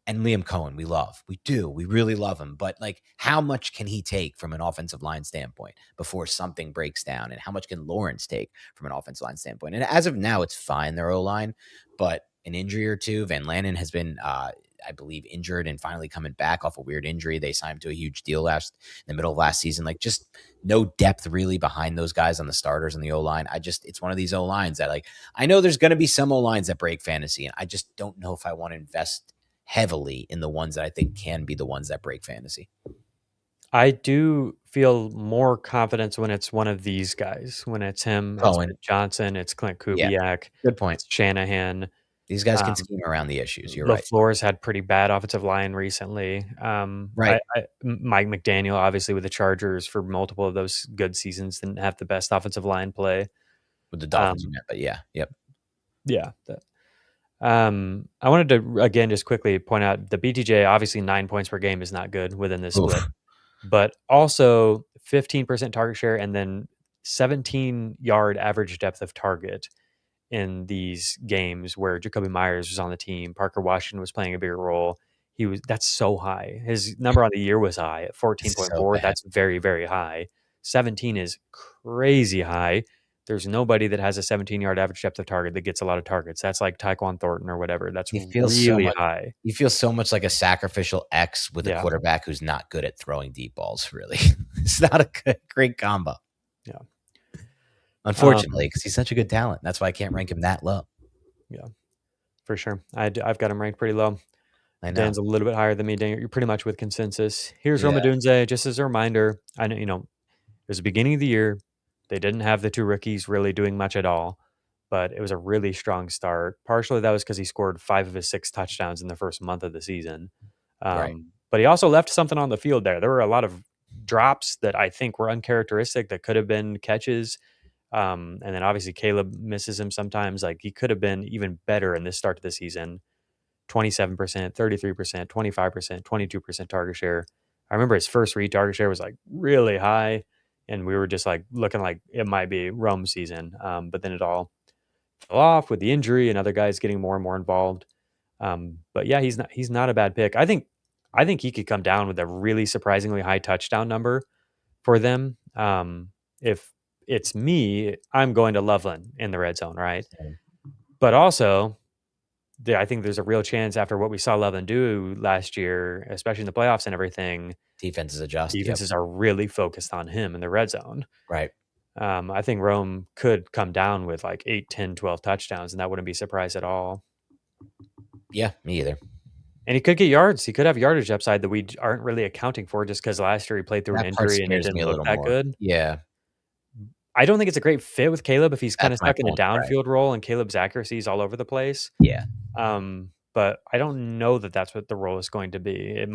And Liam Cohen, we love. We do. We really love him. But, like, how much can he take from an offensive line standpoint before something breaks down? And how much can Lawrence take from an offensive line standpoint? And as of now, it's fine, their O-line. But an injury or two, Van Lanen has been, I believe, injured and finally coming back off a weird injury. They signed him to a huge deal in the middle of last season. Like, just no depth really behind those guys on the starters and the O-line. It's one of these O-lines that, like, I know there's going to be some O-lines that break fantasy, and I just don't know if I want to invest heavily in the ones that I think can be the ones that break fantasy. I do feel more confidence when it's one of these guys. When it's him, Cohen. it's Johnson, it's Clint Kubiak. Yeah, good point. It's Shanahan. These guys can scheme around the issues. You're right. LaFleur's had pretty bad offensive line recently. Right. Mike McDaniel, obviously, with the Chargers for multiple of those good seasons, didn't have the best offensive line play. With the Dolphins, but yeah. Yep. Yeah. I wanted to, again, just quickly point out the BTJ, obviously 9 points per game is not good within this split, but also 15% target share and then 17-yard average depth of target in these games where Jacoby Myers was on the team. Parker Washington was playing a bigger role. That's so high. His number on the year was high at 14.4. So that's very, very high. 17 is crazy high. There's nobody that has a 17-yard average depth of target that gets a lot of targets. That's like Tyquan Thornton or whatever. That's really high. He feels so much like a sacrificial X with a quarterback who's not good at throwing deep balls, really. It's not a great combo. Yeah. Unfortunately, because he's such a good talent. That's why I can't rank him that low. Yeah, for sure. I've got him ranked pretty low. I know. Dan's a little bit higher than me. Dan, you're pretty much with consensus. Here's Roma Dunze, just as a reminder. I know, it was the beginning of the year. They didn't have the two rookies really doing much at all, but it was a really strong start. Partially that was because he scored 5 of his 6 touchdowns in the first month of the season. But he also left something on the field there. There were a lot of drops that I think were uncharacteristic that could have been catches. And then obviously Caleb misses him sometimes. Like, he could have been even better in this start to the season. 27%, 33%, 25%, 22% target share. I remember his first read target share was like really high, and we were just like looking like it might be Rome season. But then it all fell off with the injury and other guys getting more and more involved. But yeah, he's not a bad pick. I think he could come down with a really surprisingly high touchdown number for them. If it's me, I'm going to Loveland in the red zone, right? But also, I think there's a real chance after what we saw Loveland do last year, especially in the playoffs and everything. Defenses adjust. Defenses are really focused on him in the red zone. Right. I think Rome could come down with like 8, 10, 12 touchdowns, and that wouldn't be a surprise at all. Yeah, me either. And he could get yards. He could have yardage upside that we aren't really accounting for just because last year he played through an injury and it didn't look that good. Yeah. I don't think it's a great fit with Caleb if he's kind of stuck in a downfield role, and Caleb's accuracy is all over the place. Yeah. But I don't know that that's what the role is going to be.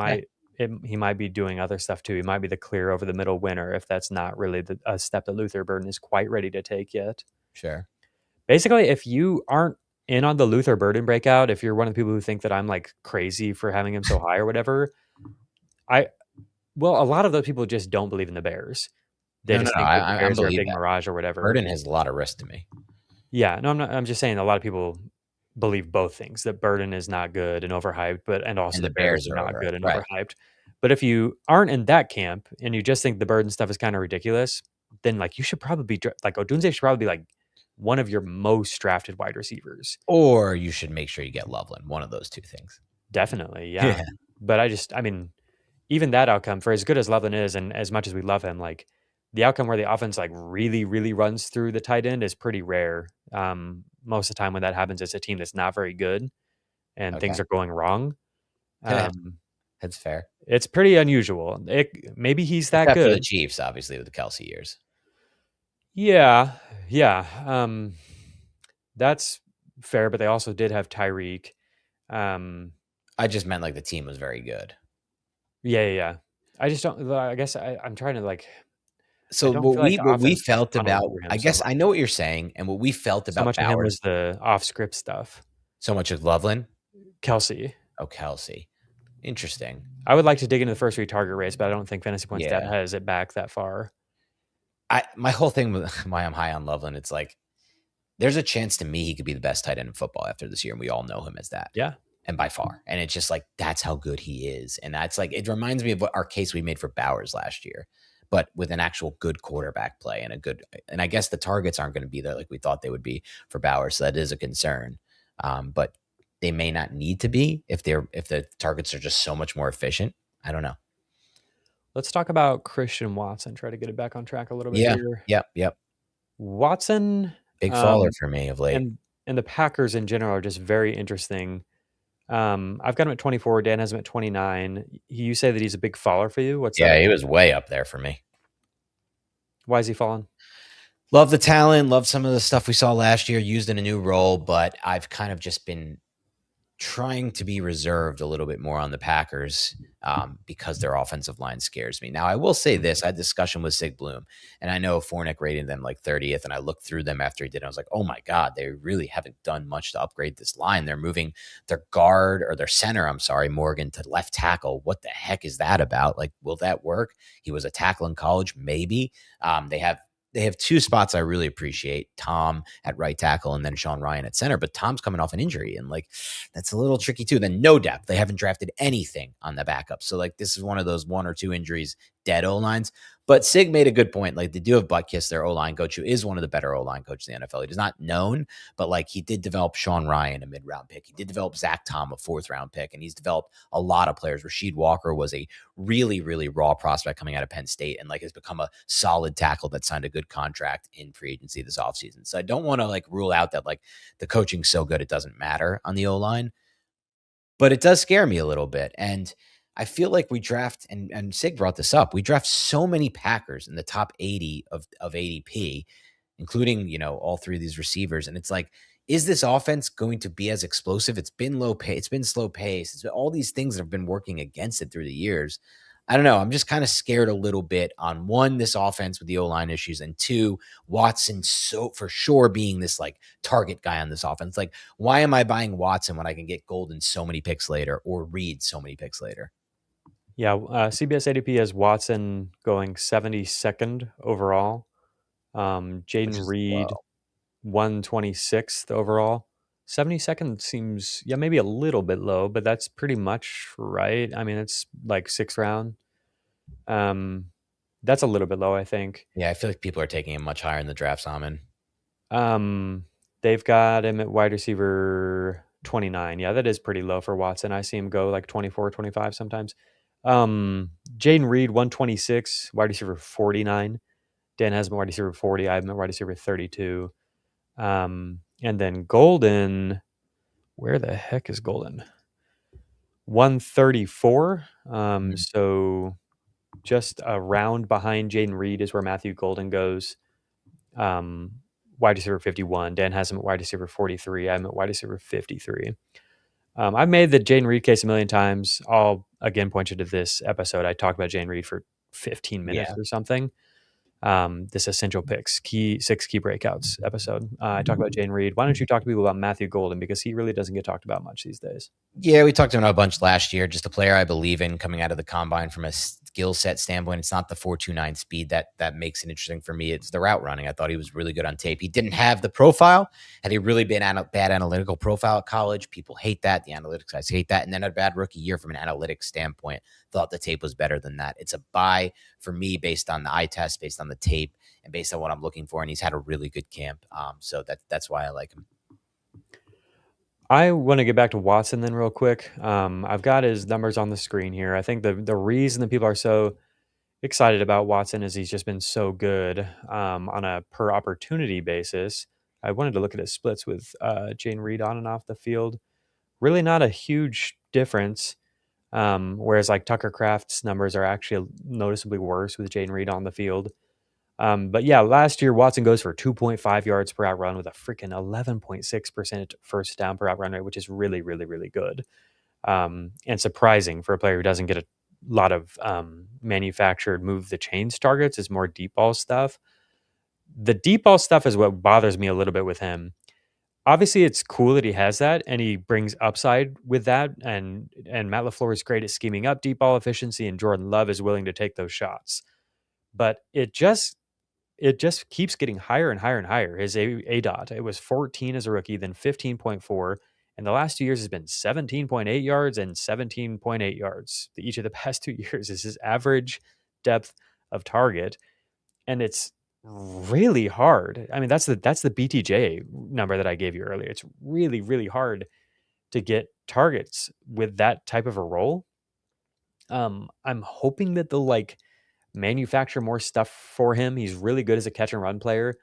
He might be doing other stuff too. He might be the clear over the middle winner if that's not really a step that Luther Burden is quite ready to take yet. Sure. Basically, if you aren't in on the Luther Burden breakout, if you're one of the people who think that I'm like crazy for having him so high or whatever, a lot of those people just don't believe in the Bears. They just think the Bears are a big mirage or whatever. Burden has a lot of risk to me. Yeah, no, I'm just saying a lot of people believe both things, that Burden is not good and overhyped, and also the Bears are not good and overhyped. But if you aren't in that camp and you just think the Burden stuff is kind of ridiculous, then like you should probably be like Odunze should probably be like one of your most drafted wide receivers. Or you should make sure you get Loveland. One of those two things. Definitely, yeah. But I mean, even that outcome, for as good as Loveland is and as much as we love him, like the outcome where the offense like really, really runs through the tight end is pretty rare. Most of the time when that happens, it's a team that's not very good and things are going wrong. That's fair. It's pretty unusual. Maybe he's that Except good. for the Chiefs, obviously, with the Kelsey years. Yeah. That's fair, but they also did have Tyreek. I just meant like the team was very good. Yeah. I just don't. I guess I'm trying to like. So what we felt about, I guess I know what you're saying, and what we felt about so much of him was the off-script stuff. So much of Loveland? Kelsey. Oh, Kelsey. Interesting. I would like to dig into the first read target race, but I don't think Fantasy Points has it back that far. My whole thing with why I'm high on Loveland, it's like there's a chance to me he could be the best tight end in football after this year, and we all know him as that. Yeah. and by far. And it's just like, that's how good he is. And that's like, it reminds me of what our case we made for Bowers last year, but with an actual good quarterback play and I guess the targets aren't going to be there like we thought they would be for Bowers. So that is a concern. But they may not need to be if the targets are just so much more efficient. I don't know. Let's talk about Christian Watson. Try to get it back on track a little bit here. Yep. Watson, big faller for me of late. And the Packers in general are just very interesting. I've got him at 24. Dan has him at 29. You say that he's a big faller for you. What's that? He was way up there for me. Why is he falling? Love the talent. Love some of the stuff we saw last year used in a new role, but I've kind of just been trying to be reserved a little bit more on the Packers because their offensive line scares me. Now, I will say this. I had a discussion with Sig Bloom, and I know Fournette rated them like 30th, and I looked through them after he did. And I was like, oh, my God, they really haven't done much to upgrade this line. They're moving their center, Morgan, to left tackle. What the heck is that about? Like, will that work? He was a tackle in college. Maybe. They have two spots I really appreciate, Tom at right tackle and then Sean Ryan at center, but Tom's coming off an injury and like that's a little tricky too. Then no depth. They haven't drafted anything on the backup. So like this is one of those 1 or 2 injuries, dead O-lines. But Sig made a good point. Like they do have Butkus, their O-line coach, who is one of the better O-line coaches in the NFL. He is not known, but like he did develop Sean Ryan, a mid-round pick. He did develop Zach Tom, a 4th-round pick, and he's developed a lot of players. Rasheed Walker was a really, really raw prospect coming out of Penn State and like has become a solid tackle that signed a good contract in free agency this offseason. So I don't want to like rule out that like the coaching's so good it doesn't matter on the O-line, but it does scare me a little bit. And I feel like we draft, and Sig brought this up, we draft so many Packers in the top 80 of ADP, including, all 3 of these receivers. And it's like, is this offense going to be as explosive? It's been low pace. It's been slow pace. It's been all these things that have been working against it through the years. I don't know. I'm just kind of scared a little bit on 1, this offense with the O-line issues, and 2, Watson so for sure being this like target guy on this offense. Like, why am I buying Watson when I can get Golden so many picks later or Reed so many picks later? Yeah, CBS ADP has Watson going 72nd overall. Jaden Reed, 126th overall. 72nd seems, maybe a little bit low, but that's pretty much right. I mean, it's like 6th round. That's a little bit low, I think. Yeah, I feel like people are taking him much higher in the draft, Salmon. They've got him at wide receiver 29. Yeah, that is pretty low for Watson. I see him go like 24, 25 sometimes. Jaden Reed, 126, wide receiver 49. Dan has him at wide receiver 40. I have him at wide receiver 32. And then Golden, where the heck is Golden? 134. So just a round behind Jaden Reed is where Matthew Golden goes. Wide receiver 51. Dan has him at wide receiver 43. I'm at wide receiver 53. I've made the Jaden Reed case a million times. I'll again point you to this episode. I talked about Jaden Reed for 15 minutes or something. This Essential Picks, 6 key breakouts episode. I talk about Jaden Reed. Why don't you talk to people about Matthew Golden, because he really doesn't get talked about much these days. Yeah, we talked about a bunch last year. Just a player I believe in coming out of the combine from a skill set standpoint. It's not the 4.29 speed that makes it interesting for me. It's the route running. I thought he was really good on tape. He didn't have the profile. Had he really been a bad analytical profile at college? People hate that. The analytics guys hate that. And then a bad rookie year from an analytics standpoint. Thought the tape was better than that. It's a buy for me based on the eye test, based on the tape, and based on what I'm looking for. And he's had a really good camp. So that's why I like him. I want to get back to Watson then real quick. I've got his numbers on the screen here. I think the reason that people are so excited about Watson is he's just been so good on a per opportunity basis. I wanted to look at his splits with Jaden Reed on and off the field. Really not a huge difference. Whereas like Tucker Kraft's numbers are actually noticeably worse with Jaden Reed on the field. But yeah, last year Watson goes for 2.5 yards per out run with a freaking 11.6% first down per out run rate, which is really, really, really good. And surprising for a player who doesn't get a lot of manufactured move the chains targets. Is more deep ball stuff. The deep ball stuff is what bothers me a little bit with him. Obviously, it's cool that he has that and he brings upside with that. And Matt LaFleur is great at scheming up deep ball efficiency, and Jordan Love is willing to take those shots. But it just keeps getting higher and higher and higher. His ADOT, it was 14 as a rookie, then 15.4, And the last 2 years has been 17.8 yards and 17.8 yards. Each of the past 2 years is his average depth of target. And it's really hard. I mean, that's the BTJ number that I gave you earlier. It's really, really hard to get targets with that type of a role. I'm hoping that they'll like manufacture more stuff for him. He's really good as a catch and run player.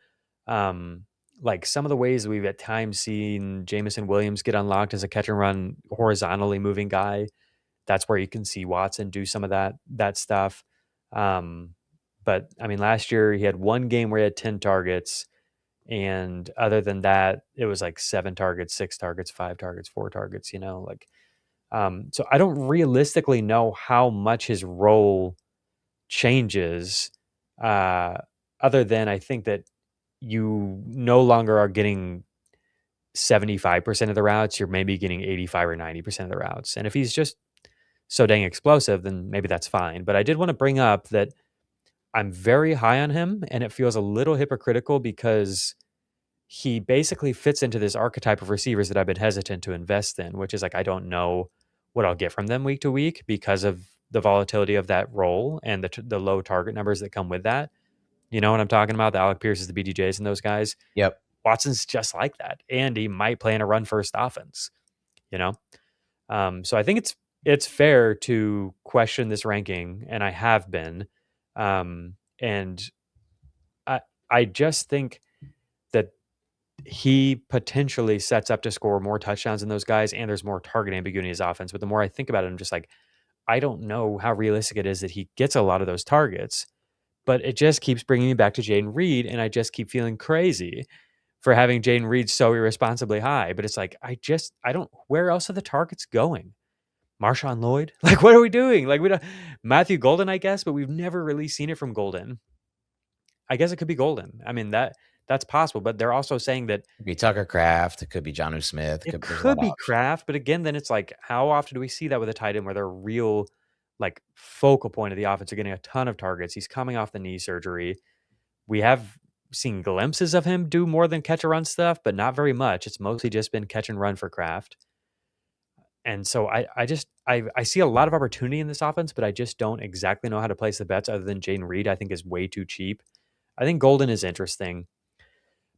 Like some of the ways we've at times seen Jamison Williams get unlocked as a catch and run horizontally moving guy. That's where you can see Watson do some of that stuff. But I mean, last year he had one game where he had 10 targets. And other than that, it was like 7 targets, 6 targets, 5 targets, 4 targets, like, so I don't realistically know how much his role changes, other than I think that you no longer are getting 75% of the routes. You're maybe getting 85 or 90% of the routes. And if he's just so dang explosive, then maybe that's fine. But I did want to bring up that I'm very high on him, and it feels a little hypocritical because he basically fits into this archetype of receivers that I've been hesitant to invest in, which is like, I don't know what I'll get from them week to week because of the volatility of that role and the low target numbers that come with that. You know what I'm talking about? The Alec Pierce's, the BDJs, and those guys. Yep. Watson's just like that. And he might play in a run first offense, So I think it's fair to question this ranking, and I have been. And I just think that he potentially sets up to score more touchdowns than those guys, and there's more target ambiguity in his offense. But the more I think about it, I'm just like, I don't know how realistic it is that he gets a lot of those targets. But it just keeps bringing me back to Jayden Reed, and I just keep feeling crazy for having Jayden Reed so irresponsibly high. But it's like, I don't, where else are the targets going? Marshawn Lloyd? Like, what are we doing? Like, we don't, Matthew Golden, I guess, but we've never really seen it from Golden. I guess it could be Golden. I mean, that's possible, but they're also saying that it could be Tucker Kraft. It could be Jonnu Smith. It could be Kraft, but again, then it's like, how often do we see that with a tight end where they're real, like, focal point of the offense? They're getting a ton of targets. He's coming off the knee surgery. We have seen glimpses of him do more than catch and run stuff, but not very much. It's mostly just been catch and run for Kraft. And so I see a lot of opportunity in this offense, but I just don't exactly know how to place the bets other than Jayden Reed, I think, is way too cheap. I think Golden is interesting.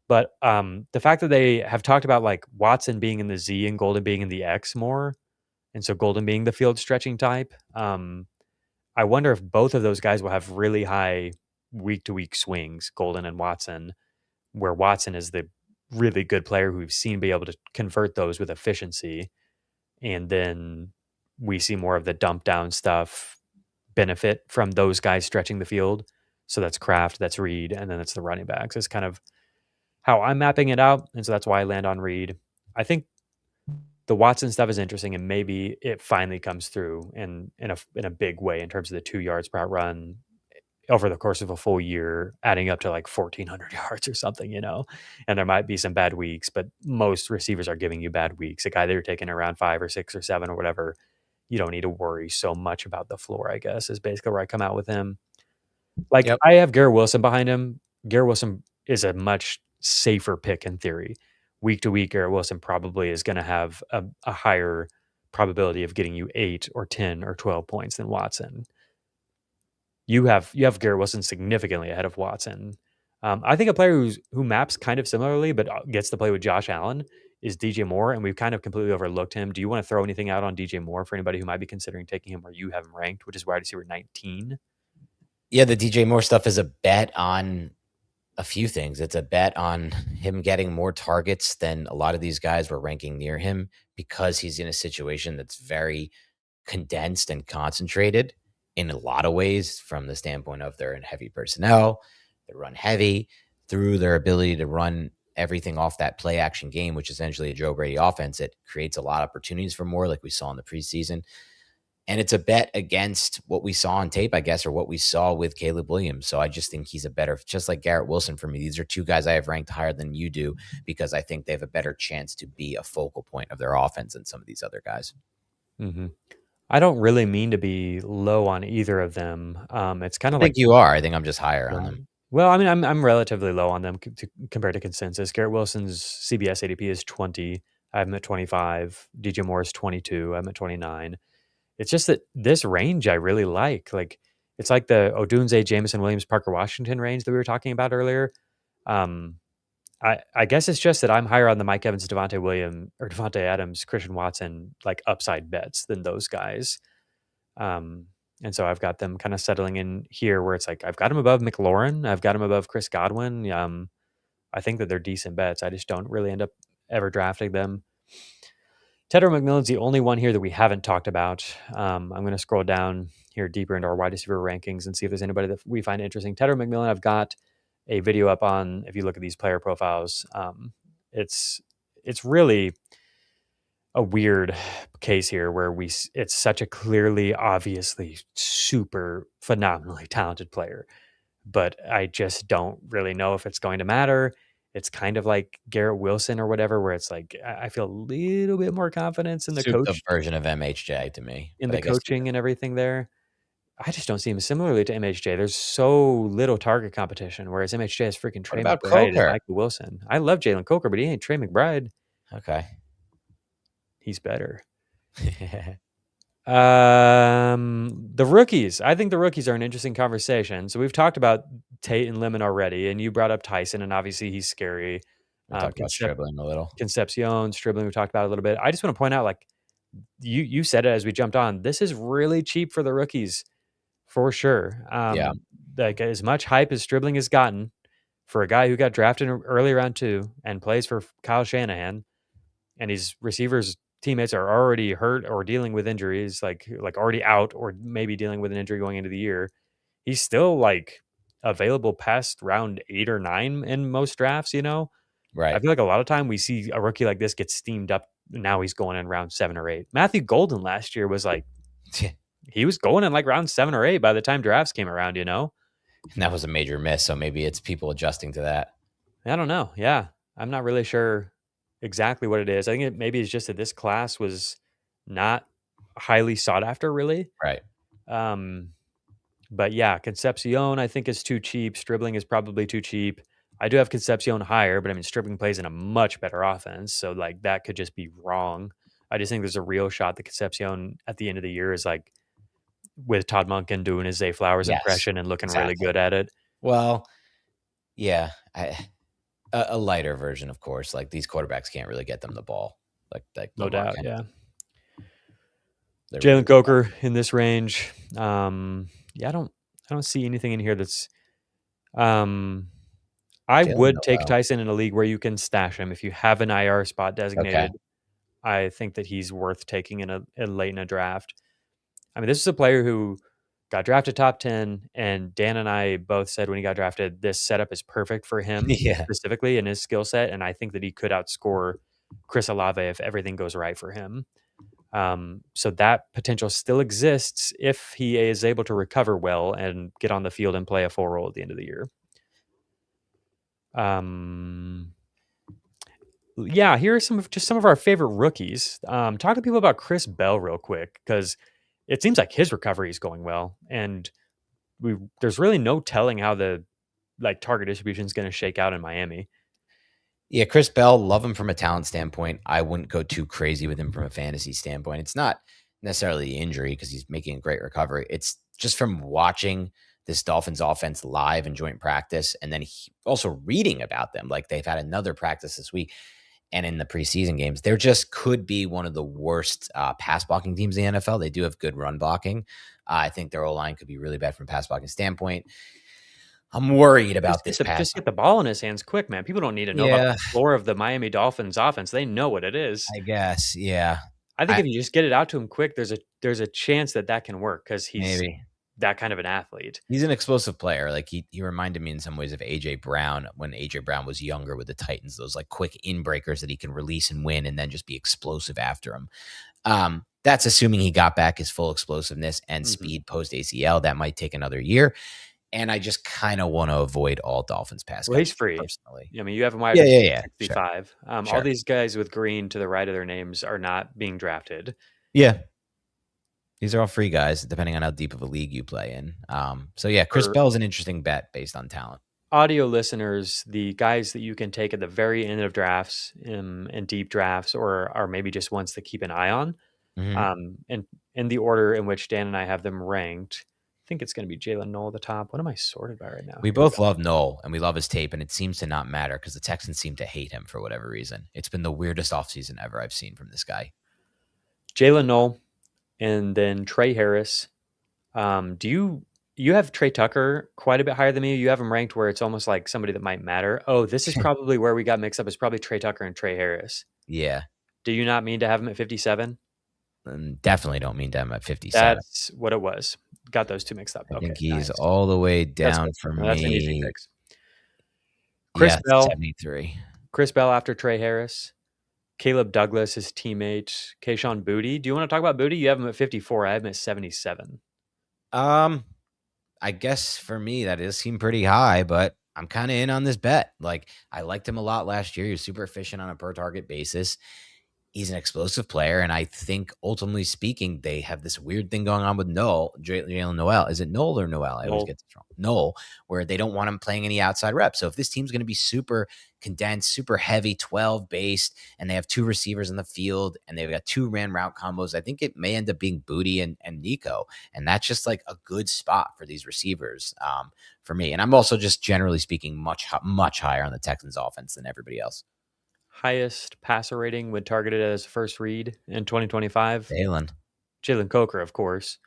But the fact that they have talked about like Watson being in the Z and Golden being in the X more, and so Golden being the field stretching type, I wonder if both of those guys will have really high week-to-week swings, Golden and Watson, where Watson is the really good player who we've seen be able to convert those with efficiency. And then we see more of the dump down stuff benefit from those guys stretching the field. So that's Kraft, that's Reed, and then it's the running backs. It's kind of how I'm mapping it out. And so that's why I land on Reed. I think the Watson stuff is interesting, and maybe it finally comes through in a big way in terms of the 2 yards per run over the course of a full year, adding up to like 1,400 yards or something, and there might be some bad weeks, but most receivers are giving you bad weeks. A guy that you're taking around 5 or 6 or 7 or whatever, you don't need to worry so much about the floor, I guess, is basically where I come out with him. Like, yep. I have Garrett Wilson behind him. Garrett Wilson is a much safer pick in theory. Week to week, Garrett Wilson probably is going to have a higher probability of getting you 8 or 10 or 12 points than Watson. You have Garrett Wilson significantly ahead of Watson. I think a player who maps kind of similarly but gets to play with Josh Allen is DJ Moore, and we've kind of completely overlooked him. Do you want to throw anything out on DJ Moore for anybody who might be considering taking him where you have him ranked, which is wide receiver 19? Yeah, the DJ Moore stuff is a bet on a few things. It's a bet on him getting more targets than a lot of these guys were ranking near him because he's in a situation that's very condensed and concentrated in a lot of ways, from the standpoint of they're in heavy personnel, they run heavy, through their ability to run everything off that play action game, which is essentially a Joe Brady offense. It creates a lot of opportunities for Moore, like we saw in the preseason. And it's a bet against what we saw on tape, I guess, or what we saw with Caleb Williams. So I just think he's a better, just like Garrett Wilson for me. These are two guys I have ranked higher than you do because I think they have a better chance to be a focal point of their offense than some of these other guys. Mm-hmm. I don't really mean to be low on either of them. It's kind of like you are. I think I'm just higher on them. Well, I mean, I'm relatively low on them compared to consensus. Garrett Wilson's CBS ADP is 20. I'm at 25. DJ Moore's 22. I'm at 29. It's just that this range I really like. Like, it's like the Odunze, Jameson Williams, Parker Washington range that we were talking about earlier. I guess it's just that I'm higher on the Mike Evans, Devontae Adams, Christian Watson, like upside bets than those guys. And so I've got them kind of settling in here where it's like, I've got them above McLaurin. I've got them above Chris Godwin. I think that they're decent bets. I just don't really end up ever drafting them. Tedder McMillan's the only one here that we haven't talked about. I'm going to scroll down here deeper into our wide receiver rankings and see if there's anybody that we find interesting. Tedder McMillan, I've got a video up on, if you look at these player profiles, it's really a weird case here where it's such a clearly, obviously super phenomenally talented player, but I just don't really know if it's going to matter. It's kind of like Garrett Wilson or whatever, where it's like, I feel a little bit more confidence in the coach version of MHJ to me, in the coaching and everything there. I just don't see him similarly to MHJ. There's so little target competition, whereas MHJ is freaking Trey McBride and Michael Wilson. I love Jalen Coker, but he ain't Trey McBride. Okay. He's better. The rookies. I think the rookies are an interesting conversation. So we've talked about Tate and Lemon already, and you brought up Tyson, and obviously he's scary. We talked about Stribling a little. Concepcion, Stribling, we talked about it a little bit. I just want to point out, like you said it as we jumped on, this is really cheap for the rookies for sure. Like as much hype as Stribling has gotten for a guy who got drafted in early round 2 and plays for Kyle Shanahan, and his receivers teammates are already hurt or dealing with injuries, like already out or maybe dealing with an injury going into the year. He's still like available past round 8 or 9 in most drafts, Right. I feel like a lot of time we see a rookie like this get steamed up. Now he's going in round 7 or 8. Matthew Golden last year was like, he was going in like round 7 or 8 by the time drafts came around, And that was a major miss. So maybe it's people adjusting to that. I don't know. Yeah. I'm not really sure exactly what it is. I think maybe it's just that this class was not highly sought after, really. Right. But yeah, Concepcion I think is too cheap. Stribling is probably too cheap. I do have Concepcion higher, but I mean Stribling plays in a much better offense, so like that could just be wrong. I just think there's a real shot that Concepcion at the end of the year is like with Todd Monken doing his Zay Flowers impression and looking really good at it. Well, yeah, a lighter version, of course. Like these quarterbacks can't really get them the ball. Like no doubt, yeah. Jalen really Coker in this range. I don't see anything in here that's. I would take Tyson in a league where you can stash him if you have an IR spot designated. Okay. I think that he's worth taking in a late in a draft. I mean, this is a player who got drafted top 10, and Dan and I both said when he got drafted, this setup is perfect for him specifically in his skill set, and I think that he could outscore Chris Olave if everything goes right for him. So that potential still exists if he is able to recover well and get on the field and play a full role at the end of the year. Here are some of our favorite rookies. Talk to people about Chris Bell real quick, because it seems like his recovery is going well, and there's really no telling how the target distribution is going to shake out in Miami. Yeah, Chris Bell, love him from a talent standpoint. I wouldn't go too crazy with him from a fantasy standpoint. It's not necessarily the injury because he's making a great recovery. It's just from watching this Dolphins offense live in joint practice, and then also reading about them. Like they've had another practice this week, and in the preseason games, there just could be one of the worst pass blocking teams in the NFL. They do have good run blocking. I think their O-line could be really bad from a pass blocking standpoint. I'm worried about this pass. Just get the ball in his hands quick, man. People don't need to know about the floor of the Miami Dolphins offense. They know what it is. I guess, yeah. I think if you just get it out to him quick, there's a chance that can work because he's that kind of an athlete. He's an explosive player. Like he reminded me in some ways of AJ Brown when AJ Brown was younger with the Titans. Those like quick in-breakers that he can release and win and then just be explosive after him. That's assuming he got back his full explosiveness and speed post ACL. That might take another year. And I just kind of want to avoid all Dolphins pass. Well, he's free. Personally. I mean, you have him wide 65. Sure. All these guys with green to the right of their names are not being drafted. Yeah. These are all free guys, depending on how deep of a league you play in. So, yeah, Chris Bell is an interesting bet based on talent. audio listeners, the guys that you can take at the very end of drafts and deep drafts, or maybe just ones to keep an eye on, and in the order in which Dan and I have them ranked. I think it's going to be Jalen Noel at the top. What am I sorted by right now? We both love Noel, and we love his tape, and it seems to not matter because the Texans seem to hate him for whatever reason. It's been the weirdest offseason ever I've seen from this guy. Jalen Noel, and then Trey Harris. You have Trey Tucker quite a bit higher than me. You have him ranked where it's almost like somebody that might matter. Oh, this is probably where we got mixed up. It's probably Trey Tucker and Trey Harris. Yeah. Do you not mean to have him at 57? Definitely don't mean to have him at 57. That's what it was. Got those two mixed up. I think he's all the way down for me. That's an easy fix. Chris Bell, 73. Chris Bell after Trey Harris. Caleb Douglas, his teammate. Kayshon Boutte. Do you want to talk about Boutte? You have him at 54. I have him at 77. I guess for me, that does seem pretty high, but I'm kind of in on this bet. Like, I liked him a lot last year. He was super efficient on a per target basis. He's an explosive player, and I think ultimately speaking, they have this weird thing going on with Jalen Noel. Is it Noel or Noel? I always get this wrong. Noel, where they don't want him playing any outside reps. So if this team's going to be super condensed, super heavy, 12 based, and they have two receivers in the field, and they've got two ran route combos, I think it may end up being Boutte and Nico, and that's just like a good spot for these receivers for me. And I'm also just generally speaking much higher on the Texans offense than everybody else. Highest passer rating when targeted as first read in 2025. Jalen Coker, of course.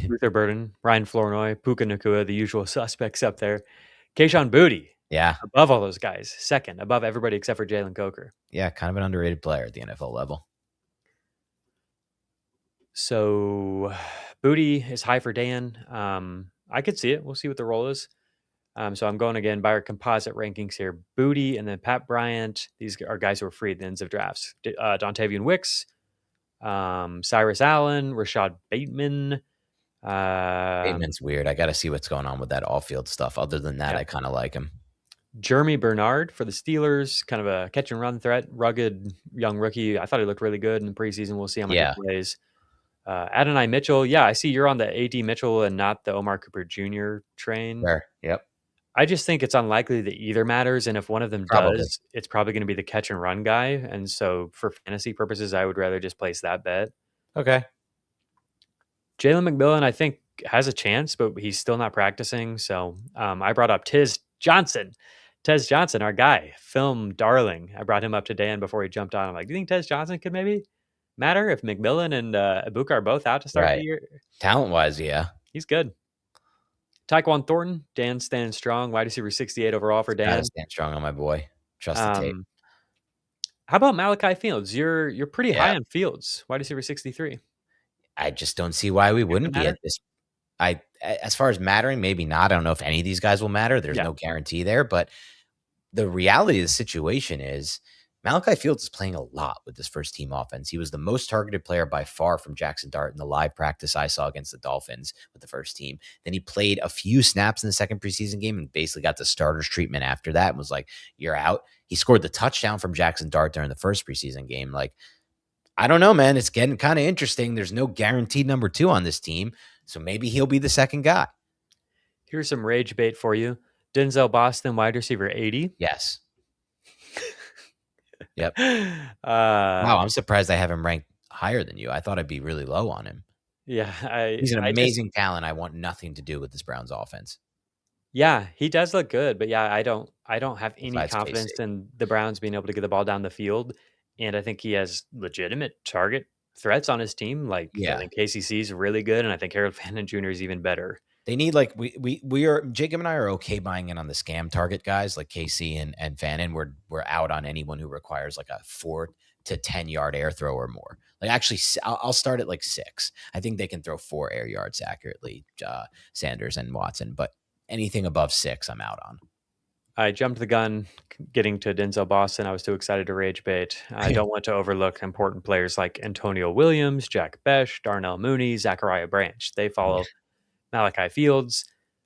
Luther Burden, Ryan Flournoy, Puka Nacua, the usual suspects up there. Kayshon Boutte. Yeah. Above all those guys. Second, above everybody except for Jalen Coker. Yeah, kind of an underrated player at the NFL level. So Boutte is high for Dan. I could see it. We'll see what the role is. So I'm going again by our composite rankings here. Boutte and then Pat Bryant. These are guys who are free at the ends of drafts. Dontavian Wicks, Cyrus Allen, Rashad Bateman. Bateman's weird. I got to see what's going on with that off-field stuff. Other than that, I kind of like him. Jeremy Bernard for the Steelers, kind of a catch and run threat, rugged young rookie. I thought he looked really good in the preseason. We'll see how much he plays. Adonai Mitchell. Yeah, I see you're on the A.D. Mitchell and not the Omar Cooper Jr. train. Sure. Yep. I just think it's unlikely that either matters. And if one of them does, it's probably going to be the catch and run guy. And so for fantasy purposes, I would rather just place that bet. Okay. Jalen McMillan, I think, has a chance, but he's still not practicing. So I brought up Tez Johnson, our guy, film darling. I brought him up to Dan before he jumped on. I'm like, do you think Tez Johnson could maybe matter if McMillan and Ibuka are both out to start the year? Talent-wise, yeah. He's good. Tyquan Thornton, Dan standing strong, wide receiver 68 overall for Dan. Gotta stand strong on my boy. Trust the tape. How about Malachi Fields? You're pretty high on Fields, wide receiver 63. I just don't see why we wouldn't be at this. As far as mattering, maybe not. I don't know if any of these guys will matter. There's no guarantee there, but the reality of the situation is Malachi Fields is playing a lot with this first team offense. He was the most targeted player by far from Jackson Dart in the live practice I saw against the Dolphins with the first team. Then he played a few snaps in the second preseason game and basically got the starter's treatment after that and was like, you're out. He scored the touchdown from Jackson Dart during the first preseason game. Like, I don't know, man. It's getting kind of interesting. There's no guaranteed number 2 on this team. So maybe he'll be the second guy. Here's some rage bait for you. Denzel Boston, wide receiver 80. Yes. Yep. Wow, I'm surprised I have him ranked higher than you. I thought I'd be really low on him. Yeah. He's an amazing talent. I want nothing to do with this Browns offense. Yeah, he does look good. But yeah, I don't have any confidence in the Browns being able to get the ball down the field. And I think he has legitimate target threats on his team. Like, I think KCC is really good, and I think Harold Fannin Jr. is even better. They need, like, we are, Jacob and I are okay buying in on the scam target guys like KC and Fannin. We're out on anyone who requires like a 4 to 10 yard air throw or more. Like, actually, I'll start at like 6. I think they can throw 4 air yards accurately, Sanders and Watson, but anything above 6, I'm out on. I jumped the gun getting to Denzel Boston. I was too excited to rage bait. I don't want to overlook important players like Antonio Williams, Jack Besh, Darnell Mooney, Zachariah Branch. They follow Malachi Fields.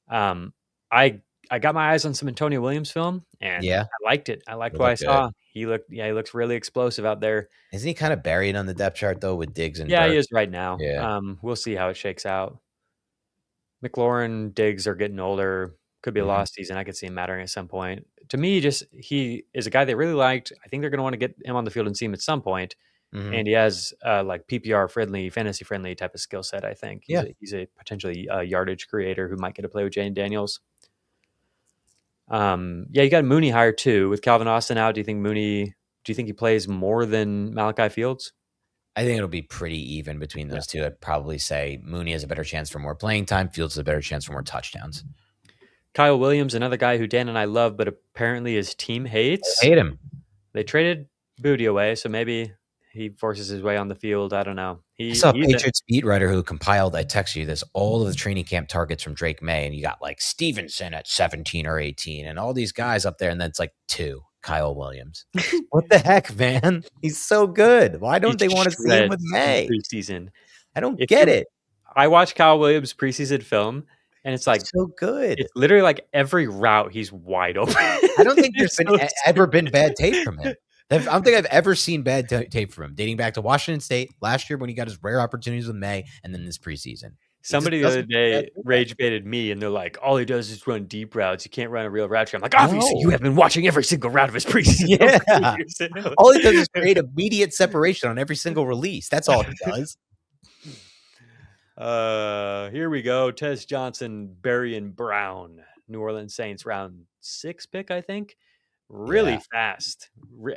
I got my eyes on some Antonio Williams film, and I liked it. I liked what I saw. He looks really explosive out there. Isn't he kind of buried on the depth chart though with Diggs and Burke? He is right now. Yeah. We'll see how it shakes out. McLaurin, Diggs are getting older. Could be a lost season. I could see him mattering at some point. To me, he is a guy they really liked. I think they're going to want to get him on the field and see him at some point. And he has like PPR friendly, fantasy friendly type of skill set. I think he's a potentially yardage creator who might get to play with Jane Daniels. You got Mooney hired too with Calvin Austin out. Do you think he plays more than Malachi Fields? I think it'll be pretty even between those two. I'd probably say Mooney has a better chance for more playing time. Fields has a better chance for more touchdowns. Kyle Williams, another guy who Dan and I love, but apparently his team hates. I hate him. They traded Booty away, so maybe he forces his way on the field. I don't know. I saw a Patriots beat writer who compiled, I text you this, all of the training camp targets from Drake May, and you got like Stevenson at 17 or 18 and all these guys up there, and then it's like 2, Kyle Williams. What the heck, man? He's so good. Why don't they want to see him with May? Preseason. I don't get it. I watched Kyle Williams preseason film, and it's like so good. It's literally like every route he's wide open. I don't think there's ever been bad tape from him. I don't think I've ever seen bad tape from him, dating back to Washington State last year when he got his rare opportunities with May, and then this preseason. Somebody the other day rage baited me, and they're like, all he does is run deep routes. You can't run a real route tree. I'm like, obviously, you have been watching every single route of his preseason. Yeah. All he does is create immediate separation on every single release. That's all he does. Here we go. Tez Johnson, Berrien Brown, New Orleans Saints, round 6 pick, I think. Really fast,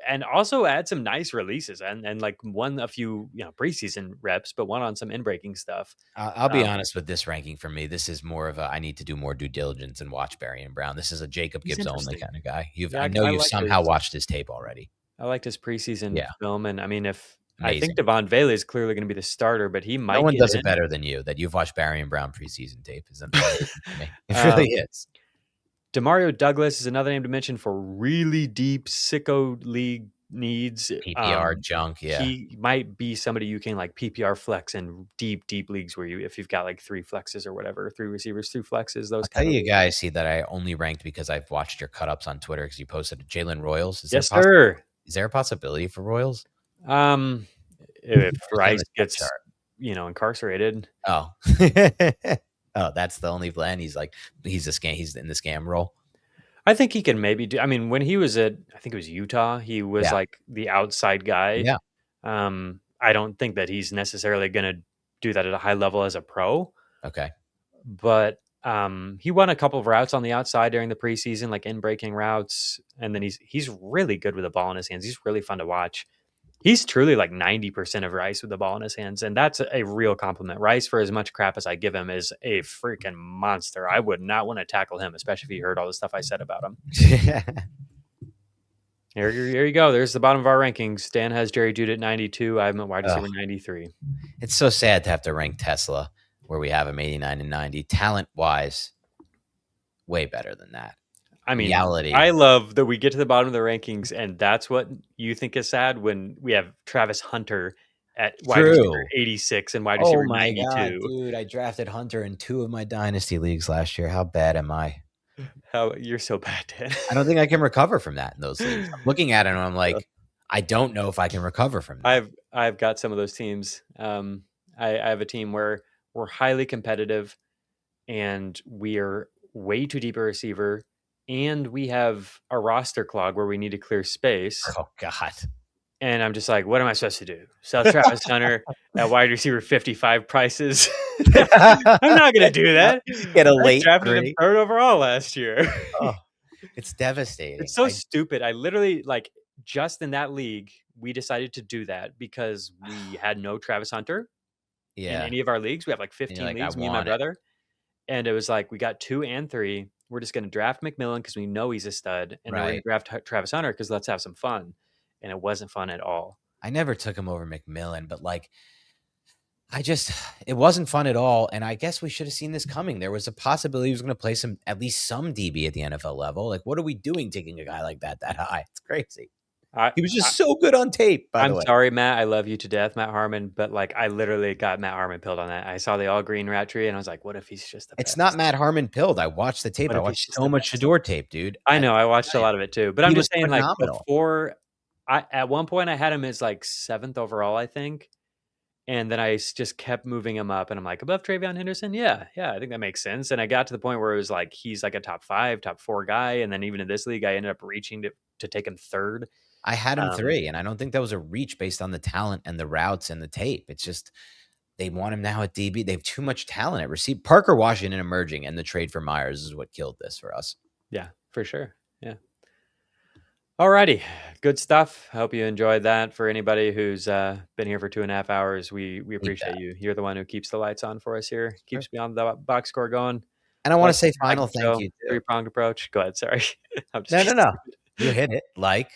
and also had some nice releases and like won a few preseason reps, but won on some in-breaking stuff. I'll be honest with this ranking for me. This is more of a I need to do more due diligence and watch Berrien Brown. This is a Jacob Gibbs only kind of guy. I know you've somehow watched his tape already. I liked his preseason film, and I mean, I think Devon Vele is clearly going to be the starter, but he might. No one does it better than you. That you've watched Berrien Brown preseason tape is amazing to me. It really is. Demario Douglas is another name to mention for really deep sicko league needs. PPR junk, He might be somebody you can like PPR flex in deep leagues where if you've got like 3 flexes or whatever, 3 receivers, 2 flexes. Those. I'll tell you guys, see that I only ranked because I've watched your cut ups on Twitter because you posted Jalen Royals. Yes, sir. Is there a possibility for Royals? If Rice gets incarcerated. Oh. Oh, that's the only plan. He's a scam. He's in the scam role. I think he can maybe do. I mean, when he was at, I think it was Utah, he was like the outside guy. Yeah. I don't think that he's necessarily going to do that at a high level as a pro. Okay. But he won a couple of routes on the outside during the preseason, like in breaking routes, and then he's really good with the ball in his hands. He's really fun to watch. He's truly like 90% of Rice with the ball in his hands, and that's a real compliment. Rice, for as much crap as I give him, is a freaking monster. I would not want to tackle him, especially if you heard all the stuff I said about him. Here you go. There's the bottom of our rankings. Dan has Jerry Jeudy at 92. I have him at wide receiver 93. It's so sad to have to rank Tesla where we have him 89 and 90. Talent-wise, way better than that. I mean, reality. I love that we get to the bottom of the rankings, and that's what you think is sad when we have Travis Hunter at wide receiver 86 and wide receiver 92. God, dude, I drafted Hunter in 2 of my dynasty leagues last year. How bad am I? You're so bad, Dan. I don't think I can recover from that in those leagues. I'm looking at it and I'm like, I don't know if I can recover from that. I've got some of those teams. I have a team where we're highly competitive and we're way too deep a receiver. And we have a roster clog where we need to clear space. Oh, God. And I'm just like, what am I supposed to do? Sell Travis Hunter at wide receiver 55 prices? I'm not going to do that. Get a late drafted him 3rd overall last year. Oh, it's devastating. It's so stupid. I literally, just in that league, we decided to do that because we had no Travis Hunter in any of our leagues. We have 15 leagues, me and my brother. And it was we got 2 and 3. We're just going to draft McMillan because we know he's a stud. And we're going to draft Travis Hunter because let's have some fun. And it wasn't fun at all. I never took him over McMillan, but it wasn't fun at all. And I guess we should have seen this coming. There was a possibility he was going to play at least some DB at the NFL level. What are we doing taking a guy like that high? It's crazy. He was just so good on tape, by the way. I'm sorry, Matt. I love you to death, Matt Harmon. But I literally got Matt Harmon pilled on that. I saw the all green rat tree and I was like, what if he's just the best? It's not Matt Harmon pilled. I watched the tape. I watched so much Shador tape, dude. I know. I watched a lot of it too. But I'm just saying, before, at one point I had him as 7th overall, I think. And then I just kept moving him up, and I'm like, above Travion Henderson? Yeah, I think that makes sense. And I got to the point where it was like, he's like a top 5, top 4 guy. And then even in this league, I ended up reaching to take him 3rd. I had him 3, and I don't think that was a reach based on the talent and the routes and the tape. It's just they want him now at DB. They have too much talent at receiver. Parker Washington emerging, and the trade for Myers is what killed this for us. Yeah, for sure. Yeah. Alrighty, good stuff. I hope you enjoyed that. For anybody who's been here for 2.5 hours, we appreciate you. You're the one who keeps the lights on for us here, keeps me on the box score going. And I want to say final thank you. Three-pronged approach. Go ahead. Sorry. No. You hit it. Like,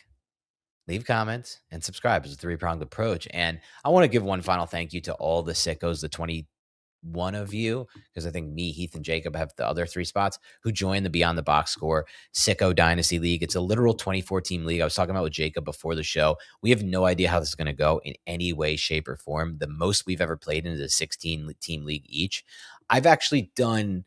leave comments, and subscribe. It's a three-pronged approach. And I want to give one final thank you to all the sickos, the 21 of you, because I think me, Heath, and Jacob have the other 3 spots, who joined the Beyond the Box Score Sicko Dynasty League. It's a literal 24-team league. I was talking about with Jacob before the show. We have no idea how this is going to go in any way, shape, or form. The most we've ever played in is a 16-team league each. I've actually done,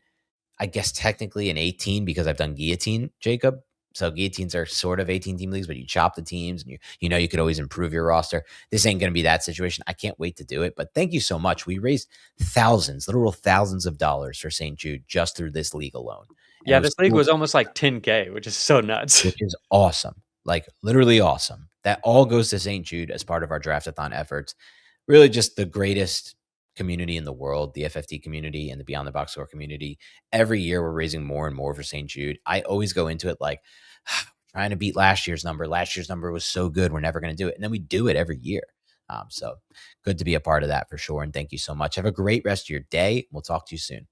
I guess, technically an 18 because I've done Guillotine, Jacob. So guillotines are sort of 18-team leagues, but you chop the teams, and you could always improve your roster. This ain't going to be that situation. I can't wait to do it. But thank you so much. We raised literal thousands of dollars for St. Jude just through this league alone. Yeah, this league was almost like 10K, which is so nuts. Which is awesome. Like, literally awesome. That all goes to St. Jude as part of our draftathon efforts. Really just the greatest community in the world, the FFT community and the Beyond the Box Score community. Every year we're raising more and more for St. Jude. I always go into it like, trying to beat last year's number. Last year's number was so good, we're never going to do it. And then we do it every year. So good to be a part of that for sure. And thank you so much. Have a great rest of your day. We'll talk to you soon.